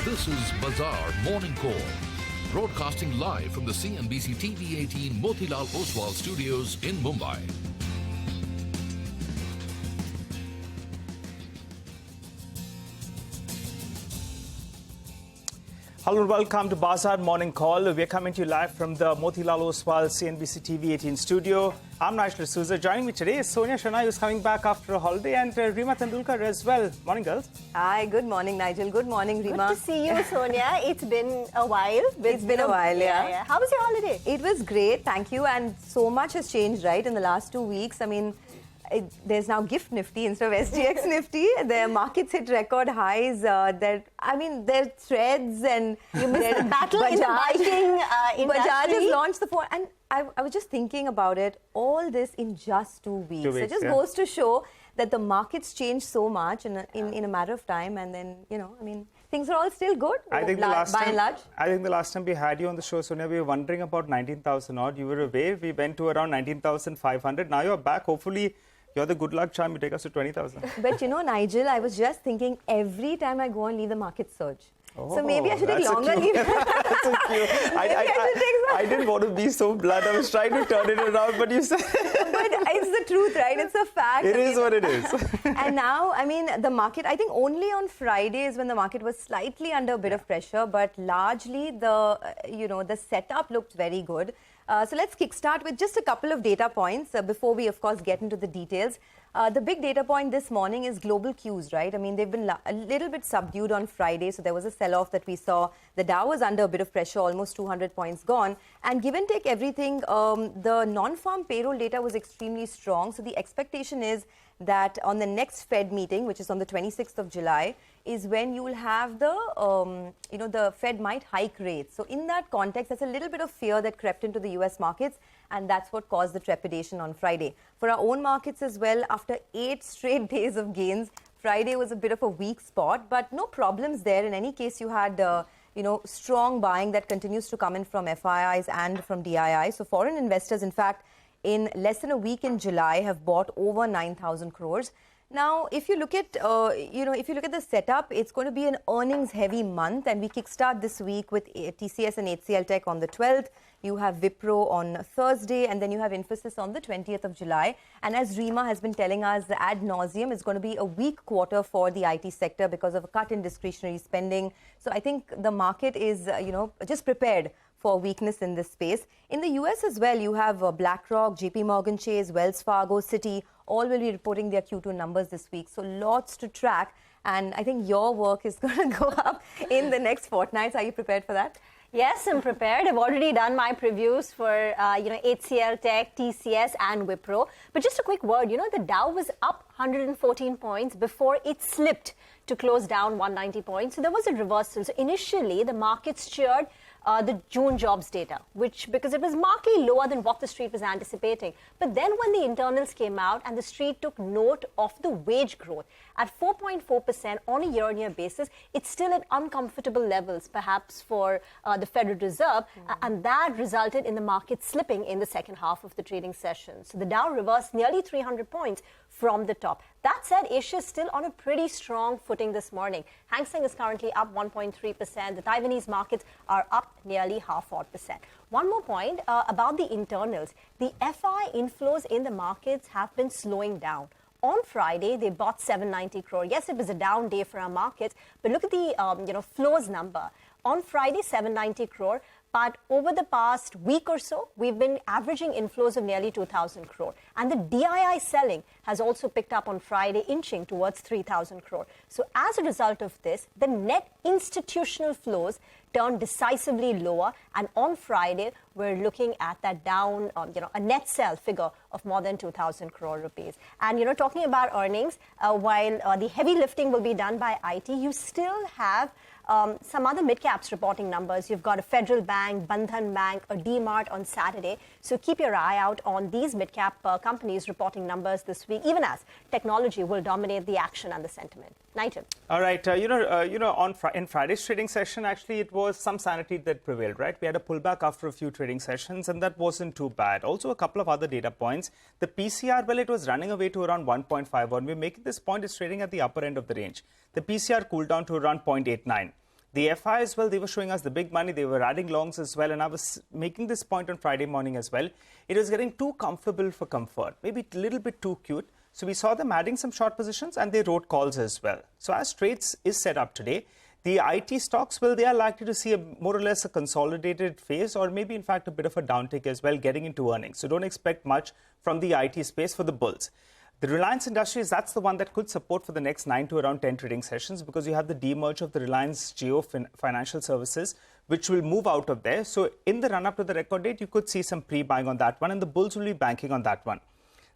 This is Bazaar Morning Call, broadcasting live from the CNBC-TV18 Motilal Oswal studios in Mumbai. Hello and welcome to Bazaar Morning Call. We are coming to you live from the Motilal Oswal CNBC-TV18 studio. I'm Nigel D'Souza. Joining me today is Sonia Shana, who's coming back after a holiday, and Rima Tendulkar as well. Morning, girls. Hi, good morning, Nigel. Good morning, Rima. Good to see you, Sonia. It's been a while. It's been a while, yeah. How was your holiday? It was great, thank you. And so much has changed, right, in the last 2 weeks. I mean, there's now GIFT Nifty instead of SGX Nifty. Their markets hit record highs. There are threads and you missed the battle in the biking industry. Bajaj has launched the phone, and I was just thinking about it. All this in just 2 weeks. So it just goes to show that the markets change so much in a matter of time, and then things are all still good. I think by and large. I think the last time we had you on the show, Sonia, we were wondering about 19,000 odd. You were away. We went to around 19,500. Now you're back. Hopefully, you're the good luck charm. You take us to 20,000. But Nigel, I was just thinking every time I go and leave, the market surge. Oh, so maybe I should take longer leave. That's so cute. I didn't want to be so blunt. I was trying to turn it around, but you said... But it's the truth, right? It's a fact. It is what it is. And now, the market, I think only on Friday is when the market was slightly under a bit of pressure, but largely the setup looked very good. So let's kickstart with just a couple of data points before we, of course, get into the details. The big data point this morning is global Qs, right? I mean, they've been a little bit subdued on Friday, so there was a sell-off that we saw. The Dow was under a bit of pressure, almost 200 points gone. And give and take everything, the non-farm payroll data was extremely strong. So the expectation is that on the next Fed meeting, which is on the 26th of July, is when you will have the Fed might hike rates. So in that context, there's a little bit of fear that crept into the US markets, and that's what caused the trepidation on Friday. For our own markets as well, after 8 straight days of gains, Friday was a bit of a weak spot, but no problems there. In any case, you had strong buying that continues to come in from FIIs and from DII. So foreign investors, in fact, in less than a week in July, have bought over 9,000 crores. Now, if you look at the setup, it's going to be an earnings-heavy month, and we kickstart this week with TCS and HCL Tech on the 12th. You have Wipro on Thursday, and then you have Infosys on the 20th of July. And as Rima has been telling us ad nauseum, it's going to be a weak quarter for the IT sector because of a cut in discretionary spending. So I think the market is, just prepared for weakness in this space. In the US as well, you have BlackRock, JP Morgan Chase, Wells Fargo, Citi, all will be reporting their Q2 numbers this week. So lots to track. And I think your work is going to go up in the next fortnight. Are you prepared for that? Yes, I'm prepared. I've already done my previews for, HCL Tech, TCS and Wipro. But just a quick word, the Dow was up 114 points before it slipped to close down 190 points. So there was a reversal. So initially, the markets cheered the June jobs data, because it was markedly lower than what the street was anticipating. But then when the internals came out and the street took note of the wage growth at 4.4% on a year-on-year basis, it's still at uncomfortable levels, perhaps for the Federal Reserve, and that resulted in the market slipping in the second half of the trading session. So the Dow reversed nearly 300 points from the top. That said, Asia is still on a pretty strong footing this morning. Hang Seng is currently up 1.3%. The Taiwanese markets are up nearly 0.5%. One more point about the internals. The FI inflows in the markets have been slowing down. On Friday, they bought 790 crore. Yes, it was a down day for our markets, but look at the flows number. On Friday, 790 crore. But over the past week or so, we've been averaging inflows of nearly 2,000 crore. And the DII selling has also picked up on Friday, inching towards 3,000 crore. So as a result of this, the net institutional flows turned decisively lower. And on Friday, we're looking at that down, a net sell figure of more than 2,000 crore rupees. And, talking about earnings, while the heavy lifting will be done by IT, you still have some other mid-caps reporting numbers. You've got a Federal Bank, Bandhan Bank, a D-Mart on Saturday. So keep your eye out on these mid-cap companies reporting numbers this week, even as technology will dominate the action and the sentiment. Nigel. All right. In Friday's trading session, actually, it was some sanity that prevailed, right? We had a pullback after a few trading sessions, and that wasn't too bad. Also, a couple of other data points. The PCR, well, it was running away to around 1.5. When we make this point, it's trading at the upper end of the range. The PCR cooled down to around 0.89. The FIs, well, they were showing us the big money. They were adding longs as well. And I was making this point on Friday morning as well. It was getting too comfortable for comfort, maybe a little bit too cute. So we saw them adding some short positions and they wrote calls as well. So as trades is set up today, the IT stocks, well, they are likely to see more or less a consolidated phase or maybe, in fact, a bit of a downtick as well getting into earnings. So don't expect much from the IT space for the bulls. The Reliance Industries, that's the one that could support for the next 9 to around 10 trading sessions because you have the demerge of the Reliance Jio Financial Services, which will move out of there. So in the run-up to the record date, you could see some pre-buying on that one and the bulls will be banking on that one.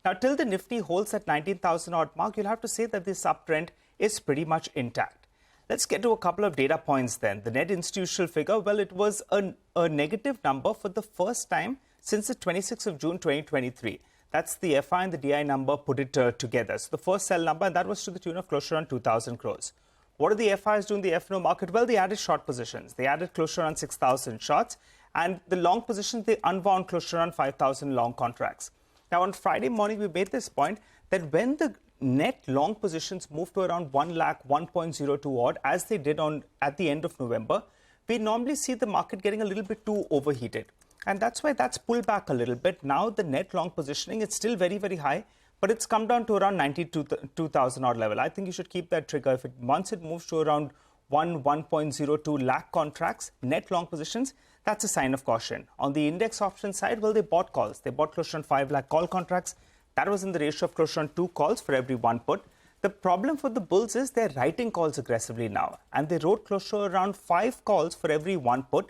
Now, till the Nifty holds at 19,000 odd mark, you'll have to say that this uptrend is pretty much intact. Let's get to a couple of data points then. The net institutional figure, well, it was a negative number for the first time since the 26th of June 2023. That's the FI and the DI number put it together. So the first sell number, and that was to the tune of closer on 2,000 crores. What did the FIs do in the FNO market? Well, they added short positions. They added closer on 6,000 shorts. And the long positions, they unwound closer on 5,000 long contracts. Now, on Friday morning, we made this point that when the net long positions moved to around 1 lakh 1.02 odd, as they did at the end of November, we normally see the market getting a little bit too overheated. And that's why that's pulled back a little bit. Now, the net long positioning, it's still very, very high, but it's come down to around 92,000 odd level. I think you should keep that trigger. Once it moves to around 1.02 lakh contracts, net long positions, that's a sign of caution. On the index option side, well, they bought calls. They bought close to 5 lakh call contracts. That was in the ratio of close to 2 calls for every 1 put. The problem for the bulls is they're writing calls aggressively now. And they wrote close to around 5 calls for every 1 put.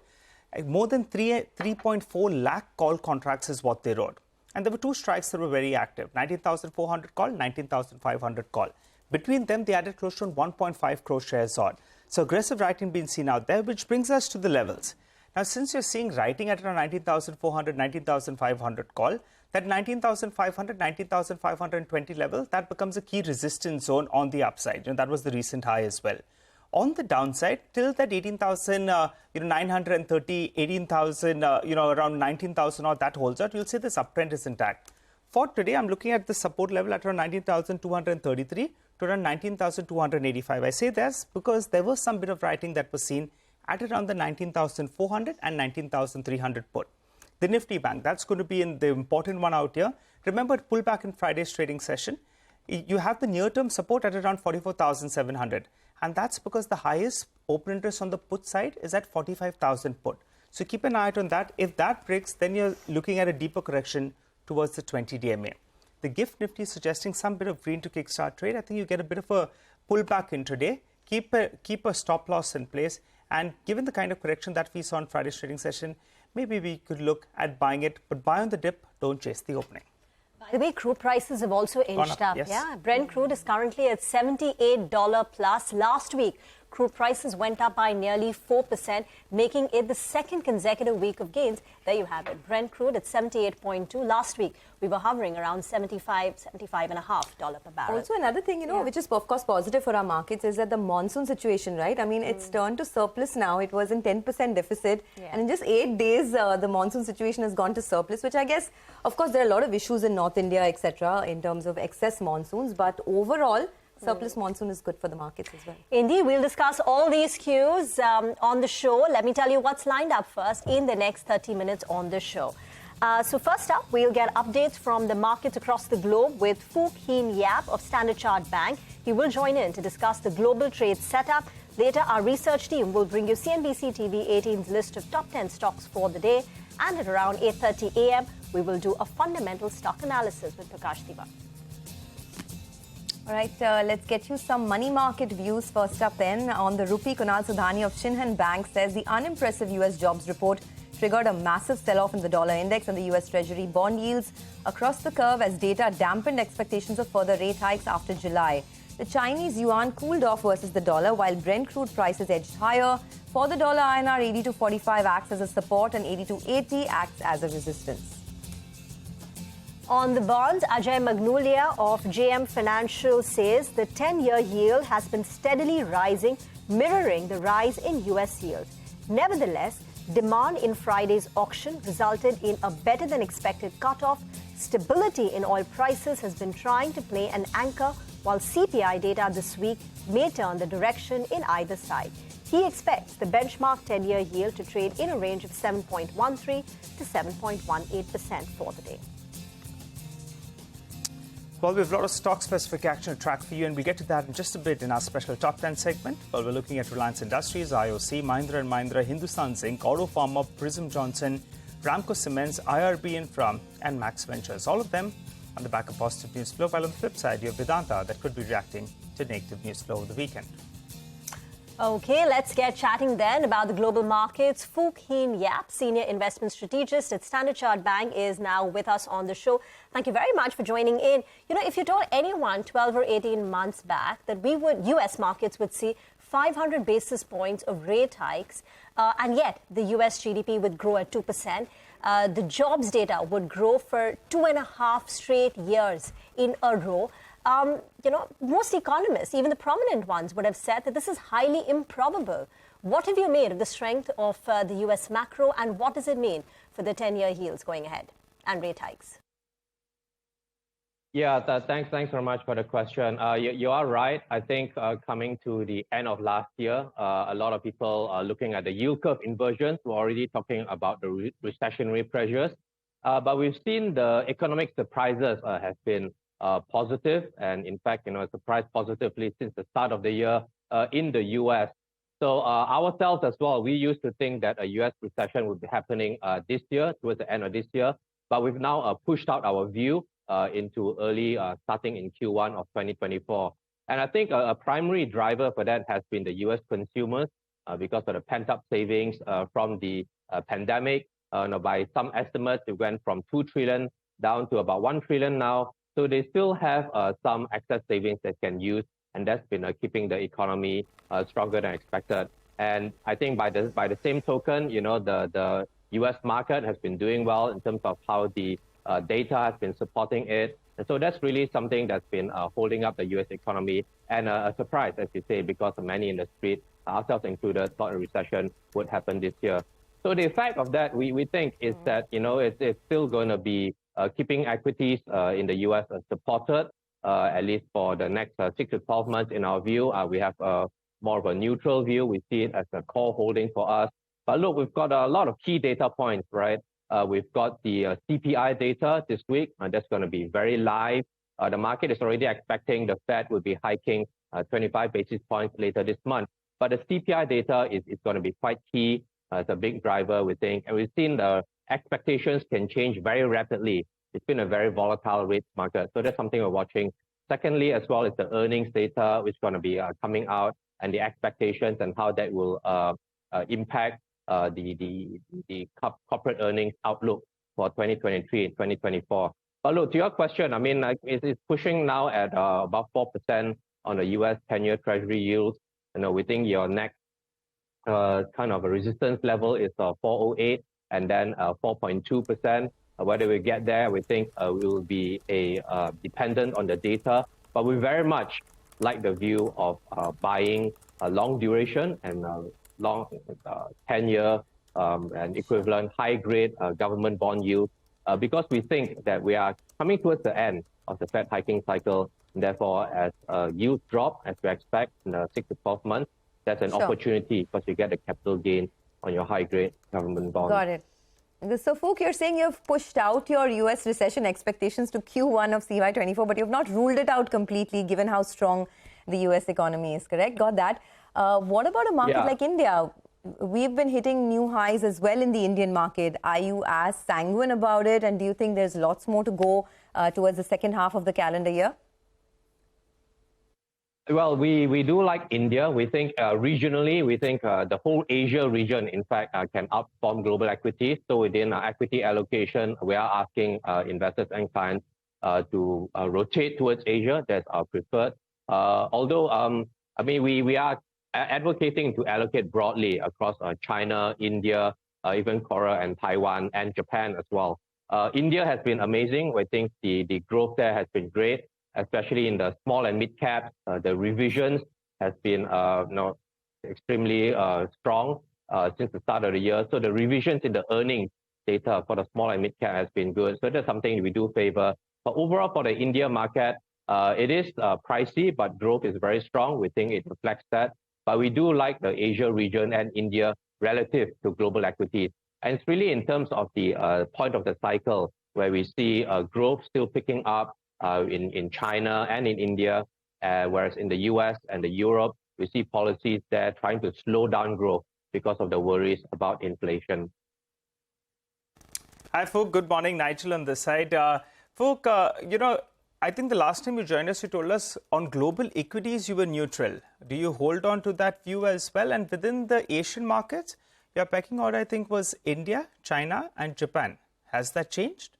More than 3.4 lakh call contracts is what they wrote. And there were 2 strikes that were very active. 19,400 call, 19,500 call. Between them, they added close to 1.5 crore shares odd. So aggressive writing being seen out there, which brings us to the levels. Now, since you're seeing writing at around 19,400, 19,500 call, that 19,500, 19,520 level, that becomes a key resistance zone on the upside. That was the recent high as well. On the downside, till that 18,930, 18,000, around 19,000 odd, that holds out, you'll see this uptrend is intact. For today, I'm looking at the support level at around 19,233 to around 19,285. I say this because there was some bit of writing that was seen at around the 19,400 and 19,300 put. The Nifty Bank, that's going to be in the important one out here. Remember, it pulled back in Friday's trading session. You have the near-term support at around 44,700. And that's because the highest open interest on the put side is at 45,000 put. So keep an eye out on that. If that breaks, then you're looking at a deeper correction towards the 20 DMA. The GIFT Nifty is suggesting some bit of green to kickstart trade. I think you get a bit of a pullback in today. Keep a stop loss in place. And given the kind of correction that we saw in Friday's trading session, maybe we could look at buying it. But buy on the dip, don't chase the opening. By the way, crude prices have also inched up. Yes. Yeah, Brent crude is currently at $78 plus. Last week, crude prices went up by nearly 4%, making it the second consecutive week of gains. There you have it. Brent crude at 78.2. Last week, we were hovering around $75.5 per barrel. Also, another thing, which is of course positive for our markets is that the monsoon situation, right? I mean, it's turned to surplus now. It was in 10% deficit. Yeah. And in just 8 days, the monsoon situation has gone to surplus, which I guess, of course, there are a lot of issues in North India, etc., in terms of excess monsoons. But overall, surplus monsoon is good for the markets as well. Indeed, we'll discuss all these cues on the show. Let me tell you what's lined up first in the next 30 minutes on the show. So first up, we'll get updates from the markets across the globe with Foo Keen Yap of Standard Chartered Bank. He will join in to discuss the global trade setup. Later, our research team will bring you CNBC-TV18's list of top 10 stocks for the day. And at around 8:30 a.m., we will do a fundamental stock analysis with Prakash Diva. All right, let's get you some money market views first up then. On the rupee, Kunal Sudhani of Shinhan Bank says the unimpressive US jobs report triggered a massive sell-off in the dollar index and the US Treasury bond yields across the curve as data dampened expectations of further rate hikes after July. The Chinese yuan cooled off versus the dollar while Brent crude prices edged higher. For the dollar, INR 82.45 acts as a support and 82.80 acts as a resistance. On the bonds, Ajay Magnolia of JM Financial says the 10-year yield has been steadily rising, mirroring the rise in US yields. Nevertheless, demand in Friday's auction resulted in a better-than-expected cutoff. Stability in oil prices has been trying to play an anchor while CPI data this week may turn the direction in either side. He expects the benchmark 10-year yield to trade in a range of 7.13 to 7.18% for the day. Well, we have a lot of stock-specific action to track for you, and we'll get to that in just a bit in our special Top 10 segment. Well, we're looking at Reliance Industries, IOC, Mahindra & Mahindra, Hindustan Zinc, Auto Pharma, Prism Johnson, Ramco Cements, IRB Infra, and Max Ventures. All of them on the back of positive news flow. While on the flip side, you have Vedanta that could be reacting to negative news flow over the weekend. Okay, let's get chatting then about the global markets. Fook Heen Yap, Senior Investment Strategist at Standard Chartered Bank, is now with us on the show. Thank you very much for joining in. You know, if you told anyone 12 or 18 months back that U.S. markets would see 500 basis points of rate hikes, and yet the U.S. GDP would grow at 2%, the jobs data would grow for 2.5 straight years in a row, most economists, even the prominent ones, would have said that this is highly improbable. What have you made of the strength of the U.S. macro, and what does it mean for the 10-year yields going ahead and rate hikes? Yeah, thanks very much for the question. You are right. I think coming to the end of last year, a lot of people are looking at the yield curve inversions. We're already talking about the recessionary pressures. But we've seen the economic surprises have been positive, and in fact, surprised positively since the start of the year in the U.S. So ourselves as well, we used to think that a U.S. recession would be happening this year, towards the end of this year, but we've now pushed out our view into early, starting in Q1 of 2024. And I think a primary driver for that has been the U.S. consumers because of the pent-up savings from the pandemic. By some estimates, it went from 2 trillion down to about 1 trillion now. So they still have some excess savings they can use, and that's been keeping the economy stronger than expected. And I think by the same token, the U.S. market has been doing well in terms of how the data has been supporting it. And so that's really something that's been holding up the U.S. economy, and a surprise, as you say, because many in the street, ourselves included, thought a recession would happen this year. So the effect of that, we think, is that it's still going to be keeping equities in the U.S. supported, at least for the next 6 to 12 months. In our view, we have more of a neutral view. We see it as a core holding for us. But look, we've got a lot of key data points, right? We've got the CPI data this week, and that's going to be very live. The market is already expecting the Fed will be hiking 25 basis points later this month. But the CPI data is going to be quite key. It's a big driver, we think. And we've seen the expectations can change very rapidly. It's been a very volatile rates market. So that's something we're watching. Secondly, as well, is the earnings data, which is going to be coming out, and the expectations and how that will impact the corporate earnings outlook for 2023 and 2024. But look, to your question, I mean, it's pushing now at about 4% on the U.S. 10-year Treasury yields. We think your next kind of a resistance level is 4.08 and then 4.2%. Whether we get there, we think we will be dependent on the data. But we very much like the view of buying a long duration and long 10-year and equivalent high-grade government bond yield, because we think that we are coming towards the end of the Fed hiking cycle. And therefore, as yields drop, as we expect in 6 to 12 months, that's an opportunity because you get a capital gain on your high-grade government bond. Got it. So, Fook, you're saying you've pushed out your U.S. recession expectations to Q1 of CY24, but you've not ruled it out completely, given how strong the U.S. economy is, correct? Got that. What about a market like India? We've been hitting new highs as well in the Indian market. Are you as sanguine about it? And do you think there's lots more to go towards the second half of the calendar year? Well, we do like India. We think regionally, we think the whole Asia region, in fact, can outperform global equities. So within our equity allocation, we are asking investors and clients to rotate towards Asia. That's our preferred. Although, I mean, we are advocating to allocate broadly across China, India, even Korea and Taiwan and Japan as well. India has been amazing. We think the growth there has been great, especially in the small and mid caps. The revisions has been extremely strong since the start of the year. So the revisions in the earnings data for the small and mid cap has been good. So that's something we do favor. But overall, for the India market, It is pricey, but growth is very strong. We think it reflects that. But we do like the Asia region and India relative to global equities. And it's really in terms of the point of the cycle where we see growth still picking up in China and in India, whereas in the US and the Europe, we see policies there trying to slow down growth because of the worries about inflation. Hi, Fook. Good morning. Nigel on this side. Fook, I think the last time you joined us, you told us on global equities you were neutral. Do you hold on to that view as well? And within the Asian markets, your pecking order, I think, was India, China, and Japan. Has that changed?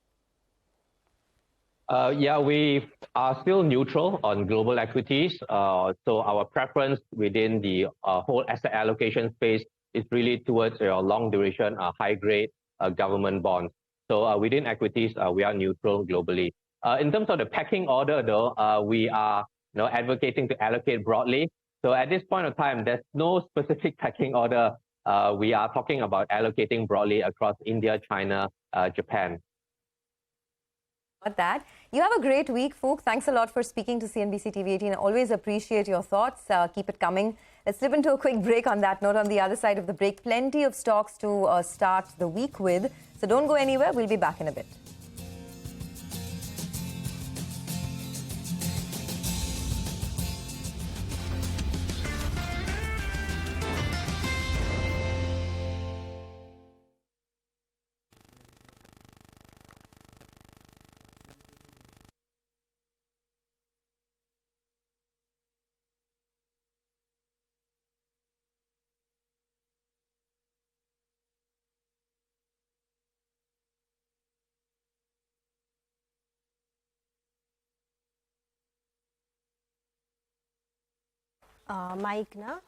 Yeah, we are still neutral on global equities. So our preference within the whole asset allocation space is really towards long duration, high grade government bonds. So within equities, we are neutral globally. In terms of the pecking order, though, we are advocating to allocate broadly. So at this point of time, there's no specific pecking order. We are talking about allocating broadly across India, China, Japan. That. You have a great week, Fook. Thanks a lot for speaking to CNBC TV18. I always appreciate your thoughts. Keep it coming. Let's slip into a quick break on that note. On the other side of the break, plenty of stocks to start the week with. So don't go anywhere. We'll be back in a bit. Mike, na?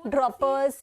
Droppers.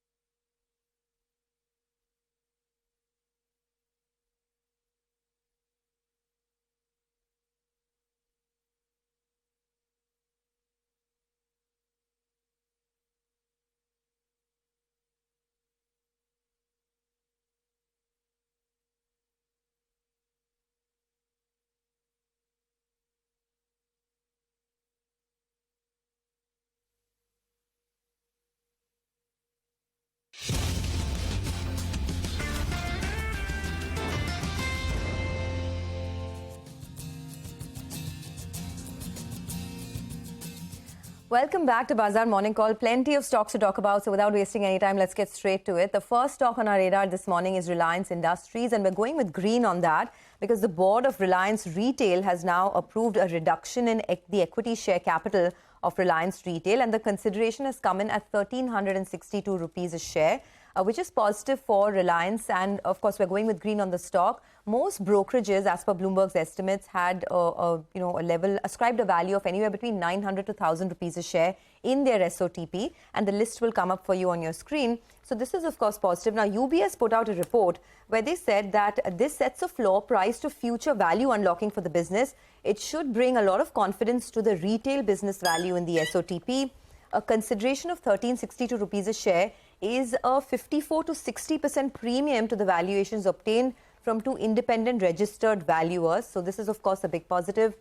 Welcome back to Bazaar Morning Call. Plenty of stocks to talk about, so without wasting any time, let's get straight to it. The first stock on our radar this morning is Reliance Industries, and we're going with green on that because the board of Reliance Retail has now approved a reduction in the equity share capital of Reliance Retail, and the consideration has come in at 1,362 rupees a share, which is positive for Reliance. And of course, we're going with green on the stock. Most brokerages, as per Bloomberg's estimates, had a level ascribed a value of anywhere between 900 to 1,000 rupees a share in their SOTP, and the list will come up for you on your screen. So this is, of course, positive. Now, UBS put out a report where they said that this sets a floor price to future value unlocking for the business. It should bring a lot of confidence to the retail business value in the SOTP. A consideration of 1,362 rupees a share is a 54 to 60% premium to the valuations obtained from two independent registered valuers. So this is, of course, a big positive.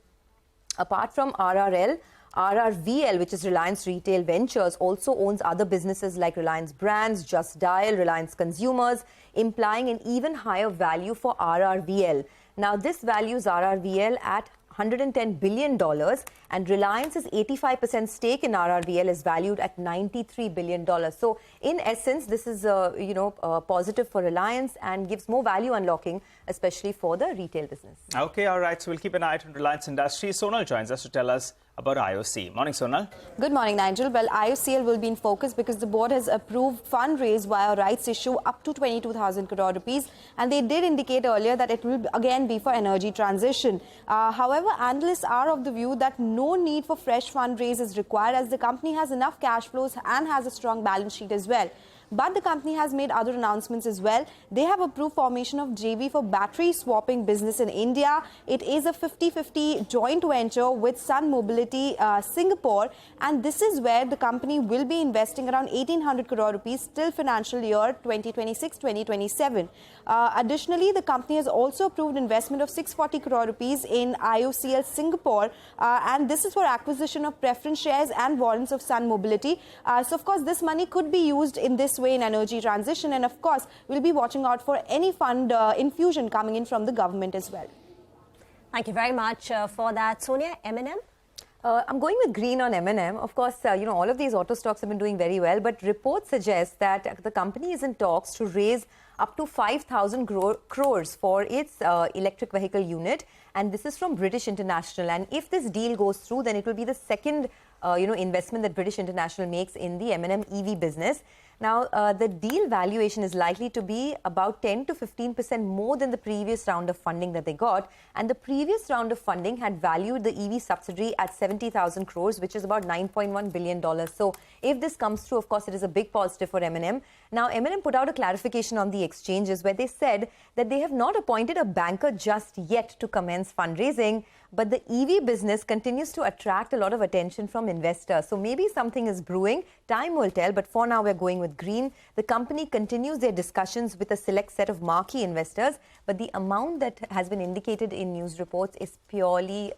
Apart from RRL, RRVL, which is Reliance Retail Ventures, also owns other businesses like Reliance Brands, Just Dial, Reliance Consumers, implying an even higher value for RRVL. Now, this values RRVL at $110 billion, and Reliance's 85% stake in RRVL is valued at $93 billion. So, in essence, this is positive for Reliance and gives more value unlocking, especially for the retail business. Okay, all right. So we'll keep an eye on Reliance Industries. Sonal joins us to tell us about IOC. Morning, Sonal. Good morning, Nigel. Well, IOCL will be in focus because the board has approved fundraise via rights issue up to 22,000 crore rupees, and they did indicate earlier that it will again be for energy transition. However, analysts are of the view that no need for fresh fundraise is required as the company has enough cash flows and has a strong balance sheet as well. But the company has made other announcements as well. They have approved formation of JV for battery swapping business in India. It is a 50-50 joint venture with Sun Mobility Singapore, and this is where the company will be investing around 1,800 crore rupees till financial year 2026-2027. Additionally, the company has also approved investment of 640 crore rupees in IOCL Singapore, and this is for acquisition of preference shares and warrants of Sun Mobility. So, of course, this money could be used in this way in energy transition, and of course we'll be watching out for any fund infusion coming in from the government as well. Thank you very much for that. Sonia, M&M? I'm going with green on M&M. Of course, all of these auto stocks have been doing very well, but reports suggest that the company is in talks to raise up to 5,000 crores for its electric vehicle unit, and this is from British International. And if this deal goes through, then it will be the second investment that British International makes in the M&M EV business. Now, the deal valuation is likely to be about 10 to 15% more than the previous round of funding that they got. And the previous round of funding had valued the EV subsidiary at 70,000 crores, which is about $9.1 billion. So, if this comes through, of course, it is a big positive for M&M. Now, M&M put out a clarification on the exchanges where they said that they have not appointed a banker just yet to commence fundraising, but the EV business continues to attract a lot of attention from investors. So maybe something is brewing. Time will tell, but for now we're going with green. The company continues their discussions with a select set of marquee investors, but the amount that has been indicated in news reports is purely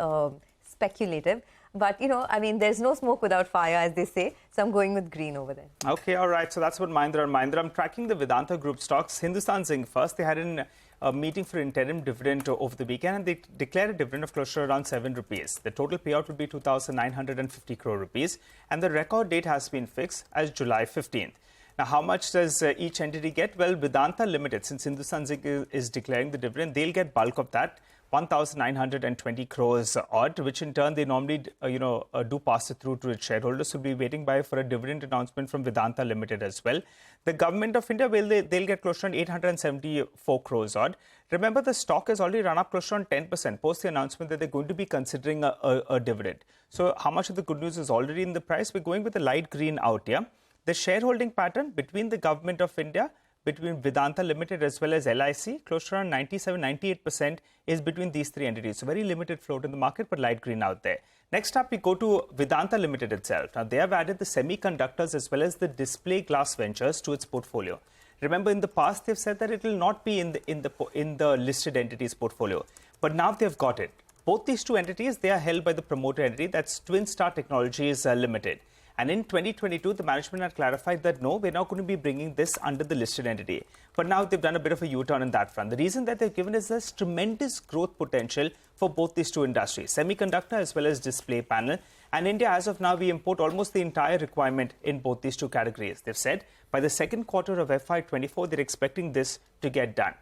speculative. But, there's no smoke without fire, as they say. So I'm going with green over there. Okay, all right. So that's what Mahindra and Mahindra. I'm tracking the Vedanta Group stocks. Hindustan Zinc first. They had a meeting for interim dividend over the weekend, and they declared a dividend of close to around 7 rupees. The total payout would be 2,950 crore rupees, and the record date has been fixed as July 15th. Now, how much does each entity get? Well, Vedanta Limited, since Hindustan Zinc is declaring the dividend, they'll get bulk of that, 1,920 crores odd, which in turn they normally do pass it through to its shareholders. So we'll be waiting for a dividend announcement from Vedanta Limited as well. The government of India, they'll get close to 874 crores odd. Remember, the stock has already run up close to 10% post the announcement that they're going to be considering a dividend. So how much of the good news is already in the price? We're going with the light green out here. The shareholding pattern between the government of India, between Vedanta Limited as well as LIC, close to around 97-98% is between these three entities. So very limited float in the market, but light green out there. Next up, we go to Vedanta Limited itself. Now, they have added the semiconductors as well as the display glass ventures to its portfolio. Remember, in the past, they've said that it will not be in the listed entities portfolio, but now they've got it. Both these two entities, they are held by the promoter entity, that's Twin Star Technologies Limited. And in 2022, the management had clarified that no, we're not going to be bringing this under the listed entity. But now they've done a bit of a U-turn on that front. The reason that they've given is there's tremendous growth potential for both these two industries, semiconductor as well as display panel. And India, as of now, we import almost the entire requirement in both these two categories. They've said by the second quarter of FY24, they're expecting this to get done.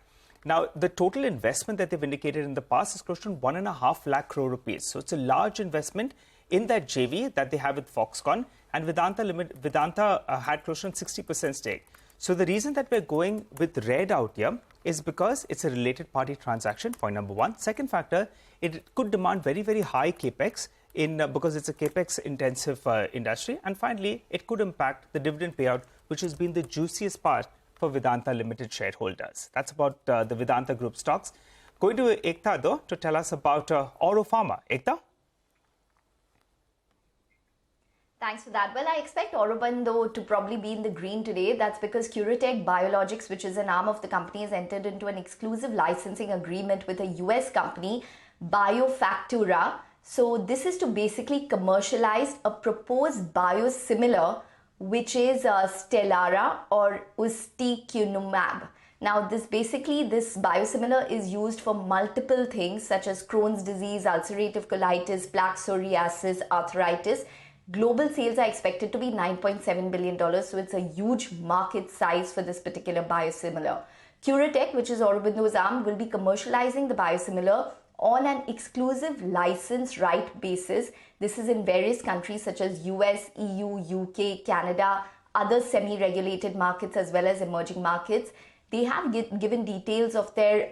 Now, the total investment that they've indicated in the past is close to 1.5 lakh crore rupees. So it's a large investment in that JV that they have with Foxconn, and Vedanta had close to 60% stake. So the reason that we're going with red out here is because it's a related party transaction, point number one. Second factor, it could demand very, very high capex because it's a capex intensive industry. And finally, it could impact the dividend payout, which has been the juiciest part for Vedanta Limited shareholders. That's about the Vedanta Group stocks. Going to Ekta though to tell us about Oro Pharma. Ekta? Thanks for that. Well, I expect Aurobindo to probably be in the green today. That's because Curatech Biologics, which is an arm of the company, has entered into an exclusive licensing agreement with a US company, Biofactura. So this is to basically commercialize a proposed biosimilar, which is Stelara or Ustekinumab. Now, this biosimilar is used for multiple things such as Crohn's disease, ulcerative colitis, plaque psoriasis, arthritis. Global sales are expected to be $9.7 billion, so it's a huge market size for this particular biosimilar. CuraTeQ, which is Aurobindo's arm, will be commercializing the biosimilar on an exclusive license right basis. This is in various countries such as US, EU, UK, Canada, other semi-regulated markets as well as emerging markets. They have given details of their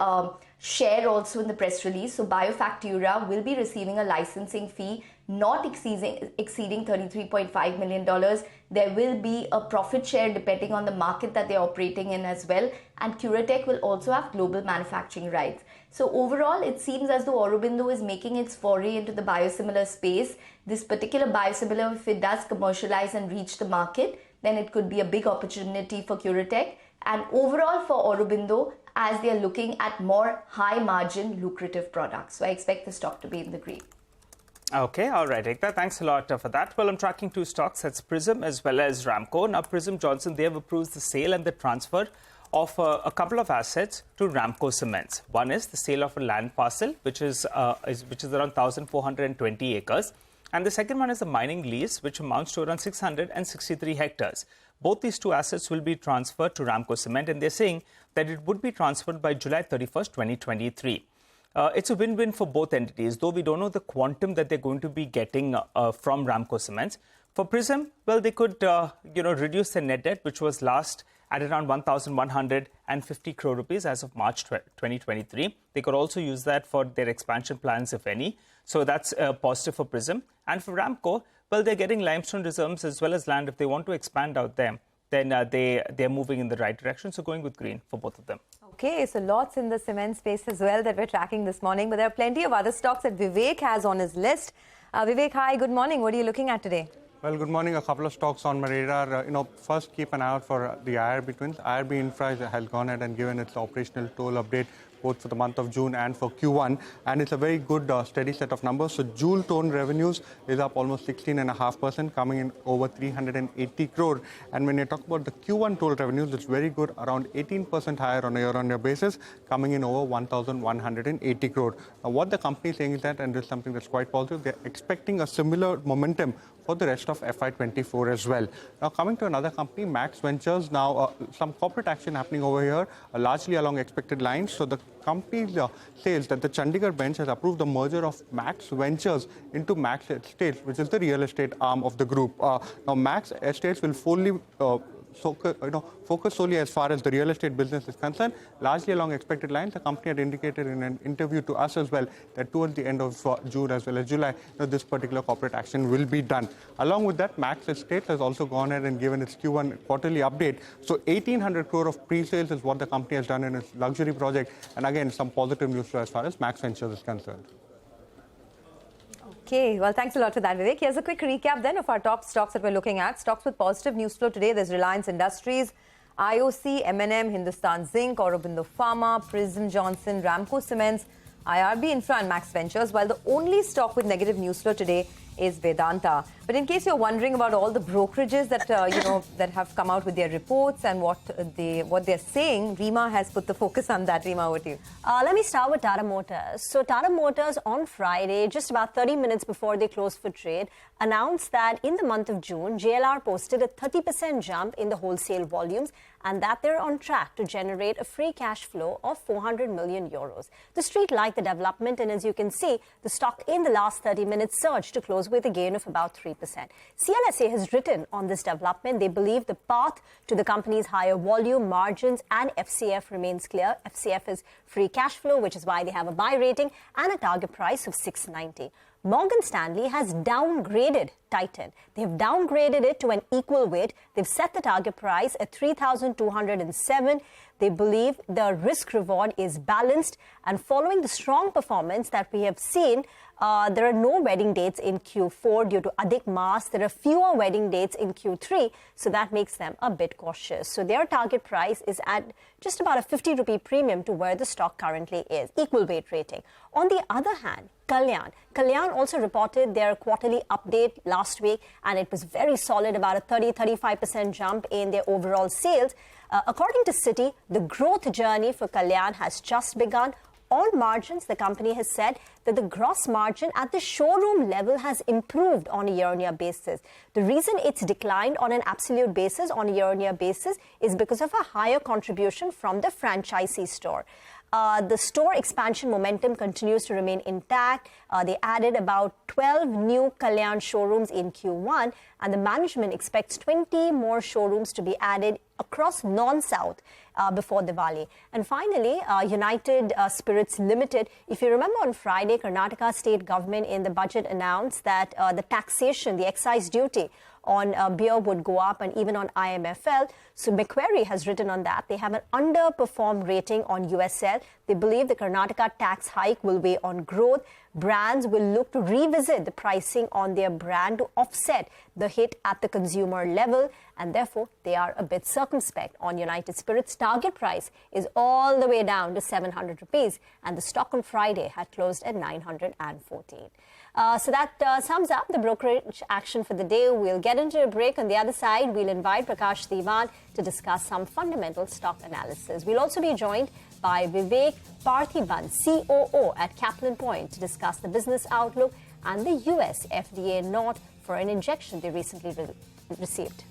share also in the press release. So Biofactura will be receiving a licensing fee not exceeding $33.5 million. There will be a profit share depending on the market that they're operating in as well. And CuraTeQ will also have global manufacturing rights. So overall, it seems as though Aurobindo is making its foray into the biosimilar space. This particular biosimilar, if it does commercialize and reach the market, then it could be a big opportunity for CuraTeQ and overall for Aurobindo as they are looking at more high margin lucrative products. So I expect the stock to be in the green. Okay, all right, Ekta, thanks a lot for that. Well, I'm tracking two stocks, that's Prism as well as Ramco. Now, Prism Johnson, they have approved the sale and the transfer of a couple of assets to Ramco Cements. One is the sale of a land parcel, which is around 1,420 acres. And the second one is a mining lease, which amounts to around 663 hectares. Both these two assets will be transferred to Ramco Cement, and they're saying that it would be transferred by July 31st, 2023. It's a win-win for both entities, though we don't know the quantum that they're going to be getting from Ramco Cements. For Prism, well, they could reduce their net debt, which was last at around 1,150 crore rupees as of March 2023. They could also use that for their expansion plans, if any. So that's positive for Prism. And for Ramco, well, they're getting limestone reserves as well as land. If they want to expand out there, then they're moving in the right direction. So going with green for both of them. Okay, so lots in the cement space as well that we're tracking this morning. But there are plenty of other stocks that Vivek has on his list. Vivek, hi, good morning. What are you looking at today? Well, good morning. A couple of stocks on my radar. First, keep an eye out for the IRB twins. IRB Infra has gone ahead and given its operational toll update both for the month of June and for Q1. And it's a very good, steady set of numbers. So Joule tone revenues is up almost 16.5%, coming in over 380 crore. And when you talk about the Q1 toll revenues, it's very good, around 18% higher on a year-on-year basis, coming in over 1,180 crore. Now, what the company is saying is that, and this is something that's quite positive, they're expecting a similar momentum for the rest of FY24 as well. Now, coming to another company, Max Ventures. Now, some corporate action happening over here, largely along expected lines. So the company says that the Chandigarh bench has approved the merger of Max Ventures into Max Estates, which is the real estate arm of the group. Now, Max Estates will fully focus solely as far as the real estate business is concerned, largely along expected lines. The company had indicated in an interview to us as well that towards the end of June as well as July, this particular corporate action will be done. Along with that, Max Estates has also gone ahead and given its Q1 quarterly update. So 1,800 crore of pre-sales is what the company has done in its luxury project. And again, some positive news as far as Max Ventures is concerned. Okay, well, thanks a lot for that, Vivek. Here's a quick recap then of our top stocks that we're looking at. Stocks with positive news flow today. There's Reliance Industries, IOC, M&M, Hindustan Zinc, Aurobindo Pharma, Prism Johnson, Ramco Cements, IRB Infra and Max Ventures, while the only stock with negative news flow today is Vedanta. But in case you're wondering about all the brokerages that that have come out with their reports and what they're saying, Rima has put the focus on that. Rima, over to you. Let me start with Tata Motors. So Tata Motors on Friday, just about 30 minutes before they closed for trade, announced that in the month of June, JLR posted a 30% jump in the wholesale volumes and that they're on track to generate a free cash flow of 400 million euros. The street liked the development, and as you can see, the stock in the last 30 minutes surged to close with a gain of about 3%. CLSA has written on this development. They believe the path to the company's higher volume, margins and FCF remains clear. FCF is free cash flow, which is why they have a buy rating and a target price of 690. Morgan Stanley has downgraded Titan. They've downgraded it to an equal weight. They've set the target price at 3,207. They believe the risk-reward is balanced. And following the strong performance that we have seen There are no wedding dates in Q4 due to Adhik Maas. There are fewer wedding dates in Q3, so that makes them a bit cautious. So their target price is at just about a 50 rupee premium to where the stock currently is, equal weight rating. On the other hand, Kalyan also reported their quarterly update last week, and it was very solid, about a 30-35% jump in their overall sales. According to Citi, the growth journey for Kalyan has just begun. On margins, the company has said that the gross margin at the showroom level has improved on a year-on-year basis. The reason it's declined on an absolute basis, on a year-on-year basis, is because of a higher contribution from the franchisee store. The store expansion momentum continues to remain intact. They added about 12 new Kalyan showrooms in Q1, and the management expects 20 more showrooms to be added across non-South before Diwali. And finally, United Spirits Limited. If you remember, on Friday, Karnataka state government in the budget announced that the taxation, the excise duty on beer would go up, and even on IMFL. So Macquarie has written on that. They have an underperformed rating on USL. They believe the Karnataka tax hike will weigh on growth. Brands will look to revisit the pricing on their brand to offset the hit at the consumer level, and therefore they are a bit circumspect on United Spirits. Target price is all the way down to 700 rupees, and the stock on Friday had closed at 914. So that sums up the brokerage action for the day. We'll get into a break. On the other side, we'll invite Prakash Diwan to discuss some fundamental stock analysis. We'll also be joined by Vivek Parthiban, COO at Kaplan Point, to discuss the business outlook and the US FDA note for an injection they recently received.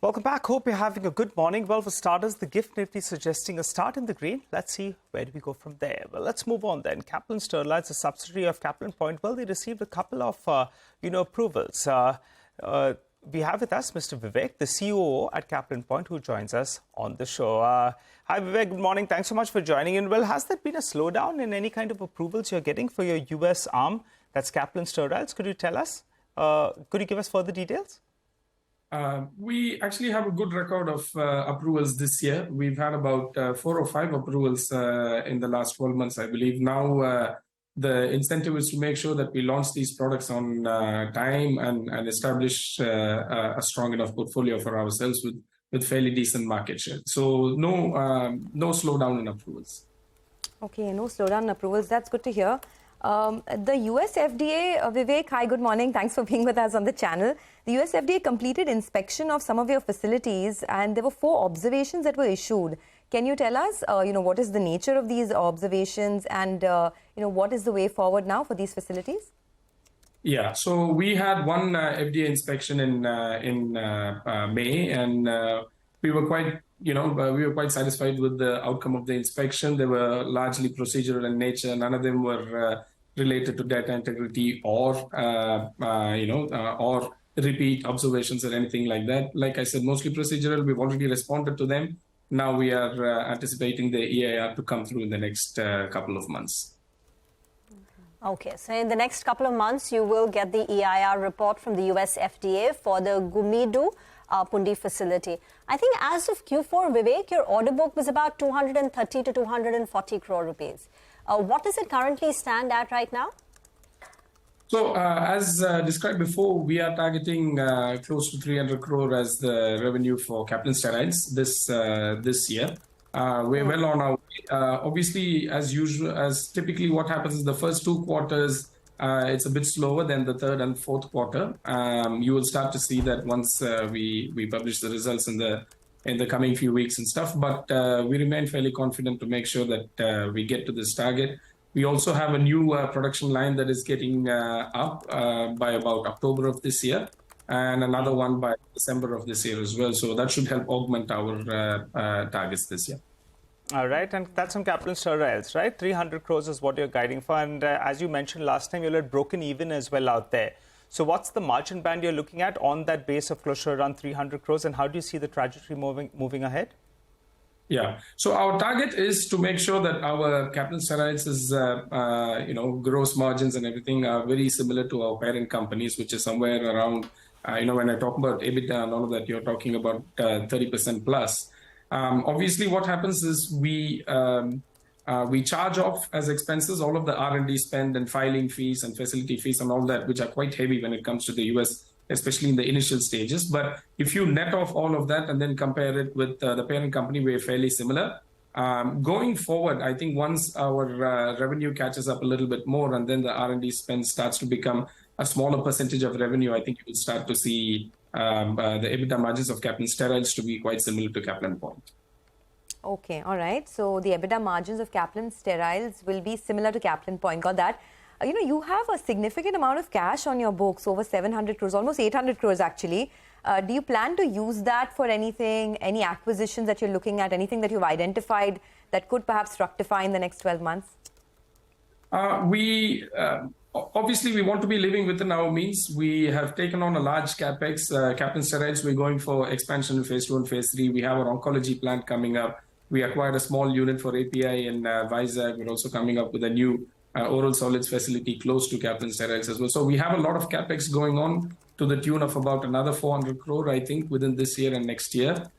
Welcome back. Hope you're having a good morning. Well, for starters, the gift nifty suggesting a start in the green. Let's see where do we go from there. Well, let's move on then. Kaplan Sterlite's a subsidiary of Kaplan Point. Well, they received a couple of approvals. We have with us Mr. Vivek, the COO at Kaplan Point, who joins us on the show. Hi, Vivek. Good morning. Thanks so much for joining in. Well, has there been a slowdown in any kind of approvals you're getting for your US arm? That's Kaplan Sterlites. Could you tell us? Could you give us further details? We actually have a good record of approvals this year. We've had about 4 or 5 approvals in the last 12 months, I believe. Now, the incentive is to make sure that we launch these products on time and establish a strong enough portfolio for ourselves with with fairly decent market share. So no slowdown in approvals. Okay, no slowdown in approvals. That's good to hear. The US FDA, Vivek, hi, good morning. Thanks for being with us on the channel. The US FDA completed inspection of some of your facilities and there were 4 observations that were issued. Can you tell us, what is the nature of these observations and, what is the way forward now for these facilities? Yeah, so we had one FDA inspection in May, and we were quite satisfied with the outcome of the inspection. They were largely procedural in nature. None of them were related to data integrity or repeat observations or anything like that. Like I said, mostly procedural. We've already responded to them. Now we are anticipating the EIR to come through in the next couple of months. Okay, so in the next couple of months, you will get the EIR report from the US FDA for the Gumidu Pundi facility. I think as of Q4, Vivek, your order book was about 230 to 240 crore rupees. What does it currently stand at right now? So as described before, we are targeting close to 300 crore as the revenue for Kaplan Steroids this year. We're well on our way. Obviously, as usual, as typically what happens is the first 2 quarters, it's a bit slower than the third and fourth quarter. You will start to see that once we publish the results in the coming few weeks and stuff. But we remain fairly confident to make sure that we get to this target. We also have a new production line that is getting up by about October of this year, and another one by December of this year as well. So that should help augment our targets this year. All right, and that's on Kaplan Steroids, right? 300 crores is what you're guiding for. And as you mentioned last time, you had broken even as well out there. So what's the margin band you're looking at on that base of close to around 300 crores? And how do you see the trajectory moving ahead? Yeah, so our target is to make sure that our Kaplan Steroids is, gross margins and everything are very similar to our parent companies, which is somewhere around, when I talk about EBITDA and all of that, you're talking about 30% plus. Obviously, what happens is we charge off as expenses all of the R&D spend and filing fees and facility fees and all that, which are quite heavy when it comes to the US, especially in the initial stages. But if you net off all of that and then compare it with the parent company, we're fairly similar. Going forward, I think once our revenue catches up a little bit more and then the R&D spend starts to become a smaller percentage of revenue, I think you will start to see the EBITDA margins of Kaplan Steroids to be quite similar to Kaplan Point. Okay, all right. So the EBITDA margins of Kaplan Steroids will be similar to Kaplan Point. Got that? You have a significant amount of cash on your books, over 700 crores, almost 800 crores actually. Do you plan to use that for anything, any acquisitions that you're looking at, anything that you've identified that could perhaps fructify in the next 12 months? Obviously, we want to be living within our means. We have taken on a large capex. Kaplan Steroids, we're going for expansion in phase 2 and phase 3. We have our oncology plant coming up. We acquired a small unit for API in Bazaar. We're also coming up with a new oral solids facility close to Kaplan Steroids as well. So we have a lot of capex going on to the tune of about another 400 crore, I think, within this year and next year.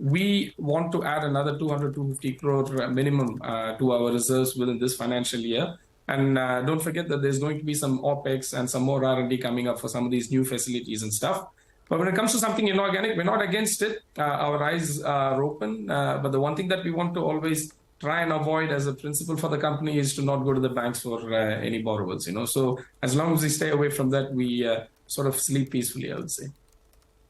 We want to add another 250 crore minimum to our reserves within this financial year. And don't forget that there's going to be some OPEX and some more R&D coming up for some of these new facilities and stuff. But when it comes to something inorganic, we're not against it. Our eyes are open. But the one thing that we want to always try and avoid as a principle for the company is to not go to the banks for any borrowers, So as long as we stay away from that, we sort of sleep peacefully, I would say.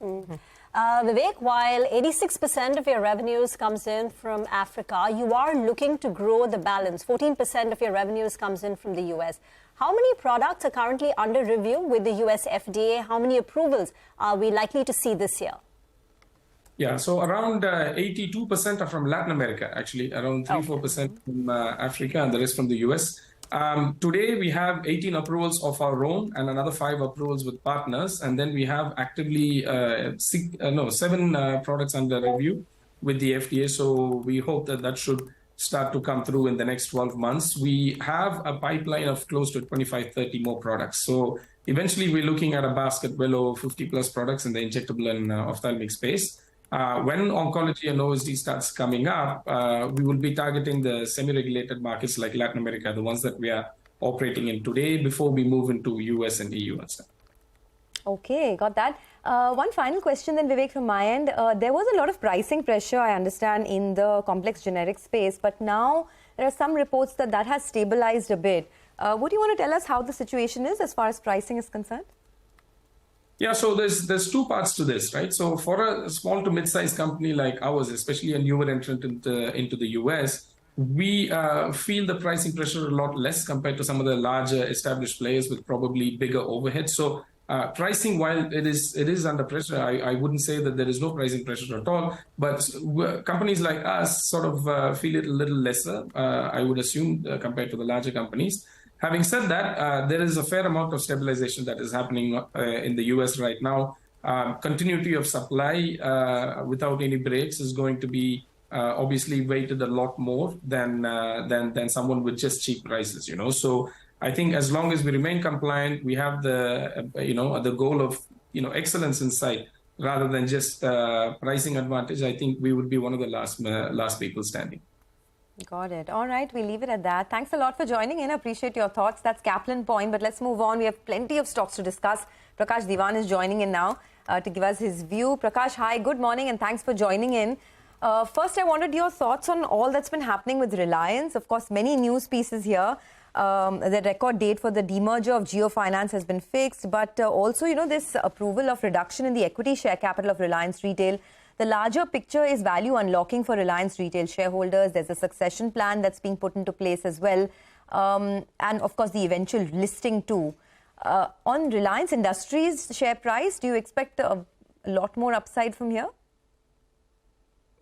Mm-hmm. Vivek, while 86% of your revenues comes in from Africa, you are looking to grow the balance. 14% of your revenues comes in from the US. How many products are currently under review with the US FDA? How many approvals are we likely to see this year? Yeah, so around 82% are from Latin America, actually, around 3-4% from Africa and the rest from the US. Today, we have 18 approvals of our own and another 5 approvals with partners. And then we have actively 7 products under review with the FDA. So we hope that that should start to come through in the next 12 months. We have a pipeline of close to 25-30 more products. So eventually, we're looking at a basket well over 50 plus products in the injectable and ophthalmic space. When oncology and OSD starts coming up, we will be targeting the semi-regulated markets like Latin America, the ones that we are operating in today, before we move into US and EU and stuff. Okay, got that. One final question then, Vivek, from my end. There was a lot of pricing pressure, I understand, in the complex generic space, but now there are some reports that that has stabilized a bit. Would you want to tell us how the situation is as far as pricing is concerned? Yeah, so there's two parts to this, right? So for a small to mid-sized company like ours, especially a newer entrant into the US, we feel the pricing pressure a lot less compared to some of the larger established players with probably bigger overheads. So pricing, while it is under pressure, I wouldn't say that there is no pricing pressure at all. But companies like us sort of feel it a little lesser, I would assume, compared to the larger companies. Having said that, there is a fair amount of stabilization that is happening in the US right now. Continuity of supply without any breaks is going to be obviously weighted a lot more than someone with just cheap prices, So I think as long as we remain compliant, we have the goal of excellence in sight rather than just pricing advantage. I think we would be one of the last people standing. Got it. All right, we'll leave it at that. Thanks a lot for joining in. Appreciate your thoughts. That's Kaplan Point, but let's move on. We have plenty of stocks to discuss. Prakash Diwan is joining in now to give us his view. Prakash, hi, good morning, and thanks for joining in. First, I wanted your thoughts on all that's been happening with Reliance. Of course, many news pieces here. The record date for the demerger of Jio Finance has been fixed, but also, this approval of reduction in the equity share capital of Reliance Retail. The larger picture is value unlocking for Reliance Retail shareholders. There's a succession plan that's being put into place as well. And of course, the eventual listing too. On Reliance Industries share price, do you expect a lot more upside from here?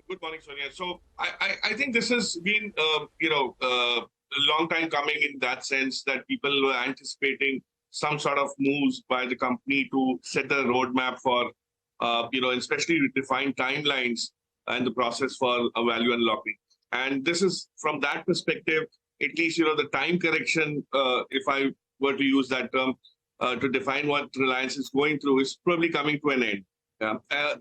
Good morning, Sonia. So I think this has been, a long time coming in that sense that people were anticipating some sort of moves by the company to set a roadmap for especially defined timelines and the process for a value unlocking. And this is, from that perspective, at least, the time correction, if I were to use that term, to define what Reliance is going through, is probably coming to an end.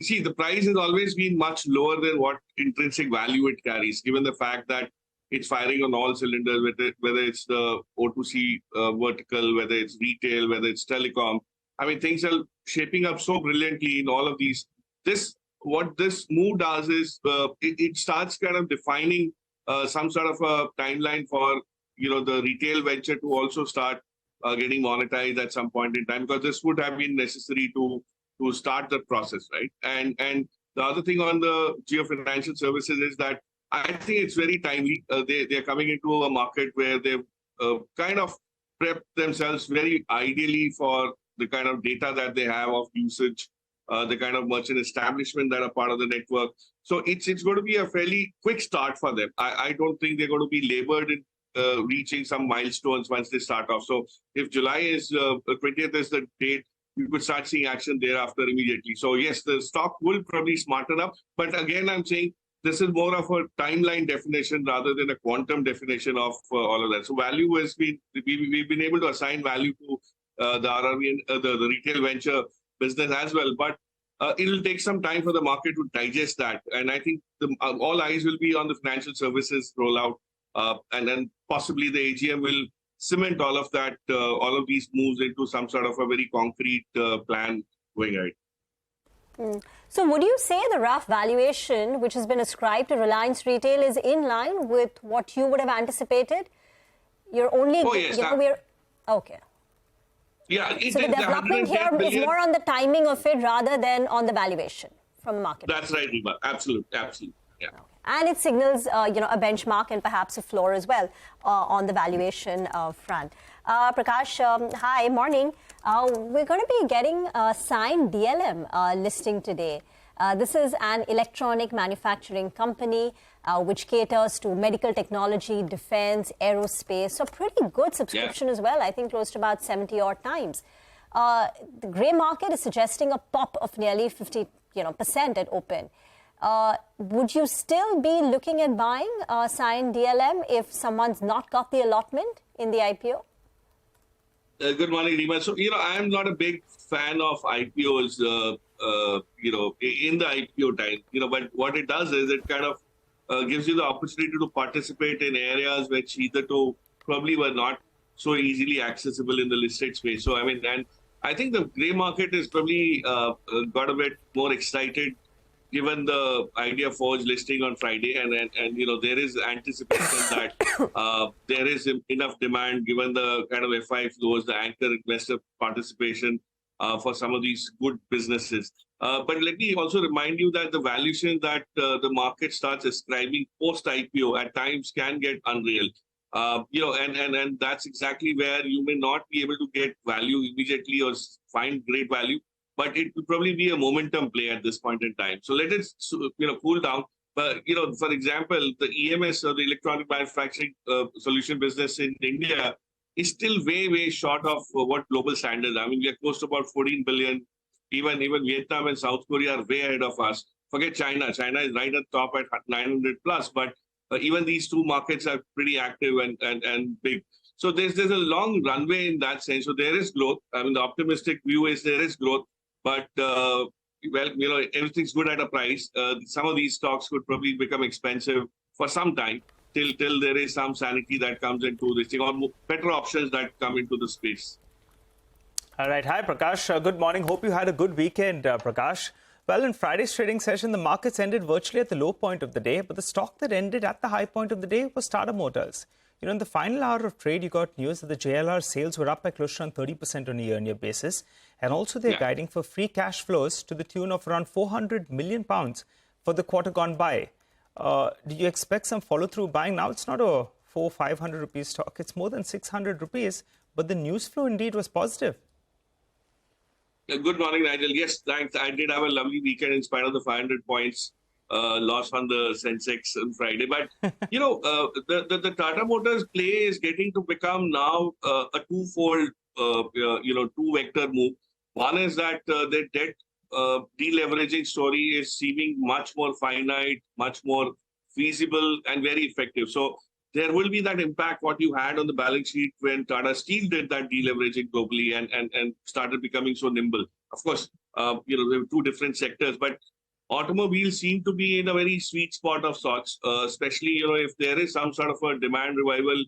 See, the price has always been much lower than what intrinsic value it carries, given the fact that it's firing on all cylinders, whether it's the O2C vertical, whether it's retail, whether it's telecom. I mean, things are shaping up so brilliantly in all of these. What this move does is it starts kind of defining some sort of a timeline for the retail venture to also start getting monetized at some point in time, because this would have been necessary to start the process, right? And the other thing on the Jio Financial Services is that I think it's very timely. They're coming into a market where they've kind of prepped themselves very ideally for the kind of data that they have of usage, the kind of merchant establishment that are part of the network. So it's going to be a fairly quick start for them. I don't think they're going to be labored in reaching some milestones once they start off. So if July is 20th is the date, you could start seeing action thereafter immediately. So yes, the stock will probably smarten up. But again, I'm saying this is more of a timeline definition rather than a quantum definition of all of that. So value has been, we've been able to assign value to the RRV and the retail venture business as well. But it will take some time for the market to digest that. And I think all eyes will be on the financial services rollout. And then possibly the AGM will cement all of that, all of these moves into some sort of a very concrete plan going ahead. So would you say the rough valuation which has been ascribed to Reliance Retail is in line with what you would have anticipated? You're only... Oh, yes. Okay. Yeah. So the development here is more on the timing of it rather than on the valuation from the market. That's right, Rima. Absolutely. Yeah. Okay. And it signals, a benchmark and perhaps a floor as well on the valuation front. Prakash, hi, morning. We're going to be getting a signed DLM listing today. This is an electronic manufacturing company which caters to medical technology, defense, aerospace. So pretty good subscription as well. I think close to about 70 odd times. The grey market is suggesting a pop of nearly 50% at open. Would you still be looking at buying signed DLM if someone's not got the allotment in the IPO? Good morning, Rima. So, I am not a big fan of IPOs, in the IPO time, but what it does is it kind of gives you the opportunity to participate in areas which hitherto probably were not so easily accessible in the listed space. So, I mean, and I think the grey market is probably got a bit more excited given the idea of Forge listing on Friday, and there is anticipation that there is enough demand given the kind of FI flows, the anchor investor participation for some of these good businesses. But let me also remind you that the valuation that the market starts ascribing post IPO at times can get unreal. And that's exactly where you may not be able to get value immediately or find great value, but it will probably be a momentum play at this point in time. So let it, cool down. But, for example, the EMS or the electronic manufacturing solution business in India is still way, way short of what global standards. I mean, we are close to about 14 billion. Even Vietnam and South Korea are way ahead of us. Forget China. China is right at top at 900 plus, but even these two markets are pretty active and big. So there's a long runway in that sense. So there is growth. I mean, the optimistic view is there is growth, but everything's good at a price. Some of these stocks could probably become expensive for some time till there is some sanity that comes into this thing, or better options that come into the space. All right. Hi, Prakash. Good morning. Hope you had a good weekend, Prakash. Well, in Friday's trading session, the markets ended virtually at the low point of the day, but the stock that ended at the high point of the day was Tata Motors. In the final hour of trade, you got news that the JLR sales were up by close to around 30% on a year-on-year basis. And also they're guiding for free cash flows to the tune of around £400 million for the quarter gone by. Do you expect some follow-through buying? Now it's not a 400-500 rupees stock. It's more than 600 rupees. But the news flow indeed was positive. Good morning, Nigel. Yes, thanks. I did have a lovely weekend in spite of the 500 points loss on the sensex on Friday. But, the Tata Motors play is getting to become now a twofold, two-vector move. One is that their debt deleveraging story is seeming much more finite, much more feasible and very effective. So there will be that impact what you had on the balance sheet when Tata Steel did that deleveraging globally and started becoming so nimble. Of course, there were two different sectors, but automobiles seem to be in a very sweet spot of sorts, especially, if there is some sort of a demand revival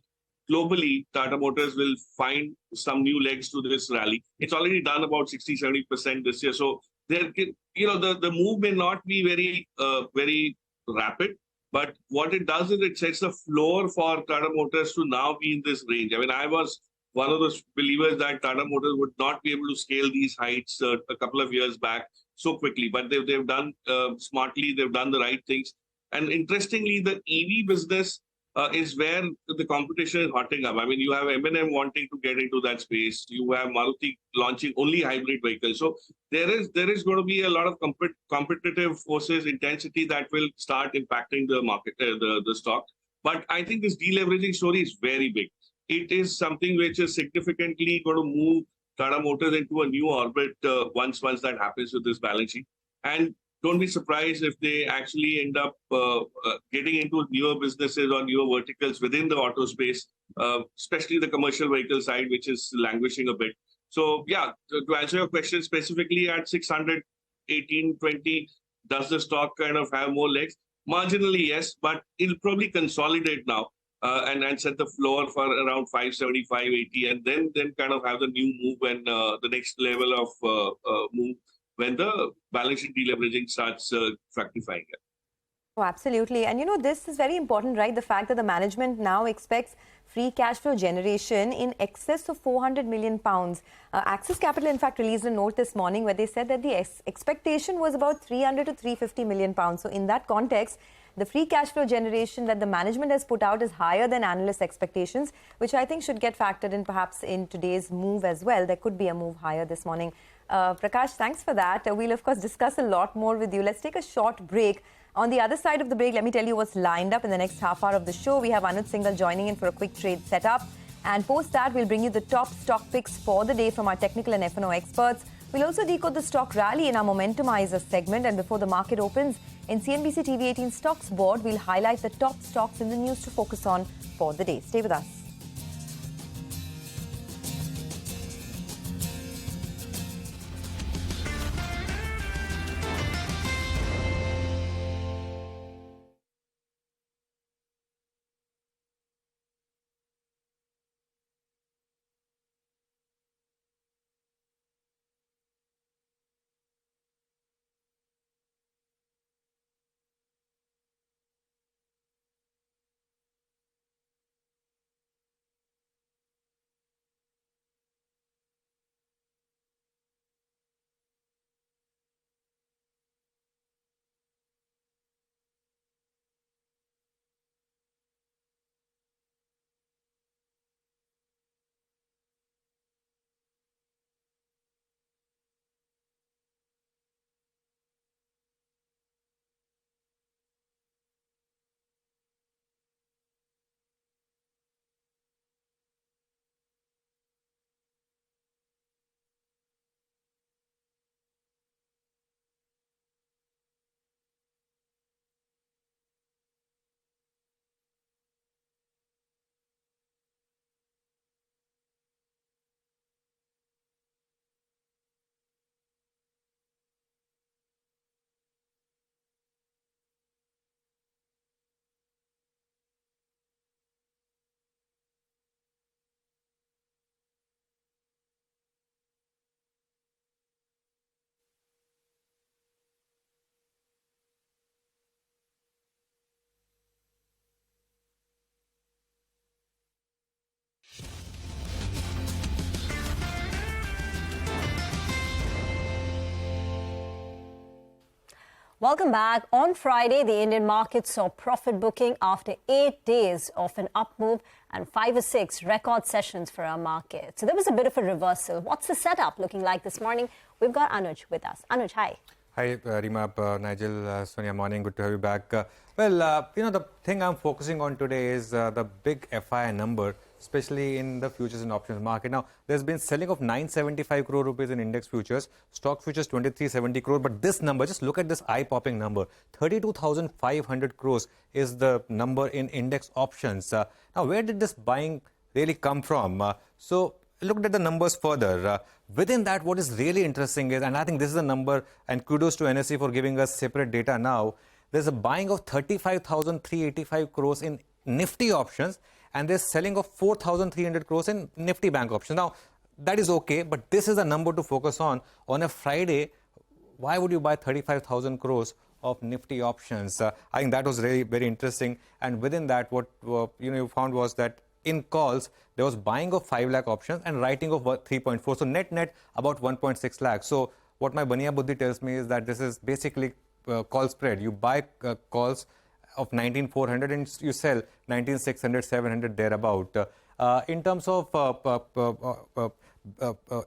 globally, Tata Motors will find some new legs to this rally. It's already done about 60-70% this year. So there, the move may not be very rapid. But what it does is it sets a floor for Tata Motors to now be in this range. I mean, I was one of those believers that Tata Motors would not be able to scale these heights a couple of years back so quickly. But they've done smartly, they've done the right things. And interestingly, the EV business is where the competition is hotting up. I mean, you have M&M wanting to get into that space. You have Maruti launching only hybrid vehicles. So there is going to be a lot of competitive forces, intensity that will start impacting the market, the stock. But I think this deleveraging story is very big. It is something which is significantly going to move Tata Motors into a new orbit once that happens with this balance sheet. And don't be surprised if they actually end up getting into newer businesses or newer verticals within the auto space, especially the commercial vehicle side, which is languishing a bit. So, yeah, to answer your question specifically at 600, 18, 20, does the stock kind of have more legs? Marginally, yes, but it'll probably consolidate now and set the floor for around 575, 80, and then kind of have the new move and the next level of move when the balance sheet deleveraging starts fructifying. Oh, absolutely. And this is very important, right? The fact that the management now expects free cash flow generation in excess of £400 million. Axis Capital, in fact, released a note this morning where they said that the expectation was about 300 to 350 million pounds. So in that context, the free cash flow generation that the management has put out is higher than analyst expectations, which I think should get factored in perhaps in today's move as well. There could be a move higher this morning. Prakash, thanks for that. We'll, of course, discuss a lot more with you. Let's take a short break. On the other side of the break, let me tell you what's lined up in the next half hour of the show. We have Anuj Singhal joining in for a quick trade setup. And post that, we'll bring you the top stock picks for the day from our technical and F&O experts. We'll also decode the stock rally in our Momentumizer segment. And before the market opens, in CNBC-TV18 Stocks Board, we'll highlight the top stocks in the news to focus on for the day. Stay with us. Welcome back. On Friday, the Indian market saw profit booking after 8 days of an up move and 5 or 6 record sessions for our market. So there was a bit of a reversal. What's the setup looking like this morning? We've got Anuj with us. Anuj, hi. Hi, Rima, Nigel, Sonia, morning. Good to have you back. The thing I'm focusing on today is the big FI number, especially in the futures and options market. Now, there's been selling of 975 crore rupees in index futures, stock futures 2370 crore. But this number, just look at this eye-popping number. 32,500 crores is the number in index options. Now, where did this buying really come from? Looked at the numbers further. Within that, what is really interesting is, and I think this is a number, and kudos to NSE for giving us separate data now, there's a buying of 35,385 crores in Nifty options, and there's selling of 4,300 crores in Nifty bank options. Now, that is okay, but this is a number to focus on. On a Friday, why would you buy 35,000 crores of Nifty options? I think that was really very interesting. And within that, what you found was that in calls, there was buying of 5 lakh options and writing of 3.4. So net about 1.6 lakh. So what my Baniya Buddhi tells me is that this is basically call spread. You buy calls of 19,400 and you sell 19,600, 700 thereabout. In terms of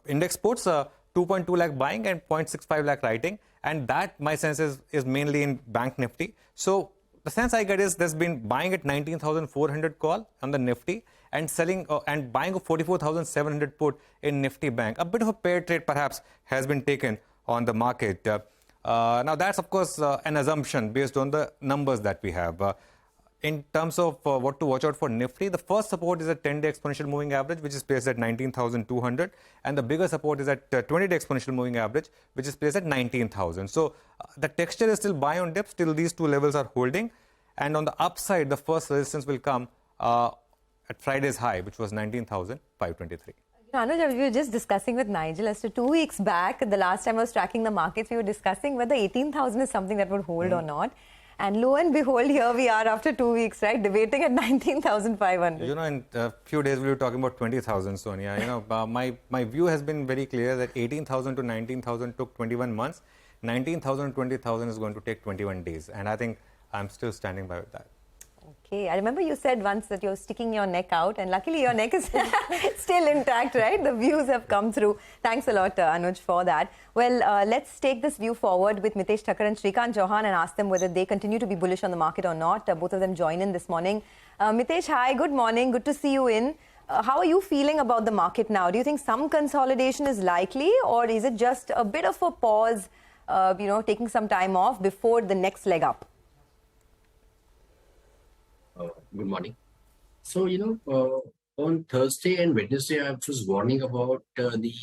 index puts, 2.2 lakh buying and 0.65 lakh writing. And that, my sense, is mainly in Bank Nifty. So the sense I get is there's been buying at 19,400 call on the Nifty and selling and buying of 44,700 put in Nifty Bank. A bit of a pair trade perhaps has been taken on the market. Now that's of course an assumption based on the numbers that we have. In terms of what to watch out for Nifty, the first support is a 10-day exponential moving average, which is placed at 19,200, and the bigger support is at 20-day exponential moving average, which is placed at 19,000. So the texture is still buy on dips till these two levels are holding, and on the upside, the first resistance will come at Friday's high, which was 19,523. Anuj, we were just discussing with Nigel as to 2 weeks back, the last time I was tracking the markets, we were discussing whether 18,000 is something that would hold or not. And lo and behold, here we are after 2 weeks, right? Debating at 19,500. In a few days, we were talking about 20,000, Sonia. My view has been very clear that 18,000 to 19,000 took 21 months. 19,000 to 20,000 is going to take 21 days. And I think I'm still standing by with that. Okay, I remember you said once that you're sticking your neck out, and luckily your neck is still intact, right? The views have come through. Thanks a lot, Anuj, for that. Well, let's take this view forward with Mitesh Thakkar and Shrikant Chauhan and ask them whether they continue to be bullish on the market or not. Both of them join in this morning. Mitesh, hi, good morning. Good to see you in. How are you feeling about the market now? Do you think some consolidation is likely, or is it just a bit of a pause, taking some time off before the next leg up? Good morning. So, on Thursday and Wednesday, I was warning about the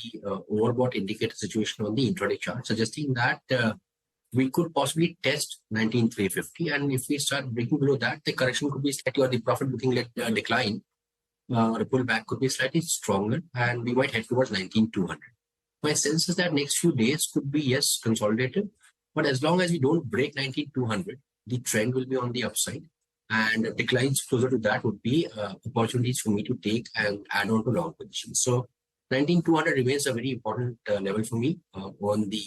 overbought indicator situation on the intraday chart, suggesting that we could possibly test 19,350. And if we start breaking below that, the correction could be slightly, or the profit booking decline or a pullback could be slightly stronger, and we might head towards 19,200. My sense is that next few days could be, yes, consolidated, but as long as we don't break 19,200, the trend will be on the upside. And declines closer to that would be opportunities for me to take and add on to long positions. So 19,200 remains a very important level for me on the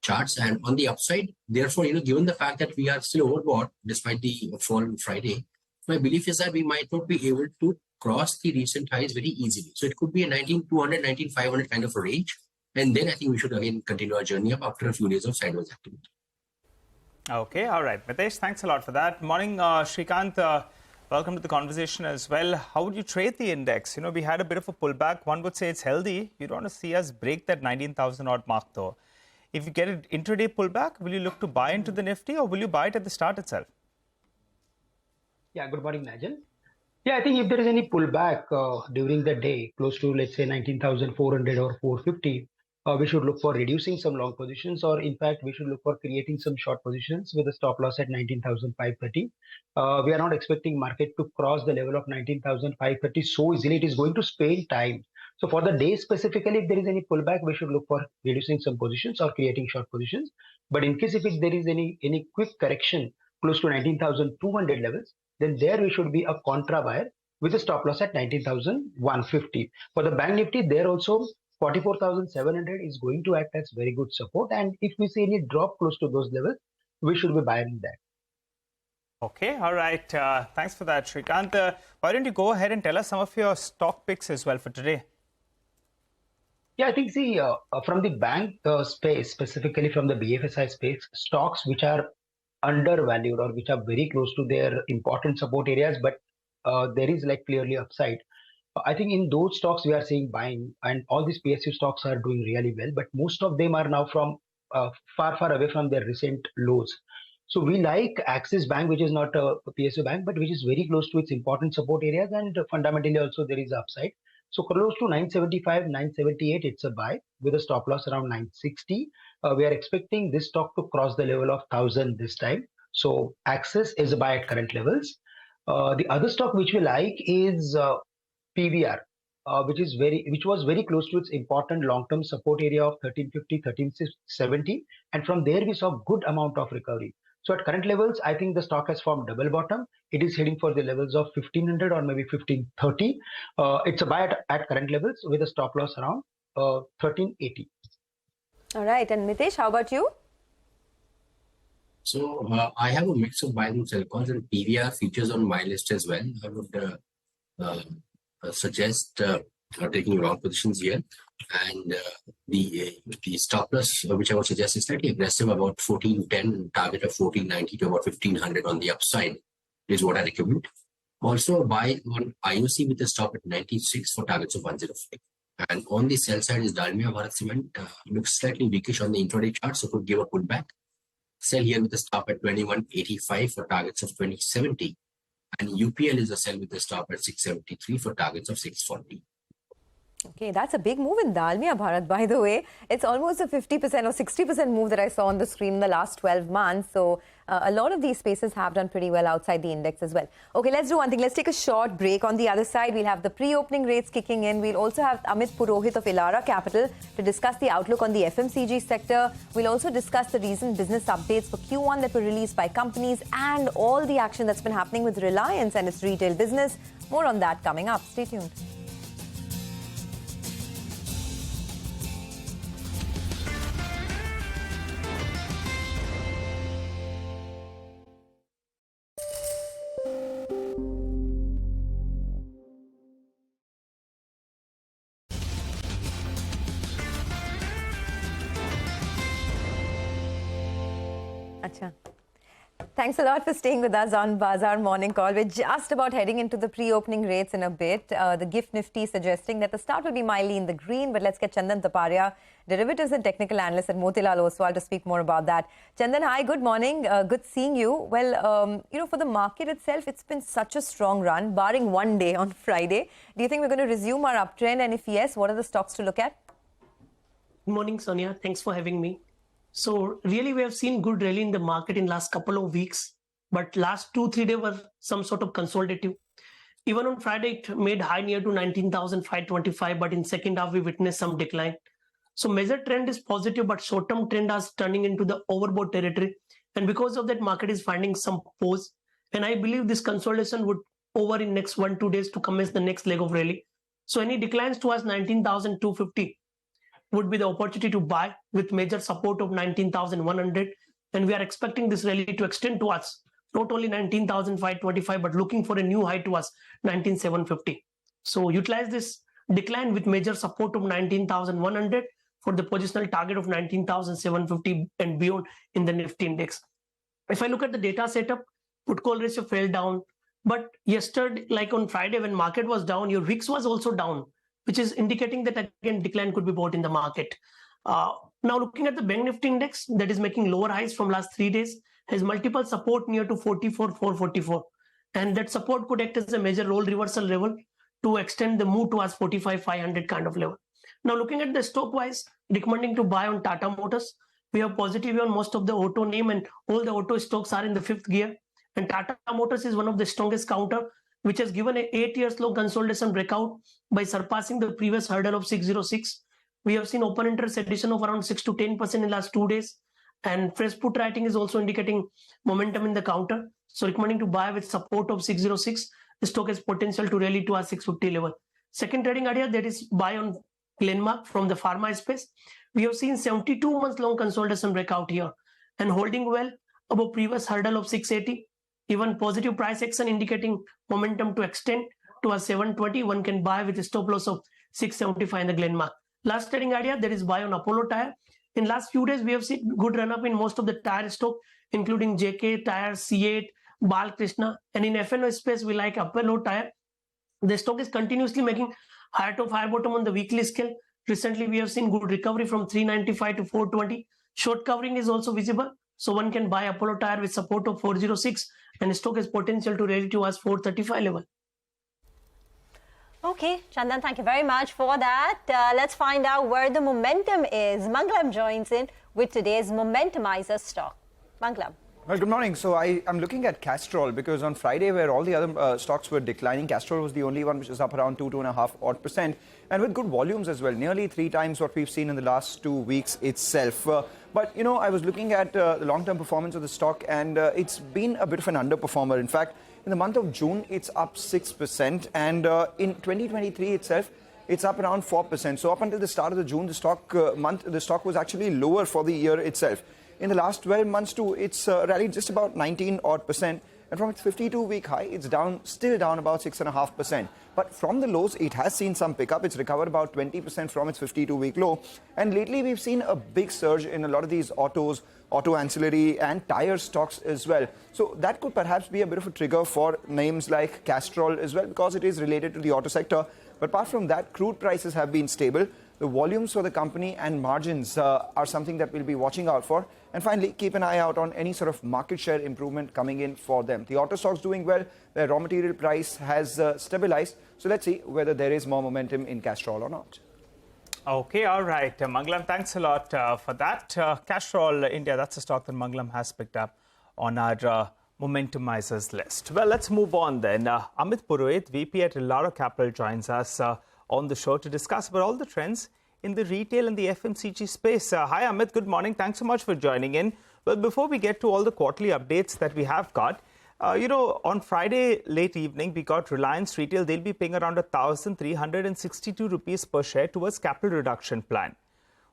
charts and on the upside. Therefore, given the fact that we are still overbought despite the fall on Friday, my belief is that we might not be able to cross the recent highs very easily. So it could be a 19,200, 19,500 kind of a range. And then I think we should again continue our journey up after a few days of sideways activity. Okay, all right. Mitesh, thanks a lot for that. Morning, Shrikant. Welcome to the conversation as well. How would you trade the index? We had a bit of a pullback. One would say it's healthy. You don't want to see us break that 19,000 odd mark though. If you get an intraday pullback, will you look to buy into the Nifty or will you buy it at the start itself? Yeah, good morning, Nigel. Yeah, I think if there is any pullback during the day, close to, let's say, 19,400 or 450, we should look for reducing some long positions, or in fact, we should look for creating some short positions with a stop loss at 19,530. We are not expecting market to cross the level of 19,530 so easily. It is going to spend time. So for the day specifically, if there is any pullback, we should look for reducing some positions or creating short positions. But in case if there is any quick correction close to 19,200 levels, then there we should be a contra buyer with a stop loss at 19,150. For the Bank Nifty, there also 44,700 is going to act as very good support. And if we see any drop close to those levels, we should be buying that. Okay, all right. Thanks for that, Shrikant. Why don't you go ahead and tell us some of your stock picks as well for today? Yeah, I think from the bank space, specifically from the BFSI space, stocks which are undervalued or which are very close to their important support areas, but there is like clearly upside. I think in those stocks we are seeing buying, and all these PSU stocks are doing really well, but most of them are now from far away from their recent lows. So we like Axis Bank, which is not a PSU bank, but which is very close to its important support areas, and fundamentally also there is upside. So close to 975, 978, it's a buy with a stop loss around 960. We are expecting this stock to cross the level of 1000 this time. So Axis is a buy at current levels. The other stock which we like is PVR, which was very close to its important long-term support area of 1350, 1370, and from there we saw good amount of recovery. So at current levels, I think the stock has formed double bottom. It is heading for the levels of 1500 or maybe 1530. It's a buy at current levels with a stop loss around 1380. All right, and Mitesh, how about you? So I have a mix of buy and sell calls, and PVR features on my list as well. I would suggest taking long positions here, and the stop loss which I would suggest is slightly aggressive, about 1410, target of 1490 to about 1500 on the upside is what I recommend. Also a buy on IOC with a stop at 96 for targets of 105. And on the sell side is Dalmia Bharat Cement, looks slightly weakish on the intraday chart, so could give a pullback. Sell here with a stop at 2185 for targets of 2070. And UPL is a sell with a stop at 673 for targets of 640. Okay, that's a big move in Dalmia Bharat, by the way. It's almost a 50% or 60% move that I saw on the screen in the last 12 months. So a lot of these spaces have done pretty well outside the index as well. Okay, let's do one thing. Let's take a short break. On the other side, we'll have the pre-opening rates kicking in. We'll also have Amit Purohit of Elara Capital to discuss the outlook on the FMCG sector. We'll also discuss the recent business updates for Q1 that were released by companies and all the action that's been happening with Reliance and its retail business. More on that coming up. Stay tuned. Thanks a lot for staying with us on Bazaar Morning Call. We're just about heading into the pre-opening rates in a bit. The GIFT Nifty suggesting that the start will be mildly in the green, but let's get Chandan Taparia, derivatives and technical analyst at Motilal Oswal, to speak more about that. Chandan, hi, good morning. Good seeing you. Well, for the market itself, it's been such a strong run, barring one day on Friday. Do you think we're going to resume our uptrend? And if yes, what are the stocks to look at? Good morning, Sonia. Thanks for having me. So really, we have seen good rally in the market in last couple of weeks, but last 2-3 days were some sort of consolidative. Even on Friday, it made high near to 19,525, but in second half, we witnessed some decline. So major trend is positive, but short-term trend is turning into the overbought territory. And because of that, market is finding some pause. And I believe this consolidation would over in next 1-2 days to commence the next leg of rally. So any declines towards 19,250 would be the opportunity to buy with major support of 19,100, and we are expecting this rally to extend to us not only 19,525 but looking for a new high to us 19,750. So utilize this decline with major support of 19,100 for the positional target of 19,750 and beyond in the Nifty index. If I look at the data setup, put call ratio fell down, but yesterday, like on Friday when market was down, your VIX was also down, which is indicating that again decline could be bought in the market. Now looking at the Bank Nifty index that is making lower highs from last 3 days, has multiple support near to 44,444, and that support could act as a major role reversal level to extend the move towards 45,500 kind of level. Now looking at the stock wise, recommending to buy on Tata Motors. We have positive on most of the auto name, and all the auto stocks are in the 5th gear, and Tata Motors is one of the strongest counter, which has given a 8-year slow consolidation breakout by surpassing the previous hurdle of 606. We have seen open interest addition of around 6 to 10% in the last 2 days. And fresh put writing is also indicating momentum in the counter. So recommending to buy with support of 606. The stock has potential to rally to our 650 level. Second trading idea, that is buy on Glenmark from the pharma space. We have seen 72 months long consolidation breakout here and holding well. above previous hurdle of 680. Even positive price action indicating momentum to extend to a 720. One can buy with a stop loss of 675 in the Glenmark. Last trading idea, there is buy on Apollo Tyre. In last few days, we have seen good run up in most of the tire stock, including JK Tyre, C8, Balkrishna, and in F&O space, we like Apollo Tyre. The stock is continuously making higher top, higher bottom on the weekly scale. Recently, we have seen good recovery from 395 to 420. Short covering is also visible. So one can buy Apollo Tyre with support of 406 and stock has potential to ready to as 435 level. Okay, Chandan, thank you very much for that. Let's find out where the momentum is. Mangalam joins in with today's Momentumizer stock. Mangalam. Well, good morning. So I'm looking at Castrol because on Friday, where all the other stocks were declining, Castrol was the only one which is up around 2.5% and with good volumes as well, nearly 3 times what we've seen in the last 2 weeks itself. But, you know, I was looking at the long-term performance of the stock and it's been a bit of an underperformer. In fact, in the month of June, it's up 6% and in 2023 itself, it's up around 4%. So up until the start of the June, the stock was actually lower for the year itself. In the last 12 months too, it's rallied just about 19% and from its 52-week high, it's still down about 6.5%. But from the lows, it has seen some pickup. It's recovered about 20% from its 52-week low. And lately, we've seen a big surge in a lot of these auto ancillary and tire stocks as well. So that could perhaps be a bit of a trigger for names like Castrol as well, because it is related to the auto sector. But apart from that, crude prices have been stable. The volumes for the company and margins are something that we'll be watching out for. And finally, keep an eye out on any sort of market share improvement coming in for them. The auto stocks doing well. Their raw material price has stabilized. So let's see whether there is more momentum in Castrol or not. Okay, all right. Mangalam, thanks a lot for that. Castrol India, that's a stock that Mangalam has picked up on our Momentumizers list. Well, let's move on then. Amit Purohit, VP at Elara Capital, joins us on the show to discuss about all the trends in the retail and the FMCG space. Hi, Amit. Good morning. Thanks so much for joining in. Well, before we get to all the quarterly updates that we have got, on Friday late evening, we got Reliance Retail. They'll be paying around 1,362 rupees per share towards capital reduction plan.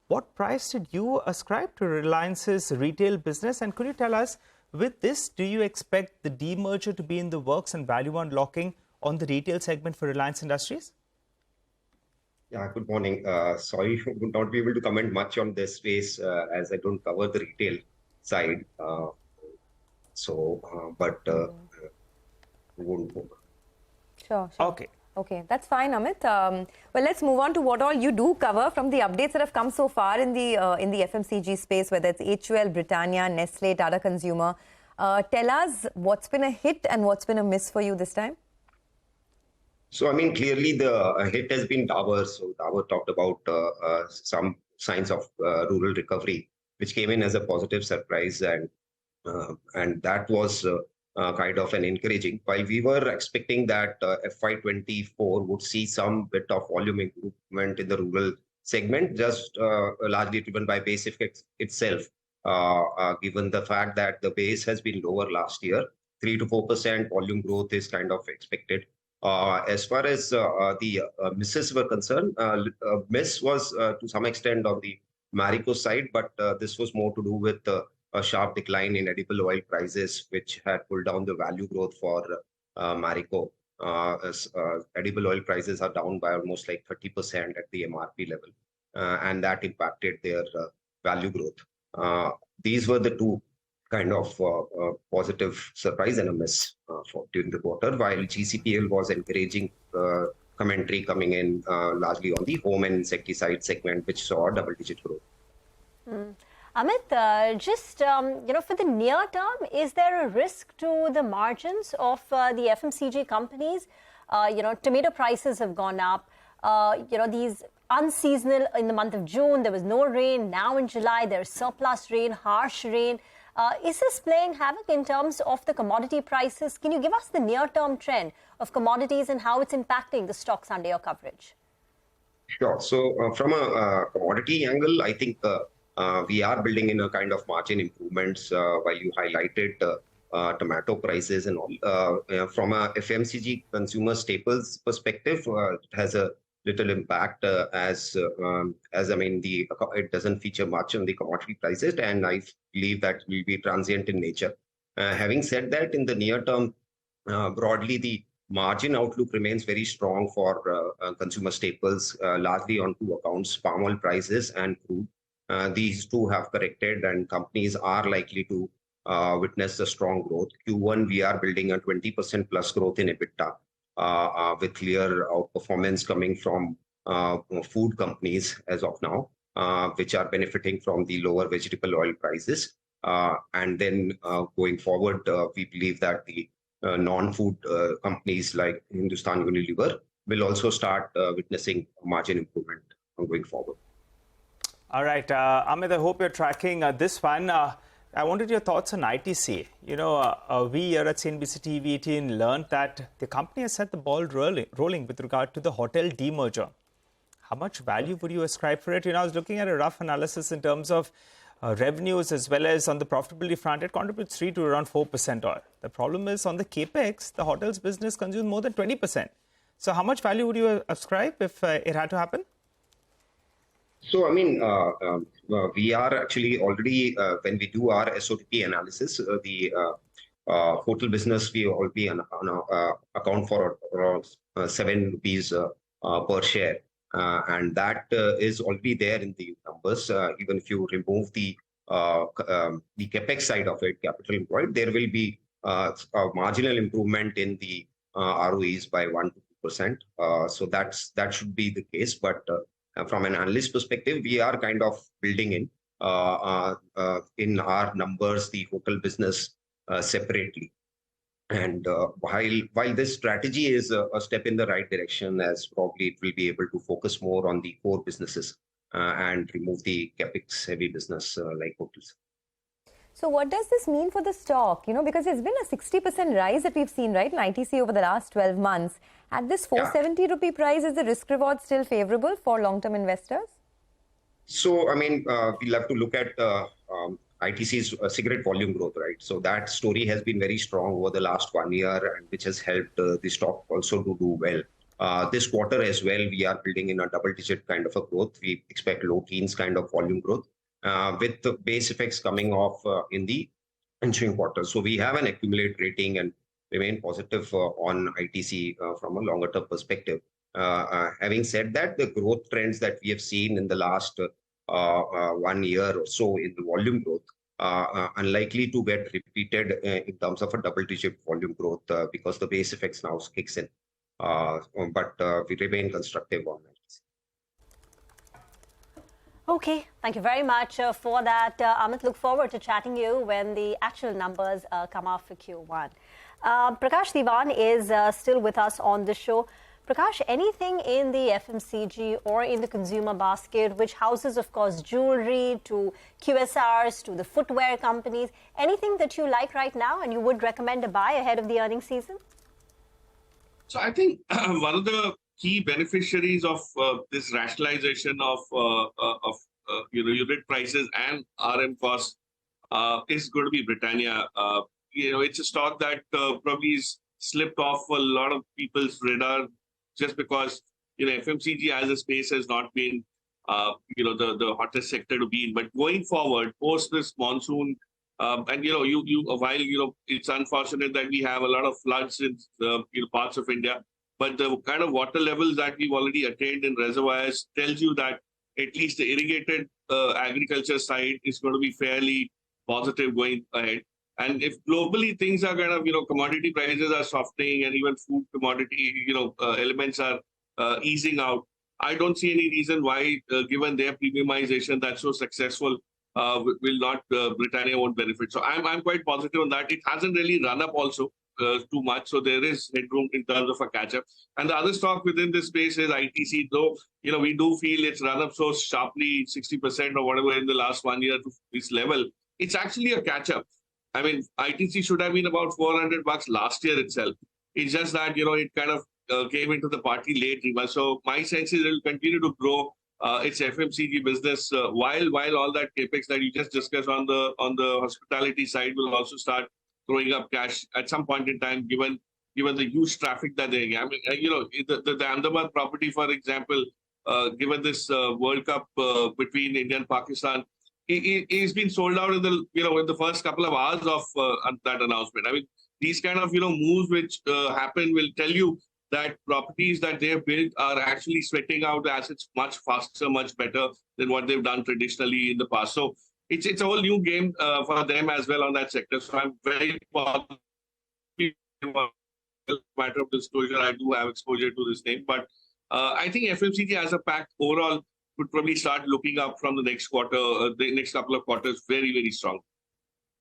What price did you ascribe to Reliance's retail business? And could you tell us, with this, do you expect the demerger to be in the works and value unlocking on the retail segment for Reliance Industries? Yeah, good morning. Sorry, I would not be able to comment much on this space as I don't cover the retail side. Won't. Sure. Okay. Okay, that's fine, Amit. Well, let's move on to what all you do cover from the updates that have come so far in the FMCG space, whether it's HUL, Britannia, Nestle, Tata Consumer. Tell us what's been a hit and what's been a miss for you this time. So, I mean, clearly the hit has been Dabur. So, Dabur talked about some signs of rural recovery, which came in as a positive surprise, and that was kind of an encouraging. While we were expecting that FY24 would see some bit of volume improvement in the rural segment, just largely driven by base effects itself, given the fact that the base has been lower last year. 3 to 4% volume growth is kind of expected. As far as the misses were concerned, miss was to some extent on the Marico side, but this was more to do with a sharp decline in edible oil prices, which had pulled down the value growth for Marico. Edible oil prices are down by almost like 30% at the MRP level, and that impacted their value growth. These were the two kind of positive surprise and a miss during the quarter, while GCPL was encouraging commentary coming in largely on the home and insecticide segment, which saw double-digit growth. Amit, for the near term, is there a risk to the margins of the FMCG companies? Tomato prices have gone up. These unseasonal in the month of June, there was no rain. Now in July, there's surplus rain, harsh rain. Is this playing havoc in terms of the commodity prices? Can you give us the near-term trend of commodities and how it's impacting the stocks under your coverage? Sure. So from a commodity angle, I think we are building in a kind of margin improvements while you highlighted tomato prices and all. From a FMCG consumer staples perspective, it has a little impact as I mean it doesn't feature much on the commodity prices, and I believe that will be transient in nature. Having said that, in the near term, broadly the margin outlook remains very strong for consumer staples, largely on two accounts: palm oil prices and crude. These two have corrected, and companies are likely to witness a strong growth. Q1, we are building a 20% plus growth in EBITDA, with clear outperformance coming from food companies as of now, which are benefiting from the lower vegetable oil prices. And then going forward, we believe that the non-food companies like Hindustan Unilever will also start witnessing margin improvement going forward. All right, Amit, I hope you're tracking this one. I wanted your thoughts on ITC. You know, we here at CNBC-TV18 learned that the company has set the ball rolling with regard to the hotel demerger. How much value would you ascribe for it? You know, I was looking at a rough analysis in terms of revenues as well as on the profitability front. It contributes 3 to around 4% oil. The problem is on the capex, the hotels business consumes more than 20%. So how much value would you ascribe if it had to happen? So, I mean, we are actually already, when we do our SOTP analysis, the hotel business, we already account for around 7 rupees per share. And that is already there in the numbers. Even if you remove the capex side of it, capital employed, there will be a marginal improvement in the ROEs by 1 to 2%. So that should be the case. But from an analyst perspective, we are kind of building in our numbers the hotel business separately. And while this strategy is a step in the right direction, as probably it will be able to focus more on the core businesses and remove the capex heavy business like hotels. So what does this mean for the stock? You know, because there's been a 60% rise that we've seen, right, in ITC over the last 12 months. At this 470 rupee price, is the risk reward still favorable for long-term investors? So, I mean, we'll have to look at ITC's cigarette volume growth, right? So that story has been very strong over the last 1 year, and which has helped the stock also to do well. This quarter as well, we are building in a double-digit kind of a growth. We expect low teens kind of volume growth with the base effects coming off in the ensuing quarter. So we have an accumulate rating and remain positive on ITC from a longer-term perspective. Having said that, the growth trends that we have seen in the last 1 year or so in the volume growth unlikely to get repeated in terms of a double-digit volume growth because the base effects now kicks in. But we remain constructive on that. Okay, thank you very much for that. Amit, look forward to chatting you when the actual numbers come out for Q1. Prakash Diwan is still with us on the show. Prakash, anything in the FMCG or in the consumer basket, which houses, of course, jewelry to QSRs to the footwear companies, anything that you like right now and you would recommend to buy ahead of the earnings season? So I think one of the key beneficiaries of this rationalization of unit prices and RM costs is going to be Britannia. It's a stock that probably is slipped off a lot of people's radar just because FMCG as a space has not been the hottest sector to be in. But going forward, post this monsoon, and while it's unfortunate that we have a lot of floods in parts of India, but the kind of water levels that we've already attained in reservoirs tells you that at least the irrigated agriculture side is going to be fairly positive going ahead. And if globally things are kind of, commodity prices are softening and even food commodity, elements are easing out, I don't see any reason why, given their premiumization that's so successful, will not Britannia won't benefit. So I'm quite positive on that. It hasn't really run up also too much, so there is headroom in terms of a catch-up. And the other stock within this space is ITC, though we do feel it's run up so sharply, 60% or whatever in the last 1 year to this level. It's actually a catch-up. I mean, ITC should have been about $400 last year itself. It's just that, it kind of came into the party late. So my sense is it will continue to grow its FMCG business while all that capex that you just discussed on the hospitality side will also start throwing up cash at some point in time, given given the huge traffic that they're getting. I mean, the Ahmedabad property, for example, given this World Cup between India and Pakistan, it's been sold out in the first couple of hours of that announcement. I mean, these kind of moves which happen will tell you that properties that they have built are actually sweating out the assets much faster, much better than what they've done traditionally in the past. So it's a whole new game for them as well on that sector. So I'm very positive. Matter of disclosure, I do have exposure to this name, but I think FMCG as a pack overall would probably start looking up from the next quarter, the next couple of quarters, very, very strong.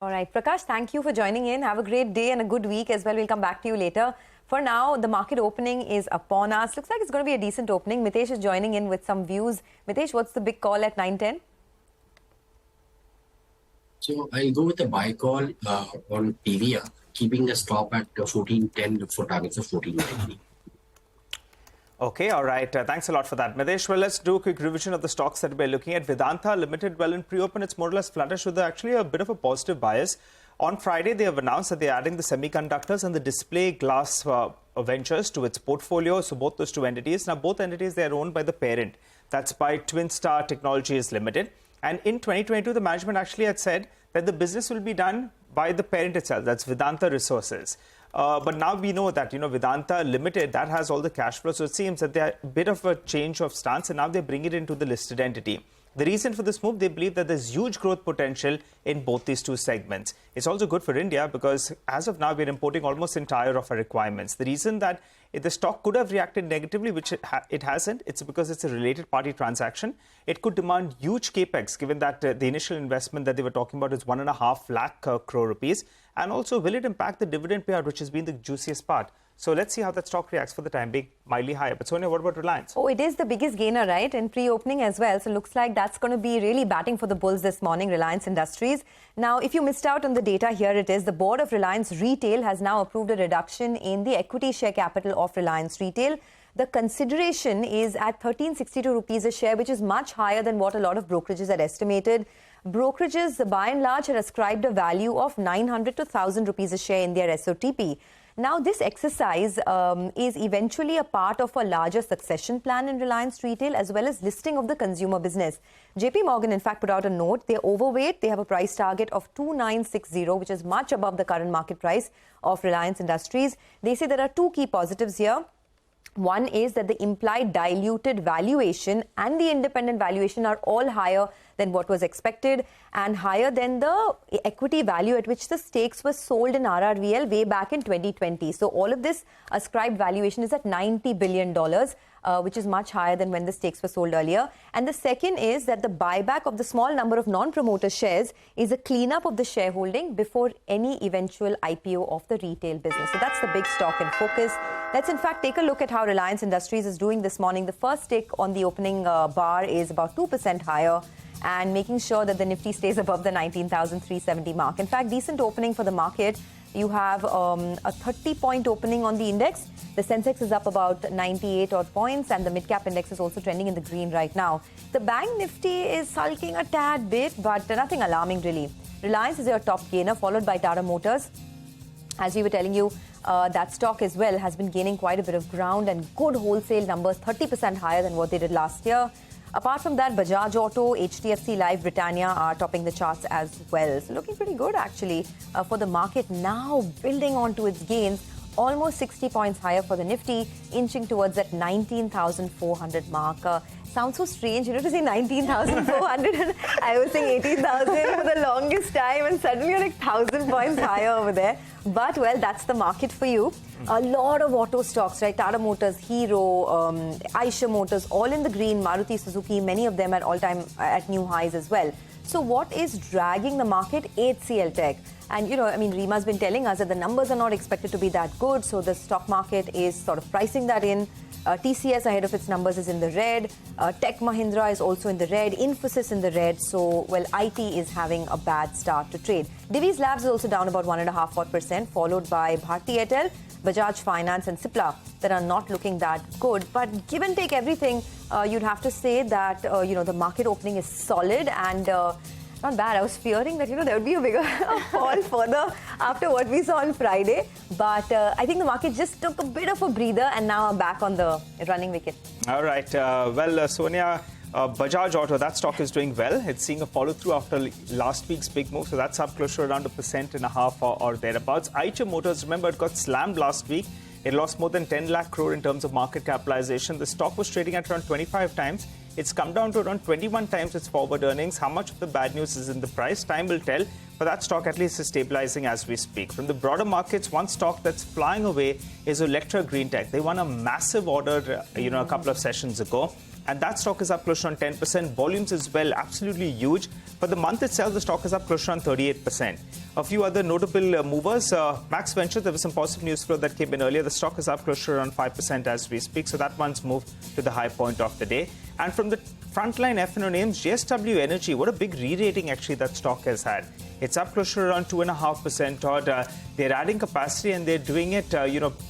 All right, Prakash, thank you for joining in. Have a great day and a good week as well. We'll come back to you later. For now, the market opening is upon us. Looks like it's going to be a decent opening. Mitesh is joining in with some views. Mitesh, what's the big call at 9:10? So I'll go with a buy call on PVR, keeping the stop at 14.10 for targets of 14.90. Okay, all right. Thanks a lot for that, Mitesh. Well, let's do a quick revision of the stocks that we're looking at. Vedanta Limited, well, in pre-open, it's more or less flattish with actually a bit of a positive bias. On Friday, they have announced that they're adding the semiconductors and the display glass ventures to its portfolio. So both those two entities. Now, both entities, they are owned by the parent. That's by Twin Star Technologies Limited. And in 2022, the management actually had said that the business will be done by the parent itself. That's Vedanta Resources. But now we know that, Vedanta Limited, that has all the cash flow. So it seems that they're a bit of a change of stance, and now they bring it into the listed entity. The reason for this move, they believe that there's huge growth potential in both these two segments. It's also good for India because as of now, we're importing almost entire of our requirements. The reason that the stock could have reacted negatively, which it hasn't, it's because it's a related party transaction. It could demand huge capex, given that the initial investment that they were talking about is 1.5 lakh crore rupees. And also, will it impact the dividend payout, which has been the juiciest part? So let's see how that stock reacts for the time being, mildly higher. But Sonia, what about Reliance? Oh, it is the biggest gainer, right? In pre-opening as well. So looks like that's going to be really batting for the bulls this morning, Reliance Industries. Now, if you missed out on the data, here it is. The board of Reliance Retail has now approved a reduction in the equity share capital of Reliance Retail. The consideration is at 1362 rupees a share, which is much higher than what a lot of brokerages had estimated. Brokerages, by and large, had ascribed a value of 900 to 1,000 rupees a share in their SOTP. Now, this exercise is eventually a part of a larger succession plan in Reliance Retail as well as listing of the consumer business. JP Morgan, in fact, put out a note. They're overweight. They have a price target of 2960, which is much above the current market price of Reliance Industries. They say there are two key positives here. One is that the implied diluted valuation and the independent valuation are all higher than what was expected and higher than the equity value at which the stakes were sold in RRVL way back in 2020. So all of this ascribed valuation is at $90 billion, which is much higher than when the stakes were sold earlier. And the second is that the buyback of the small number of non-promoter shares is a cleanup of the shareholding before any eventual IPO of the retail business. So that's the big stock in focus. Let's in fact take a look at how Reliance Industries is doing this morning. The first tick on the opening bar is about 2% higher and making sure that the Nifty stays above the 19,370 mark. In fact, decent opening for the market. You have a 30-point opening on the index. The sensex is up about 98 odd points and the mid-cap index is also trending in the green right now. The bank Nifty is sulking a tad bit, but nothing alarming really. Reliance is your top gainer, followed by Tata Motors. As we were telling you, that stock as well has been gaining quite a bit of ground and good wholesale numbers, 30% higher than what they did last year. Apart from that, Bajaj Auto, HDFC Life, Britannia are topping the charts as well. So looking pretty good actually for the market now building onto its gains. Almost 60 points higher for the Nifty, inching towards that 19,400 mark. Sounds so strange, to say 19,400. I was saying 18,000 for the longest time and suddenly you're like 1,000 points higher over there. But, well, that's the market for you. A lot of auto stocks, right? Tata Motors, Hero, Eicher Motors, all in the green. Maruti Suzuki, many of them at new highs as well. So what is dragging the market? HCL Tech. And, Reema's been telling us that the numbers are not expected to be that good. So the stock market is sort of pricing that in. TCS ahead of its numbers is in the red. Tech Mahindra is also in the red. Infosys in the red. So, well, IT is having a bad start to trade. Divi's Labs is also down about 1.5%, followed by Bharti Airtel, Bajaj Finance and Cipla that are not looking that good. But give and take everything, you'd have to say that, the market opening is solid and Not bad. I was fearing that, there would be a bigger fall further after what we saw on Friday. But I think the market just took a bit of a breather and now are back on the running wicket. All right. Sonia, Bajaj Auto, that stock is doing well. It's seeing a follow-through after last week's big move. So that's up close to around 1.5% or thereabouts. Eicher Motors, remember, it got slammed last week. It lost more than 10 lakh crore in terms of market capitalization. The stock was trading at around 25 times. It's come down to around 21 times its forward earnings. How much of the bad news is in the price? Time will tell. But that stock at least is stabilizing as we speak. From the broader markets, one stock that's flying away is Electra Greentech. They won a massive order, a couple of sessions ago. And that stock is up close to on 10%. Volumes as well, absolutely huge. For the month itself, the stock is up close to on 38%. A few other notable movers. Max Ventures, there was some positive news flow that came in earlier. The stock is up close to around 5% as we speak. So that one's moved to the high point of the day. And from the frontline F&O names, JSW Energy, what a big re-rating actually that stock has had. It's up close to around 2.5% odd. They're adding capacity and they're doing it,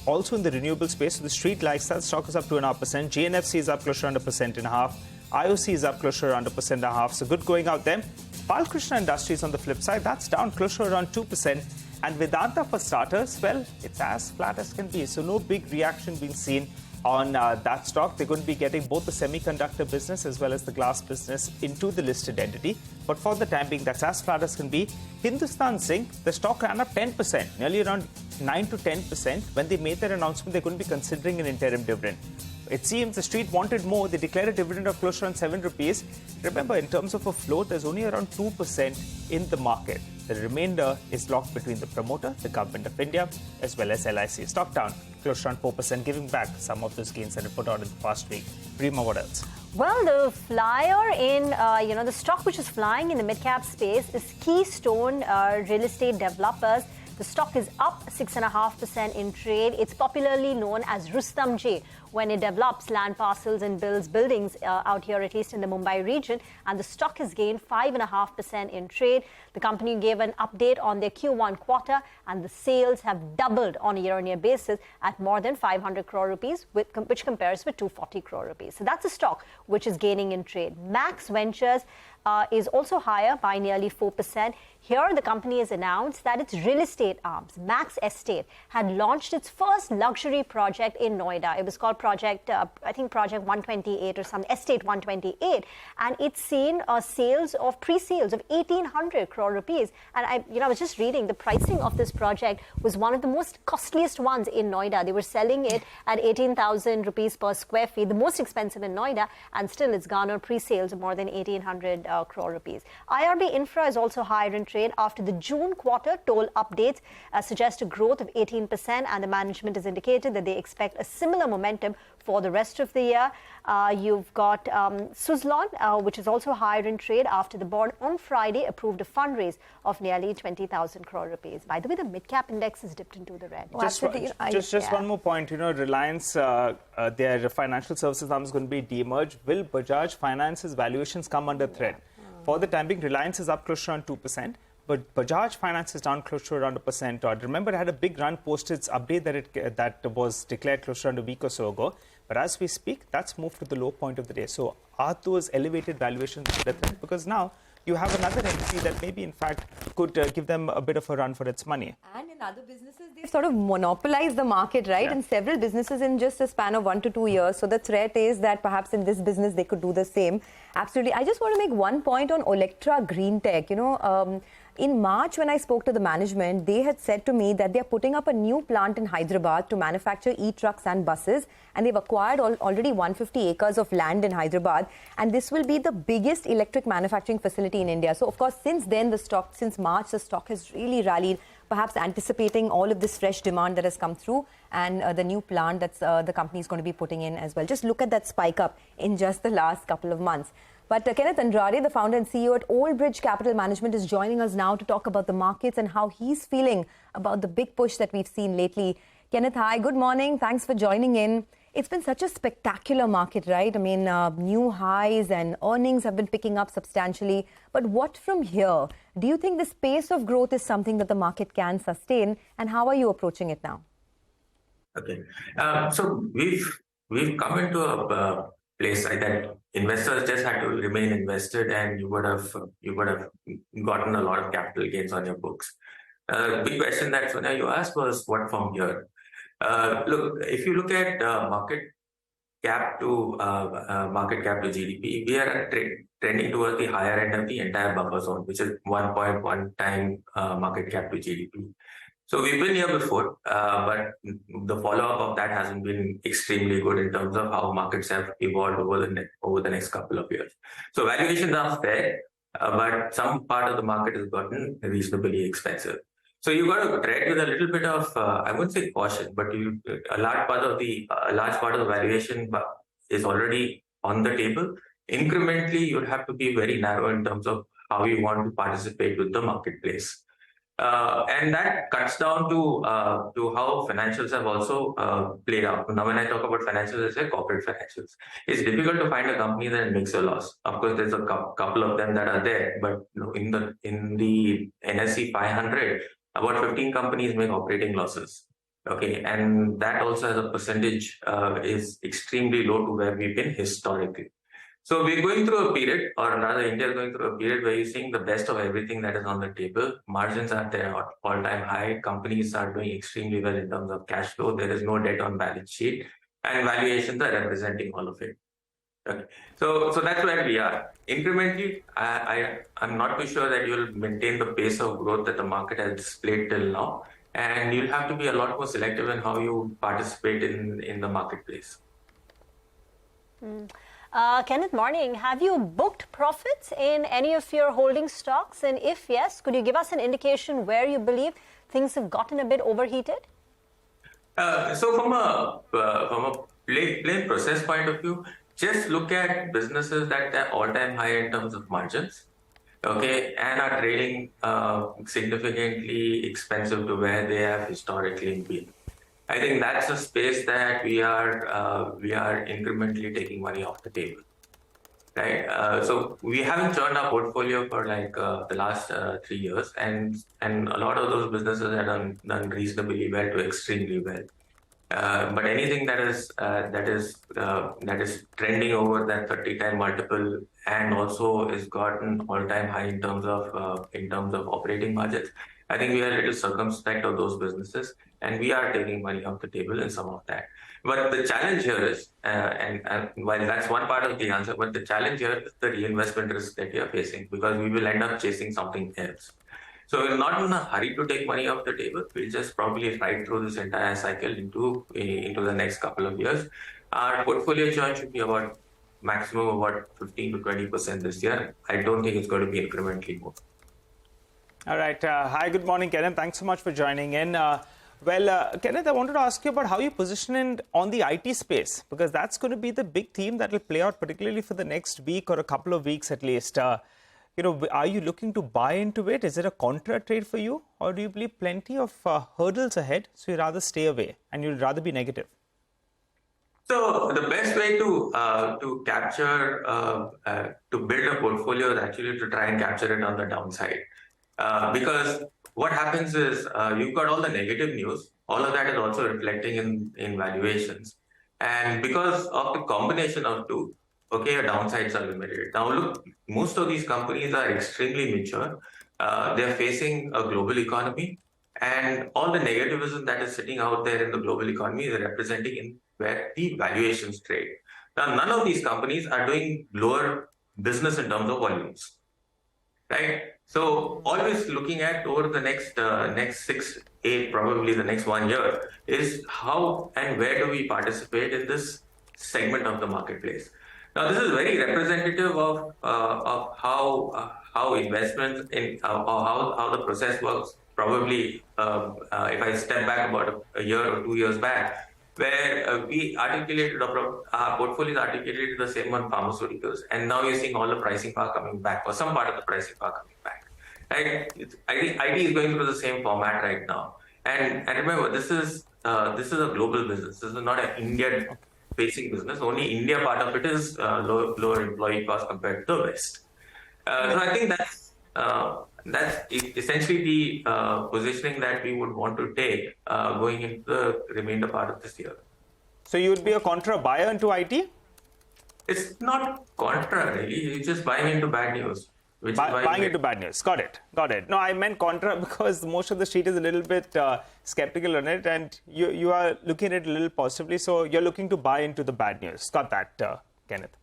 also in the renewable space. So the street likes that. Stock is up 2.5%. GNFC is up close to around 1.5%. IOC is up close to around 1.5%. So good going out there. Balkrishna Industries on the flip side, that's down close to around 2%. And Vedanta, for starters, well, it's as flat as can be. So no big reaction being seen on that stock. They're going to be getting both the semiconductor business as well as the glass business into the listed entity. But for the time being, that's as flat as can be. Hindustan Zinc, the stock ran up 10%, nearly around 9 to 10%. When they made that announcement, they're going to be considering an interim dividend. It seems the street wanted more. They declared a dividend of close to around 7 rupees. Remember, in terms of a float, there's only around 2% in the market. The remainder is locked between the promoter, the Government of India, as well as LIC. Stock down close to around 4%, giving back some of those gains that it put out in the past week. Rima, what else? Well, the flyer in, the stock which is flying in the mid-cap space is Keystone Real Estate Developers. The stock is up 6.5% in trade. It's popularly known as Rustom J when it develops land parcels and builds buildings out here, at least in the Mumbai region. And the stock has gained 5.5% in trade. The company gave an update on their Q1 quarter, and the sales have doubled on a year-on-year basis at more than 500 crore rupees, which compares with 240 crore rupees. So that's a stock which is gaining in trade. Max Ventures is also higher by nearly 4%. Here, the company has announced that its real estate arms, Max Estate, had launched its first luxury project in Noida. It was called Project 128 or some Estate 128, and it's seen pre-sales of 1,800 crore rupees. And I was just reading the pricing of this project was one of the most costliest ones in Noida. They were selling it at 18,000 rupees per square feet, the most expensive in Noida, and still it's garnered pre-sales of more than 1,800 crore rupees. IRB Infra is also higher in trade after the June quarter. Toll updates suggest a growth of 18%, and the management has indicated that they expect a similar momentum for the rest of the year. You've got Suzlon, which is also higher in trade after the board on Friday approved a fundraise of nearly 20,000 crore rupees. By the way, the mid-cap index has dipped into the red. Just one more point. Reliance, their financial services arm is going to be de-merged. Will Bajaj Finance's valuations come under threat? For the time being, Reliance is up close to around 2%. But Bajaj Finance is down close to around 1% odd. Remember, it had a big run post its update that was declared close to around a week or so ago. But as we speak, that's moved to the low point of the day. So are those elevated valuations under threat? Because now you have another entity that maybe, in fact, could give them a bit of a run for its money. And in other businesses, they've sort of monopolized the market, right? Yeah. In several businesses in just a span of 1 to 2 years. So the threat is that perhaps in this business, they could do the same. Absolutely. I just want to make one point on Electra Greentech. In March, when I spoke to the management, they had said to me that they're putting up a new plant in Hyderabad to manufacture e-trucks and buses. And they've acquired already 150 acres of land in Hyderabad. And this will be the biggest electric manufacturing facility in India. So, of course, since March, the stock has really rallied, perhaps anticipating all of this fresh demand that has come through and the new plant that the company is going to be putting in as well. Just look at that spike up in just the last couple of months. But Kenneth Andrade, the founder and CEO at Old Bridge Capital Management, is joining us now to talk about the markets and how he's feeling about the big push that we've seen lately. Kenneth, hi, good morning. Thanks for joining in. It's been such a spectacular market, right? I mean, new highs and earnings have been picking up substantially. But what from here? Do you think this pace of growth is something that the market can sustain? And how are you approaching it now? Okay. So we've come into a place that investors just had to remain invested, and you would have gotten a lot of capital gains on your books. Big question that Sonia you asked was what from here. Look, if you look at market cap to GDP, we are trending towards the higher end of the entire buffer zone, which is 1.1 time market cap to GDP. So we've been here before, but the follow-up of that hasn't been extremely good in terms of how markets have evolved over the next couple of years. So valuations are fair, but some part of the market has gotten reasonably expensive. So you've got to tread with a little bit of, I wouldn't say caution, but a large part of the valuation is already on the table. Incrementally, you'll have to be very narrow in terms of how you want to participate with the marketplace. And that cuts down to how financials have also played out. Now, when I talk about financials, I say corporate financials. It's difficult to find a company that makes a loss. Of course, there's a couple of them that are there, but in the NSE 500, about 15 companies make operating losses. Okay, and that also as a percentage is extremely low to where we've been historically. So we're going through a period, or rather India is going through a period where you're seeing the best of everything that is on the table. Margins are there at all-time high. Companies are doing extremely well in terms of cash flow. There is no debt on balance sheet, and valuations are representing all of it. Okay. So that's where we are. Incrementally, I'm not too sure that you'll maintain the pace of growth that the market has displayed till now, and you'll have to be a lot more selective in how you participate in the marketplace. Kenneth, morning. Have you booked profits in any of your holding stocks? And if yes, could you give us an indication where you believe things have gotten a bit overheated? So from a plain process point of view, just look at businesses that are all-time high in terms of margins, okay, and are trading significantly expensive to where they have historically been. I think that's a space that we are incrementally taking money off the table, right? So we haven't churned our portfolio for like the last 3 years, and a lot of those businesses have done reasonably well to extremely well. But anything that is trending over that 30-time multiple and also is gotten all-time high in terms of operating margins, I think we are a little circumspect of those businesses, and we are taking money off the table in some of that. But the challenge here is, and while that's one part of the answer, but the challenge here is the reinvestment risk that we are facing, because we will end up chasing something else. So we're not in a hurry to take money off the table. We'll just probably ride through this entire cycle into the next couple of years. Our portfolio churn should be about maximum about 15 to 20% this year. I don't think it's going to be incrementally more. All right. Hi, good morning, Kenneth. Thanks so much for joining in. Kenneth, I wanted to ask you about how you position on the IT space, because that's going to be the big theme that will play out, particularly for the next week or a couple of weeks at least. Are you looking to buy into it? Is it a contra trade for you? Or do you believe plenty of hurdles ahead, so you'd rather stay away and you'd rather be negative? So the best way to capture, to build a portfolio is actually to try and capture it on the downside. Because what happens is you've got all the negative news. All of that is also reflecting in valuations. And because of the combination of two, okay, your downsides are limited. Now look, most of these companies are extremely mature. They're facing a global economy, and all the negativism that is sitting out there in the global economy is representing in where the valuations trade. Now, none of these companies are doing lower business in terms of volumes, right? So always looking at over the next 6, 8, probably the next 1 year is how and where do we participate in this segment of the marketplace. Now, this is very representative of how investments in how the process works. Probably, if I step back about a year or 2 years back, where we articulated our portfolios articulated the same on pharmaceuticals, and now you're seeing all the pricing power coming back, or some part of the pricing power coming back. Right? IT is going through the same format right now, and remember, this is a global business. This is not an India-facing business. Only India part of it is lower employee cost compared to the West. So I think that's essentially the positioning that we would want to take going into the remainder part of this year. So you would be a contra buyer into IT? It's not contra, really. You're just buying into bad news. Which is why Buying into bad news. Got it. Got it. No, I meant contra because most of the street is a little bit skeptical on it, and you are looking at it a little positively. So you're looking to buy into the bad news. Got that, Kenneth.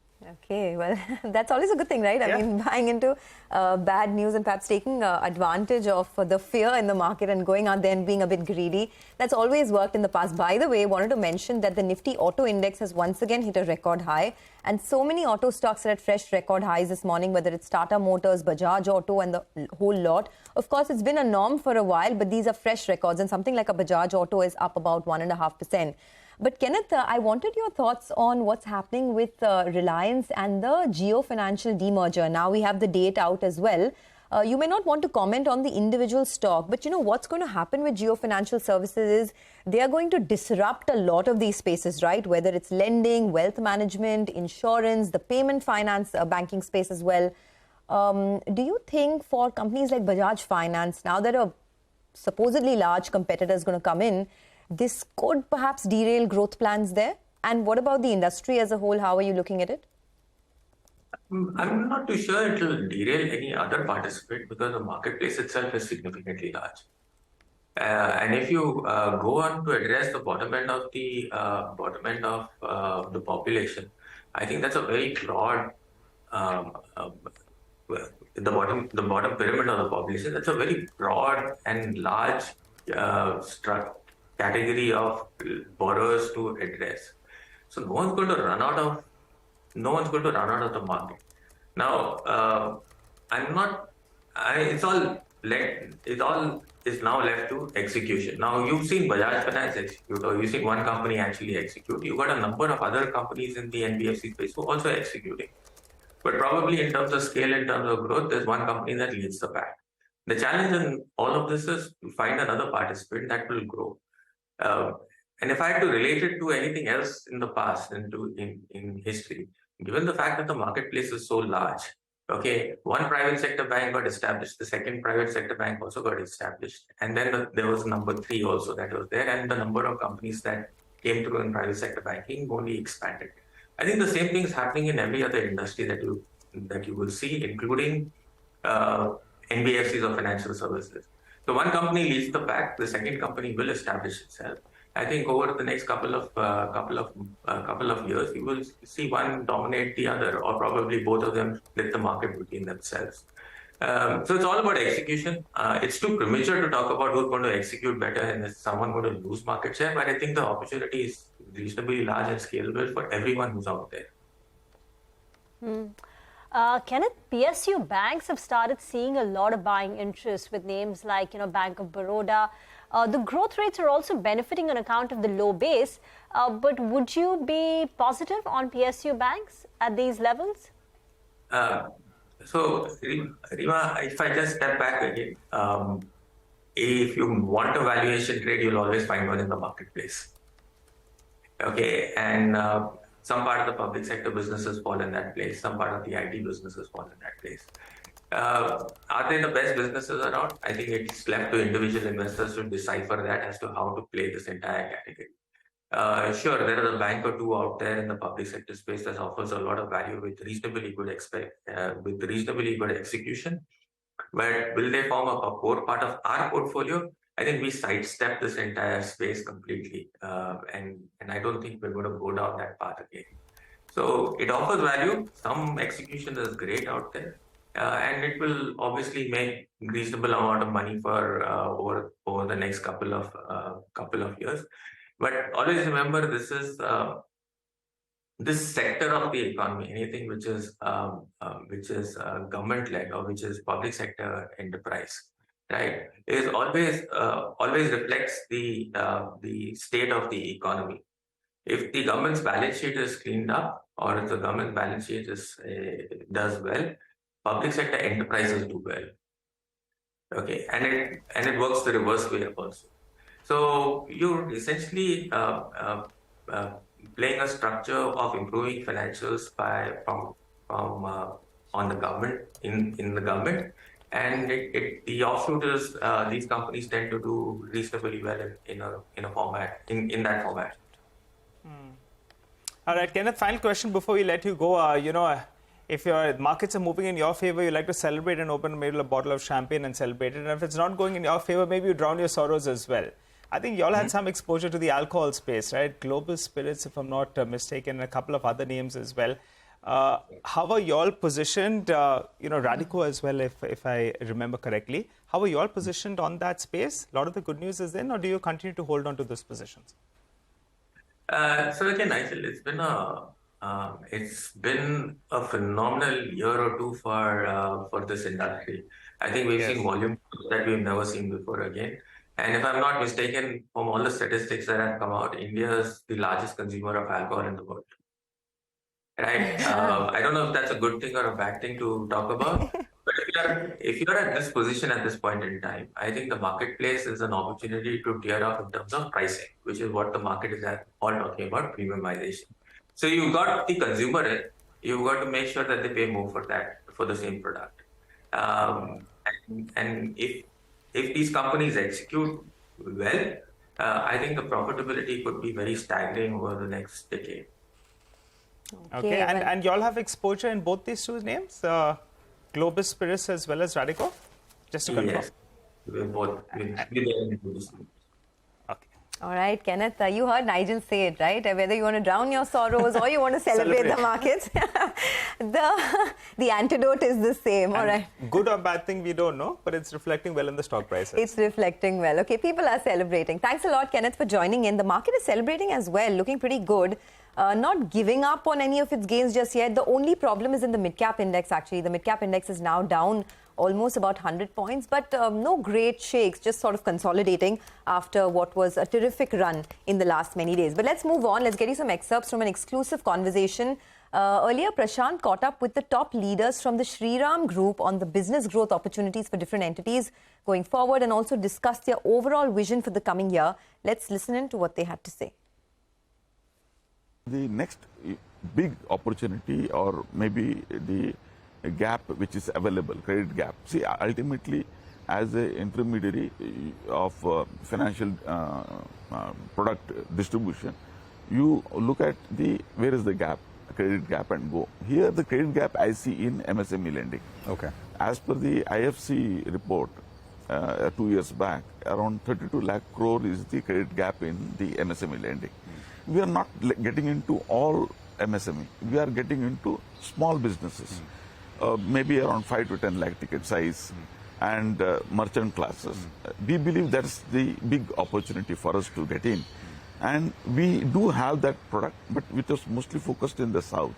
Okay, well, that's always a good thing, right? I mean, buying into bad news and perhaps taking advantage of the fear in the market and going out there and being a bit greedy. That's always worked in the past. By the way, I wanted to mention that the Nifty Auto Index has once again hit a record high. And so many auto stocks are at fresh record highs this morning, whether it's Tata Motors, Bajaj Auto and the whole lot. Of course, it's been a norm for a while, but these are fresh records. And something like a Bajaj Auto is up about 1.5%. But Kenneth, I wanted your thoughts on what's happening with Reliance and the Jio Financial demerger. Now we have the date out as well. You may not want to comment on the individual stock, but you know what's going to happen with Jio Financial Services is they are going to disrupt a lot of these spaces, right? Whether it's lending, wealth management, insurance, the payment finance, banking space as well. Do you think for companies like Bajaj Finance, now that a supposedly large competitor is going to come in, this could perhaps derail growth plans there? And what about the industry as a whole? How are you looking at it? I'm not too sure it will derail any other participant because the marketplace itself is significantly large. And if you go on to address the bottom end of the population, I think that's a very broad the bottom pyramid of the population. That's a very broad and large category of borrowers to address. So no one's going to run out of the market. Now, it all is now left to execution. Now you've seen Bajaj Finance execute, or you've seen one company actually execute. You've got a number of other companies in the NBFC space who are also executing. But probably in terms of scale, in terms of growth, there's one company that leads the pack. The challenge in all of this is to find another participant that will grow. And if I had to relate it to anything else in the past and in history, given the fact that the marketplace is so large, okay, one private sector bank got established, the second private sector bank also got established, and then there was number 3 also that was there, and the number of companies that came through in private sector banking only expanded. I think the same thing is happening in every other industry that you will see, including NBFCs or financial services. So one company leads the pack, the second company will establish itself. I think over the next couple of years, you will see one dominate the other, or probably both of them split the market between themselves. So it's all about execution. It's too premature to talk about who's going to execute better and is someone going to lose market share, but I think the opportunity is reasonably large and scalable for everyone who's out there. Kenneth, PSU banks have started seeing a lot of buying interest with names like, Bank of Baroda. The growth rates are also benefiting on account of the low base. But would you be positive on PSU banks at these levels? So, Rima, if I just step back again, if you want a valuation trade, you'll always find one in the marketplace. Okay, and some part of the public sector businesses fall in that place. Some part of the IT businesses fall in that place. Are they the best businesses around? I think it's left to individual investors to decipher that as to how to play this entire category. Sure, there is a bank or two out there in the public sector space that offers a lot of value with reasonably good execution. But will they form a core part of our portfolio? I think we sidestep this entire space completely, and I don't think we're going to go down that path again. So it offers value. Some execution is great out there, and it will obviously make reasonable amount of money for over the next couple of years. But always remember, this is this sector of the economy, anything which is government-led or which is public sector enterprise, right, is always reflects the state of the economy. If the government's balance sheet is cleaned up, or if the government's balance sheet does well, public sector enterprises do well. Okay, and it works the reverse way also. So you're essentially playing a structure of improving financials from on the government in the government, and the offshoot is these companies tend to do reasonably well in that format. All right, Kenneth, final question before we let you go. If your markets are moving in your favor, you like to celebrate and open maybe a bottle of champagne and celebrate it. And if it's not going in your favor, maybe you drown your sorrows as well. I think you all had some exposure to the alcohol space, right? Global Spirits, if I'm not mistaken, and a couple of other names as well. How are you all positioned? Radico as well, if I remember correctly. How are you all positioned on that space? A lot of the good news is in, or do you continue to hold on to those positions? So again, Nigel, it's been a phenomenal year or two for this industry. I think we've seen volume that we've never seen before again. And if I'm not mistaken, from all the statistics that have come out, India is the largest consumer of alcohol in the world. Right? I don't know if that's a good thing or a bad thing to talk about. But if you're at this position at this point in time, I think the marketplace is an opportunity to tear up in terms of pricing, which is what the market is all talking about, premiumization. So you've got the consumer in, you've got to make sure that they pay more for that, for the same product. And if these companies execute well, I think the profitability could be very staggering over the next decade. Okay, and you all have exposure in both these two names, Global Spirits as well as Radico? Just to confirm. Yes, we're both. All right, Kenneth, you heard Nigel say it, right? Whether you want to drown your sorrows or you want to celebrate the markets, the antidote is the same. All right. Good or bad thing, we don't know, but it's reflecting well in the stock prices. It's reflecting well. Okay, people are celebrating. Thanks a lot, Kenneth, for joining in. The market is celebrating as well, looking pretty good. Not giving up on any of its gains just yet. The only problem is in the mid-cap index, actually. The mid-cap index is now down almost about 100 points, but no great shakes, just sort of consolidating after what was a terrific run in the last many days. But let's move on. Let's get you some excerpts from an exclusive conversation. Earlier, Prashant caught up with the top leaders from the Shriram Group on the business growth opportunities for different entities going forward and also discussed their overall vision for the coming year. Let's listen in to what they had to say. The next big opportunity, or maybe the gap which is available, credit gap. See, ultimately, as an intermediary of financial product distribution, you look at where is the gap, credit gap, and go. Here, the credit gap I see in MSME lending. Okay. As per the IFC report 2 years back, around 32 lakh crore is the credit gap in the MSME lending. We are not getting into all MSME. We are getting into small businesses, maybe around 5 to 10 lakh ticket size, and merchant classes. We believe that's the big opportunity for us to get in. And we do have that product, but which is mostly focused in the south.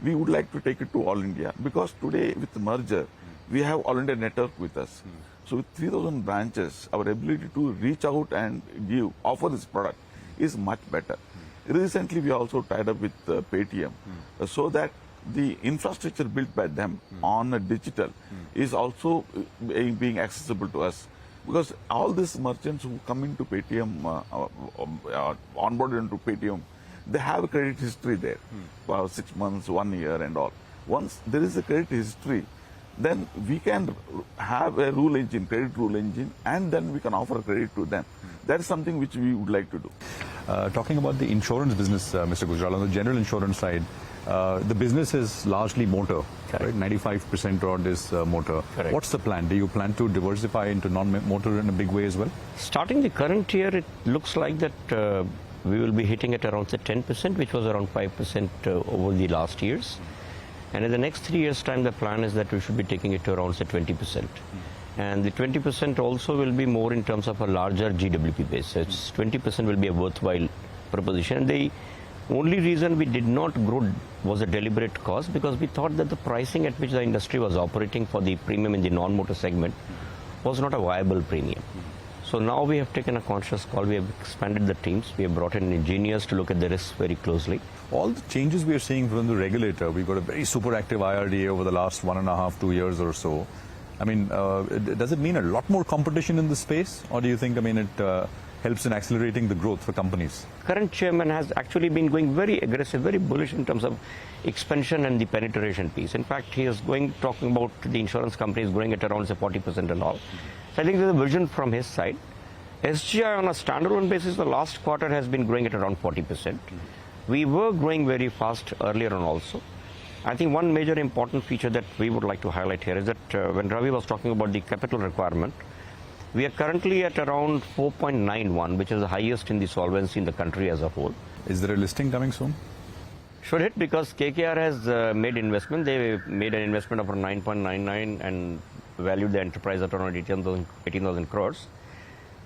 We would like to take it to all India, because today with the merger, we have all India network with us. So with 3,000 branches, our ability to reach out and offer this product is much better. Recently, we also tied up with Paytm, so that the infrastructure built by them on digital is also being accessible to us. Because all these merchants who come into Paytm, onboarded into Paytm, they have a credit history there for 6 months, 1 year and all. Once there is a credit history, then we can have a rule engine, credit rule engine, and then we can offer credit to them. That is something which we would like to do. Talking about the insurance business, Mr. Gujral, on the general insurance side, the business is largely motor, right? 95% odd is motor. Correct. What's the plan? Do you plan to diversify into non-motor in a big way as well? Starting the current year, it looks like that we will be hitting at around 10%, which was around 5% over the last years. And in the next 3 years' time, the plan is that we should be taking it to around 20%. And the 20% also will be more in terms of a larger GWP base. So 20% will be a worthwhile proposition. And the only reason we did not grow was a deliberate cause, because we thought that the pricing at which the industry was operating for the premium in the non-motor segment was not a viable premium. So now we have taken a conscious call. We have expanded the teams. We have brought in engineers to look at the risks very closely. All the changes we are seeing from the regulator, we've got a very super active IRDA over the last 1.5, 2 years or so. I mean, does it mean a lot more competition in the space? Or do you think, it helps in accelerating the growth for companies? Current chairman has actually been going very aggressive, very bullish in terms of expansion and the penetration piece. In fact, he is talking about the insurance companies growing at around 40% and all. So I think there's a vision from his side. SGI on a standalone basis, the last quarter has been growing at around 40%. We were growing very fast earlier on also. I think one major important feature that we would like to highlight here is that when Ravi was talking about the capital requirement, we are currently at around 4.91, which is the highest in the solvency in the country as a whole. Is there a listing coming soon? Should it, because KKR has made investment. They made an investment of around 9.99 and valued the enterprise at around 18,000 crores.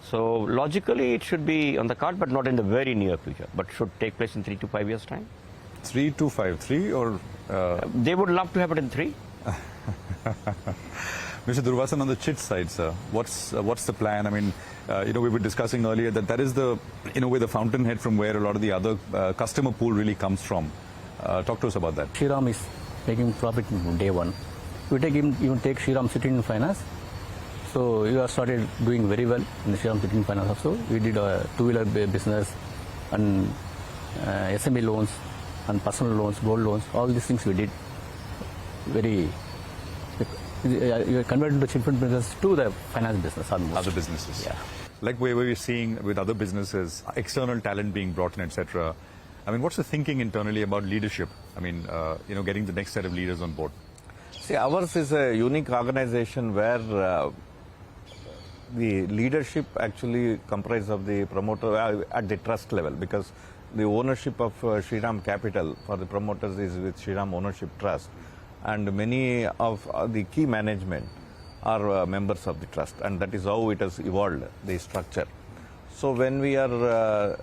So logically it should be on the card, but not in the very near future, but should take place in 3 to 5 years' time. 3 to 5, 3 or? They would love to have it in 3. Mr. Durvasan, on the chit side, sir, what's the plan? I mean, we were discussing earlier that is the, in a way, the fountainhead from where a lot of the other customer pool really comes from. Talk to us about that. Shriram is making profit in day one. You take Shriram City in Finance. So you have started doing very well in the Shriram City in Finance also. We did a two-wheeler business and SME loans and personal loans, gold loans. All these things we did very. You are converted the children business to the finance business almost. Other businesses. Yeah. Like where we're seeing with other businesses, external talent being brought in, etc. I mean, what's the thinking internally about leadership? I mean, getting the next set of leaders on board. See, ours is a unique organization where the leadership actually comprises of the promoter at the trust level, because the ownership of Shriram Capital for the promoters is with Shriram Ownership Trust. And many of the key management are members of the trust, and that is how it has evolved, the structure. So when we are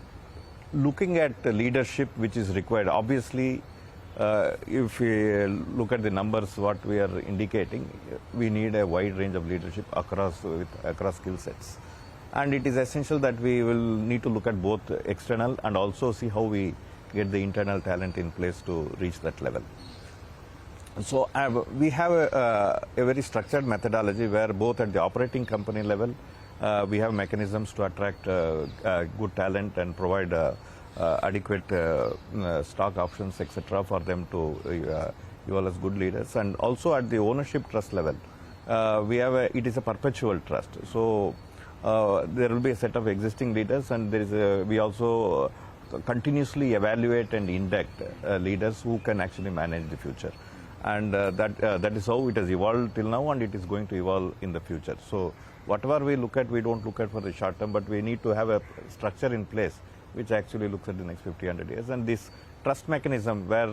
looking at the leadership which is required, obviously if we look at the numbers what we are indicating, we need a wide range of leadership across skill sets. And it is essential that we will need to look at both external and also see how we get the internal talent in place to reach that level. So we have a very structured methodology where both at the operating company level, we have mechanisms to attract good talent and provide adequate stock options, etc., for them to evolve as good leaders. And also at the ownership trust level, it is a perpetual trust. So there will be a set of existing leaders, and we also continuously evaluate and induct leaders who can actually manage the future. And that is how it has evolved till now, and it is going to evolve in the future. So whatever we look at, we don't look at for the short term, but we need to have a structure in place which actually looks at the next 50-100 years. And this trust mechanism, where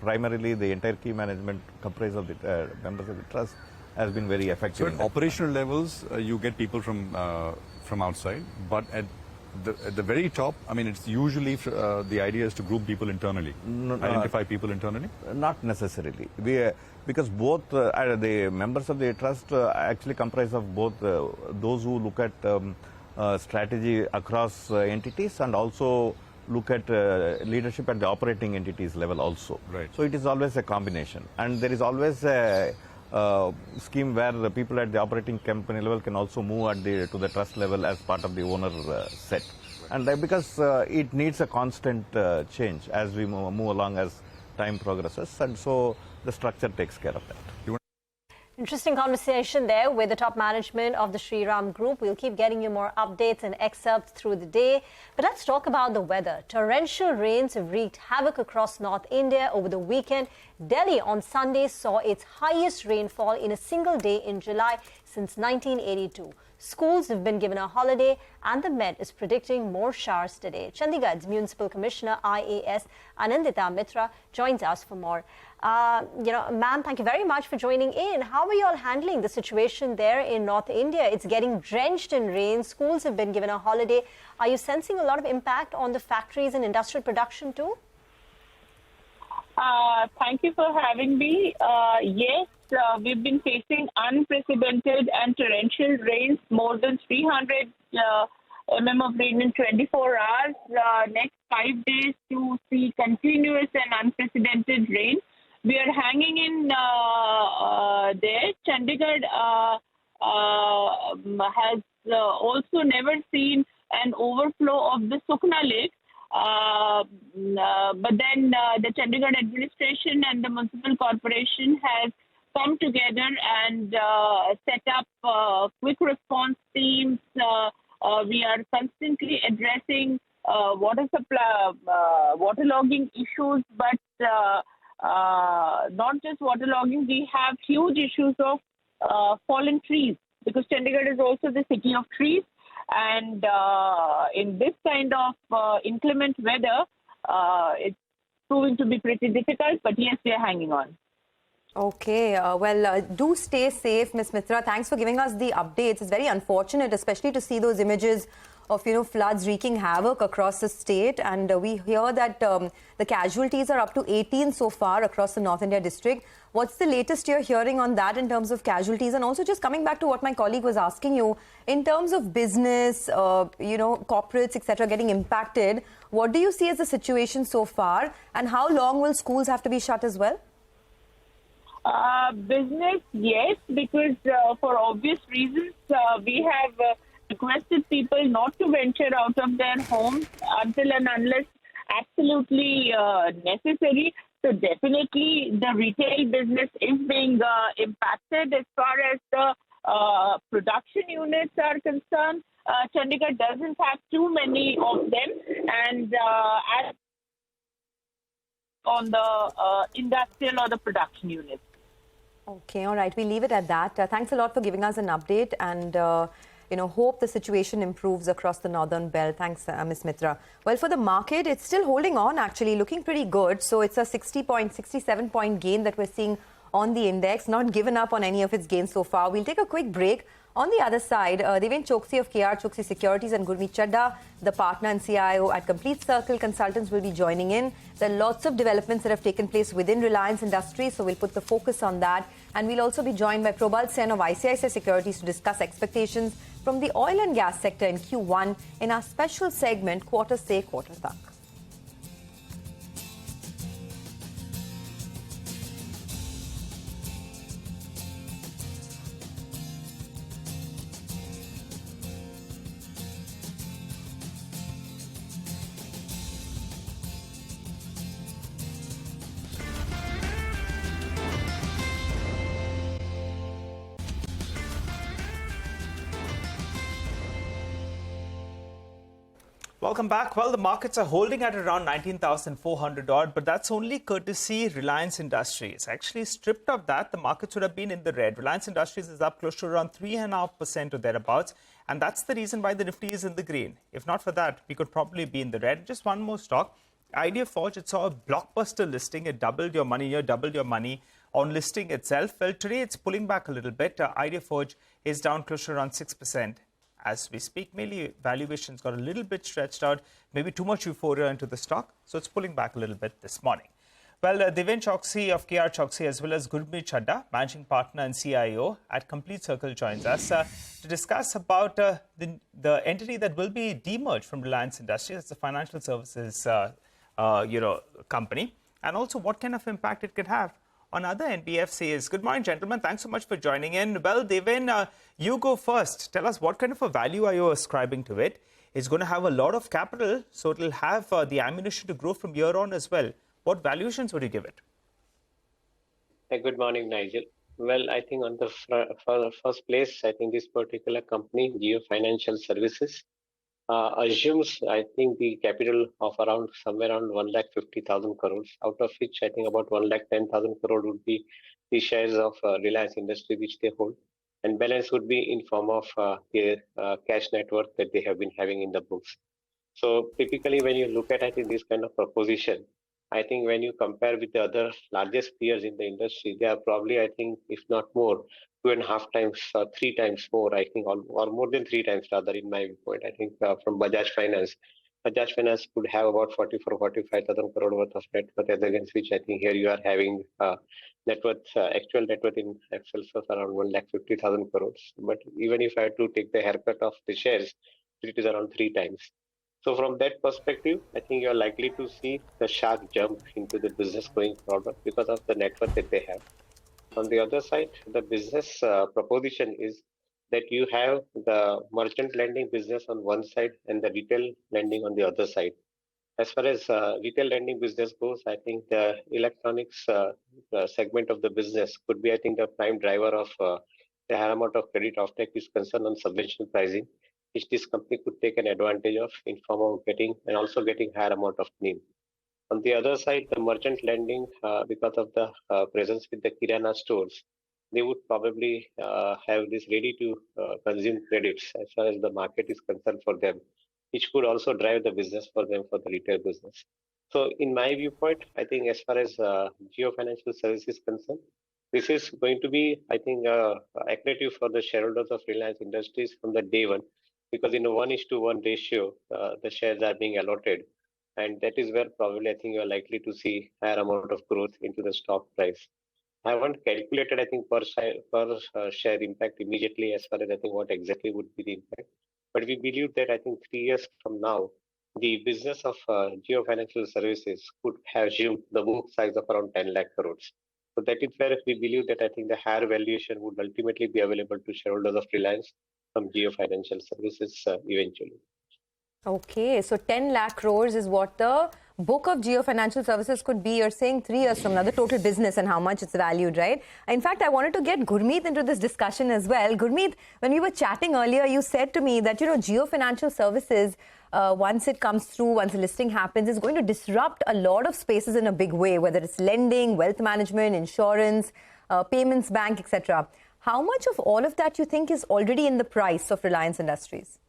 primarily the entire key management comprises of the members of the trust, has been very effective. So at operational levels, you get people from outside, but at the very top, I mean, it's usually the idea is to group people internally, identify people internally? Not necessarily. Because both the members of the trust actually comprise of both those who look at strategy across entities and also look at leadership at the operating entities level also. Right. So it is always a combination. And there is always a scheme where the people at the operating company level can also move to the trust level as part of the owner set. And because it needs a constant change as we move along as time progresses, and so the structure takes care of that. Interesting conversation there with the top management of the Shriram Group. We'll keep getting you more updates and excerpts through the day. But let's talk about the weather. Torrential rains have wreaked havoc across North India over the weekend. Delhi on Sunday saw its highest rainfall in a single day in July since 1982. Schools have been given a holiday, and the Met is predicting more showers today. Chandigarh's Municipal Commissioner IAS Anandita Mitra joins us for more. Ma'am, thank you very much for joining in. How are you all handling the situation there in North India? It's getting drenched in rain. Schools have been given a holiday. Are you sensing a lot of impact on the factories and industrial production too? Thank you for having me. Yes, we've been facing unprecedented and torrential rains, more than 300 mm of rain in 24 hours. Next 5 days to see continuous and unprecedented rain. We are hanging in there. Chandigarh has also never seen an overflow of the Sukna Lake. But then the Chandigarh administration and the municipal corporation has come together and set up quick response teams. We are constantly addressing waterlogging issues, but not just waterlogging. We have huge issues of fallen trees, because Chandigarh is also the city of trees, and in this kind of inclement weather, it's proving to be pretty difficult. But yes, we are hanging on. Okay, do stay safe, Ms. Mitra. Thanks for giving us the updates. It's very unfortunate, especially to see those images of, floods wreaking havoc across the state. And we hear that the casualties are up to 18 so far across the North India district. What's the latest you're hearing on that in terms of casualties? And also just coming back to what my colleague was asking you, in terms of business, corporates, etc., getting impacted, what do you see as the situation so far? And how long will schools have to be shut as well? Business, yes, because for obvious reasons, we have requested people not to venture out of their homes until and unless absolutely necessary. So definitely the retail business is being impacted. As far as the production units are concerned, Chandigarh doesn't have too many of them, and as on the industrial or the production units. Okay, all right. We leave it at that. Thanks a lot for giving us an update, and hope the situation improves across the northern belt. Thanks, Ms. Mitra. Well, for the market, it's still holding on, actually, looking pretty good. So it's a 67 point gain that we're seeing on the index, not given up on any of its gains so far. We'll take a quick break. On the other side, Deven Choksi of KR Choksi Securities and Gurmeet Chadda, the partner and CIO at Complete Circle Consultants, will be joining in. There are lots of developments that have taken place within Reliance Industries, so we'll put the focus on that. And we'll also be joined by Probal Sen of ICICI Securities to discuss expectations from the oil and gas sector in Q1 in our special segment, Quarter Se Quarter Tak. Welcome back. Well, the markets are holding at around 19,400 odd, but that's only courtesy Reliance Industries. Actually, stripped of that, the markets would have been in the red. Reliance Industries is up close to around 3.5% or thereabouts, and that's the reason why the Nifty is in the green. If not for that, we could probably be in the red. Just one more stock. Idea Forge, it saw a blockbuster listing. It doubled your money here, doubled your money on listing itself. Well, today it's pulling back a little bit. Idea Forge is down close to around 6%. As we speak, mainly valuations got a little bit stretched out, maybe too much euphoria into the stock, so it's pulling back a little bit this morning. Well, Deven Choksi of KR Choksi as well as Gurmeet Chadda, managing partner and CIO at Complete Circle, joins us to discuss about the entity that will be demerged from Reliance Industries. It's a financial services company, and also what kind of impact it could have on other NBFCs. Good morning, gentlemen. Thanks so much for joining in. Well, Deven, you go first. Tell us, what kind of a value are you ascribing to it? It's going to have a lot of capital, so it will have the ammunition to grow from here on as well. What valuations would you give it? Hey, good morning, Nigel. Well, I think on the first place, I think this particular company, Geo Financial Services, assumes, I think, the capital of around somewhere around 1,50,000 crores, out of which I think about 1,10,000 crore would be the shares of Reliance Industry which they hold, and balance would be in form of their cash net worth that they have been having in the books. So typically, when you look at it in this kind of proposition, I think when you compare with the other largest peers in the industry, they are probably, I think, if not more, 2.5 times, 3 times more, I think, or more than 3 times rather, in my viewpoint. I think from Bajaj Finance could have about 45,000 crore worth of net worth, as against which I think here you are having net worth, actual net worth in excess of around 1,50,000 crores. But even if I had to take the haircut of the shares, it is around 3 times. So from that perspective, I think you are likely to see the sharp jump into the business going forward because of the net worth that they have. On the other side, the business proposition is that you have the merchant lending business on one side and the retail lending on the other side. As far as retail lending business goes, I think the electronics segment of the business could be, I think, the prime driver of the higher amount of credit offtake is concerned on subvention pricing. which this company could take an advantage of in form of getting and also getting higher amount of NIM. On the other side, the merchant lending, because of the presence with the Kirana stores, they would probably have this ready to consume credits as far as the market is concerned for them, which could also drive the business for them for the retail business. So, in my viewpoint, I think as far as Geo Financial Services is concerned, this is going to be, I think, accretive for the shareholders of Reliance Industries from the day one, because in a 1:1 ratio, the shares are being allotted, and that is where probably I think you are likely to see higher amount of growth into the stock price. I haven't calculated, I think, per share impact immediately as far as I think what exactly would be the impact. But we believe that I think 3 years from now, the business of Geo Financial Services could have assumed the book size of around 10 lakh crores. So that is where we believe that I think the higher valuation would ultimately be available to shareholders of Reliance from Geo Financial Services eventually. Okay, so 10 lakh crores is what the book of Geo Financial Services could be. You're saying 3 years from now, the total business and how much it's valued, right? In fact, I wanted to get Gurmeet into this discussion as well. Gurmeet, when we were chatting earlier, you said to me that, Geo Financial Services, once it comes through, once the listing happens, is going to disrupt a lot of spaces in a big way, whether it's lending, wealth management, insurance, payments bank, etc. How much of all of that you think is already in the price of Reliance Industries?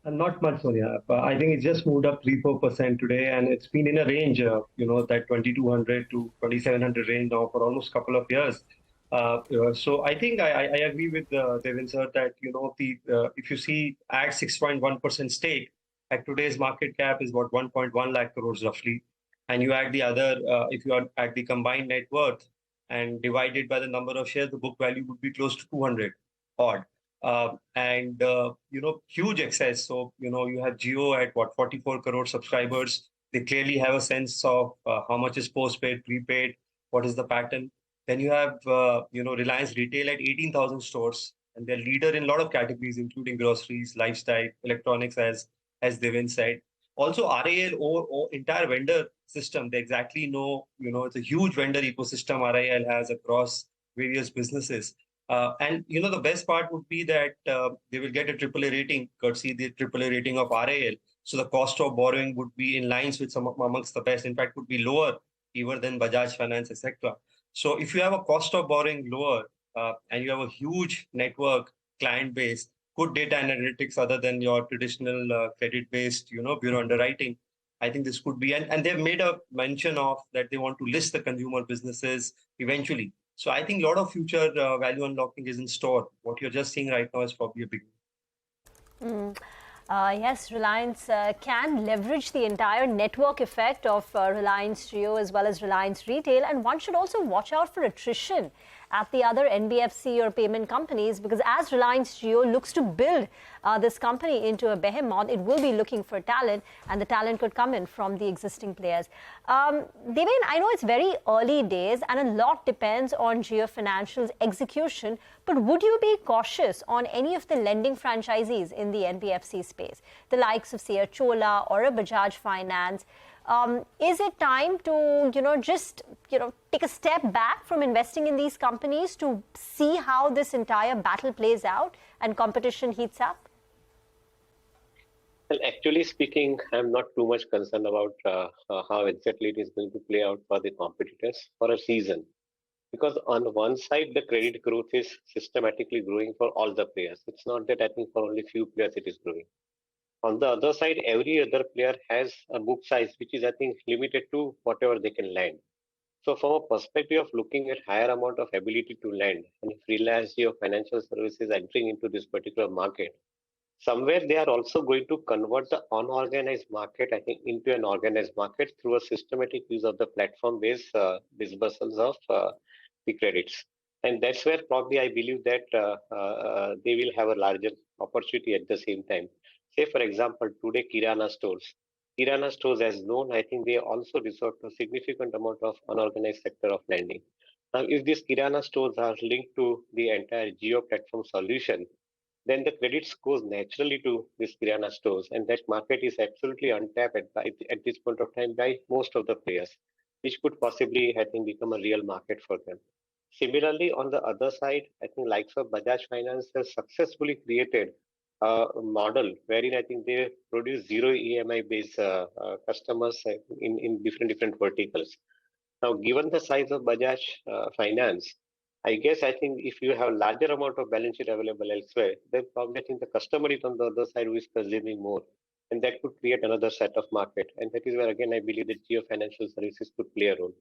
Not much, Sonia. I think it's just moved up 3-4% today, and it's been in a range, that 2200 to 2700 range now for almost a couple of years. So I think I agree with Devin sir that if you see at 6.1% stake at today's market cap is about 1.1 lakh crores roughly, and you add the other, if you add the combined net worth and divide it by the number of shares, the book value would be close to 200 odd. Huge excess. So, you have Geo at 44 crore subscribers. They clearly have a sense of how much is postpaid, prepaid, what is the pattern. Then you have, Reliance Retail at 18,000 stores, and they're leader in a lot of categories, including groceries, lifestyle, electronics, as Devin said. Also, RAL or entire vendor system, they exactly know, it's a huge vendor ecosystem RAL has across various businesses. The best part would be that they will get a AAA rating, courtesy the AAA rating of RAL. So the cost of borrowing would be in lines with some amongst the best. In fact, would be lower even than Bajaj Finance, etc. So if you have a cost of borrowing lower and you have a huge network client base, good data analytics other than your traditional credit-based, bureau underwriting, I think this could be, and they've made a mention of that they want to list the consumer businesses eventually. So I think a lot of future value unlocking is in store. What you're just seeing right now is probably a big one. Yes, Reliance can leverage the entire network effect of Reliance Jio as well as Reliance Retail, and one should also watch out for attrition at the other NBFC or payment companies, because as Reliance Jio looks to build this company into a behemoth, it will be looking for talent, and the talent could come in from the existing players. Devin, I know it's very early days and a lot depends on Jio Financial's execution, but would you be cautious on any of the lending franchisees in the NBFC space, the likes of, say, a Chola or a Bajaj Finance? Is it time to, just, take a step back from investing in these companies to see how this entire battle plays out and competition heats up? Well, actually speaking, I'm not too much concerned about how exactly it is going to play out for the competitors for a season. Because on one side, the credit growth is systematically growing for all the players. It's not that I think for only few players it is growing. On the other side, every other player has a book size, which is, I think, limited to whatever they can lend. So from a perspective of looking at higher amount of ability to lend, and if Reliance Jio Financial Services entering into this particular market, somewhere they are also going to convert the unorganized market, I think, into an organized market through a systematic use of the platform-based disbursals of the credits. And that's where probably I believe that they will have a larger opportunity at the same time. Say, for example, today Kirana stores. Kirana stores, as known, I think they also resort to a significant amount of unorganized sector of lending. Now, if these Kirana stores are linked to the entire Geo platform solution, then the credits goes naturally to these Kirana stores, and that market is absolutely untapped at this point of time by most of the players, which could possibly, I think, become a real market for them. Similarly, on the other side, I think likes of Bajaj Finance has successfully created a model wherein I think they produce zero EMI based customers in different verticals. Now, given the size of Bajaj Finance, I think if you have larger amount of balance sheet available elsewhere, then probably I think the customer is on the other side who is consuming more, and that could create another set of market. And that is where again I believe that Geo Financial Services could play a role.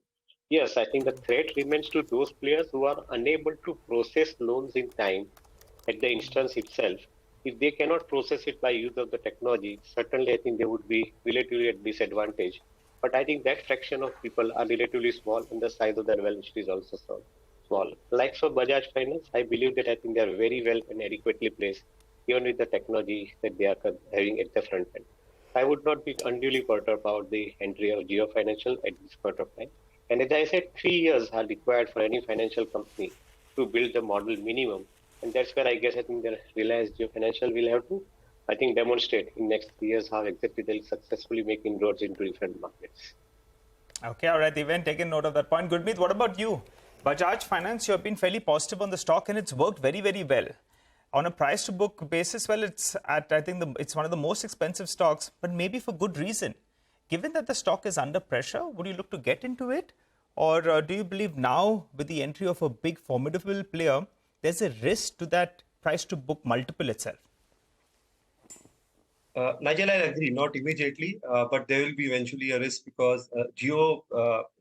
Yes, I think the threat remains to those players who are unable to process loans in time at the instance itself. If they cannot process it by use of the technology, certainly I think they would be relatively at disadvantage. But I think that fraction of people are relatively small, and the size of their balance sheet is also small. Like for Bajaj Finance, I believe that I think they are very well and adequately placed, even with the technology that they are having at the front end. I would not be unduly perturbed about the entry of Geo Financial at this point of time. And as I said, 3 years are required for any financial company to build the model minimum. And that's where I guess I think the Reliance Geo Financial will have to, I think, demonstrate in next 3 years how exactly they'll successfully make inroads into different markets. Okay, all right, Even, taken note of that point. Gurmeet, what about you? Bajaj Finance, you have been fairly positive on the stock and it's worked very, very well. On a price to book basis, well, it's at, I think it's one of the most expensive stocks, but maybe for good reason. Given that the stock is under pressure, would you look to get into it? Or do you believe now with the entry of a big formidable player, there's a risk to that price to book multiple itself? Nigel, I agree, not immediately, but there will be eventually a risk because Geo,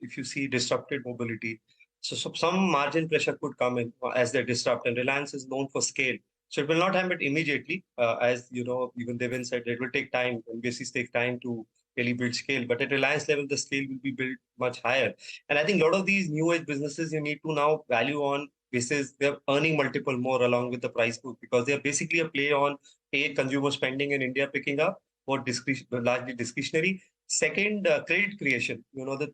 if you see disrupted mobility, so some margin pressure could come in as they disrupt, and Reliance is known for scale. So it will not happen immediately, as you know, even Devin said, it will take time, NBFCs take time to really build scale. But at Reliance level, the scale will be built much higher. And I think a lot of these new age businesses, you need to now value on basis they're earning multiple more along with the price book, because they're basically a play on consumer spending in India picking up, more largely discretionary. Second, credit creation. You know, the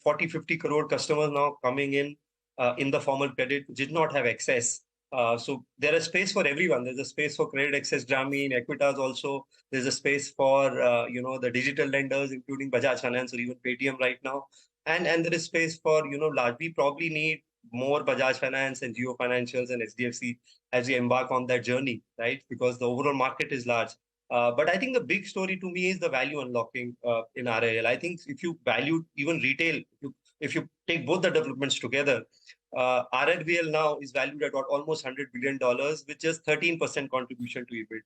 40-50 crore customers now coming in the formal credit did not have access. So there is space for everyone. There's a space for credit access, Grameen, Equitas also. There's a space for, the digital lenders, including Bajaj Finance or even Paytm right now. And there is space for, we probably need more Bajaj Finance and Geo Financials and SDFC as we embark on that journey, right? Because the overall market is large. But I think the big story to me is the value unlocking in RIL. I think if you value even retail, if you take both the developments together, RRVL now is valued at almost $100 billion with just 13% contribution to EBIT.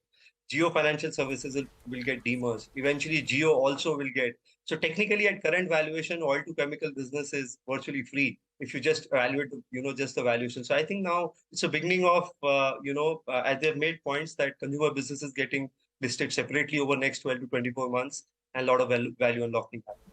Geo Financial Services will get demerged. Eventually, Geo also will get. So technically, at current valuation, oil to chemical business is virtually free if you just evaluate, just the valuation. So I think now it's a beginning of, as they've made points that consumer business is getting listed separately over next 12 to 24 months, and a lot of value unlocking happening.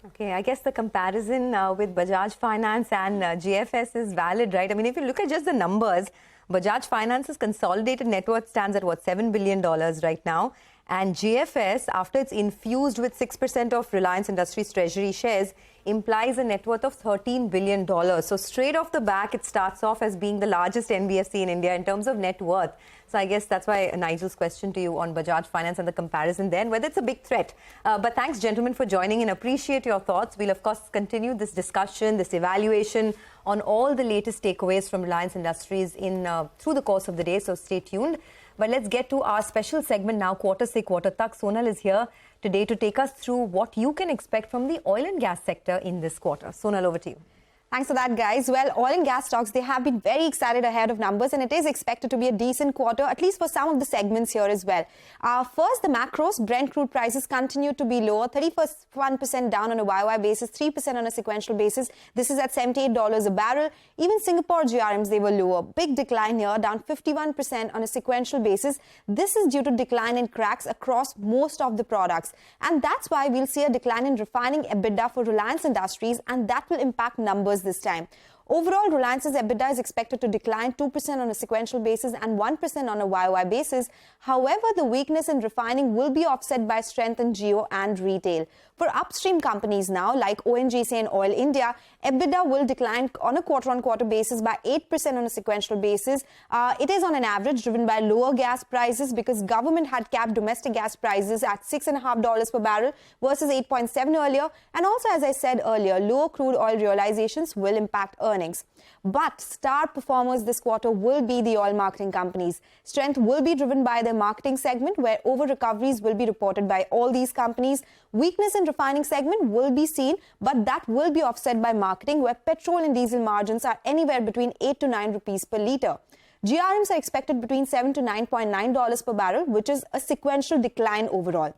Okay, I guess the comparison with Bajaj Finance and GFS is valid, right? I mean, if you look at just the numbers, Bajaj Finance's consolidated net worth stands at $7 billion right now. And GFS, after it's infused with 6% of Reliance Industries treasury shares, implies a net worth of $13 billion. So straight off the back, it starts off as being the largest NBFC in India in terms of net worth. So I guess that's why Nigel's question to you on Bajaj Finance and the comparison there, and whether it's a big threat. But thanks, gentlemen, for joining in. Appreciate your thoughts. We'll, of course, continue this discussion, this evaluation on all the latest takeaways from Reliance Industries through the course of the day. So stay tuned. But let's get to our special segment now, Quarter Se Quarter Tak. Sonal is here today to take us through what you can expect from the oil and gas sector in this quarter. Sonal, over to you. Thanks for that, guys. Well, oil and gas stocks, they have been very excited ahead of numbers, and it is expected to be a decent quarter, at least for some of the segments here as well. First, the macros. Brent crude prices continue to be lower, 31% down on a YY basis, 3% on a sequential basis. This is at $78 a barrel. Even Singapore GRMs, they were lower. Big decline here, down 51% on a sequential basis. This is due to decline in cracks across most of the products. And that's why we'll see a decline in refining EBITDA for Reliance Industries, and that will impact numbers this time. Overall, Reliance's EBITDA is expected to decline 2% on a sequential basis and 1% on a YOY basis. However, the weakness in refining will be offset by strength in Geo and retail. For upstream companies now, like ONGC and Oil India, EBITDA will decline on a quarter-on-quarter basis by 8% on a sequential basis. It is on an average driven by lower gas prices because government had capped domestic gas prices at $6.50 per barrel versus 8.7 earlier. And also, as I said earlier, lower crude oil realizations will impact earnings. But star performers this quarter will be the oil marketing companies. Strength will be driven by their marketing segment, where over-recoveries will be reported by all these companies. Weakness in refining segment will be seen, but that will be offset by marketing, where petrol and diesel margins are anywhere between 8 to 9 rupees per litre. GRMs are expected between $7 to $9.9 per barrel, which is a sequential decline overall.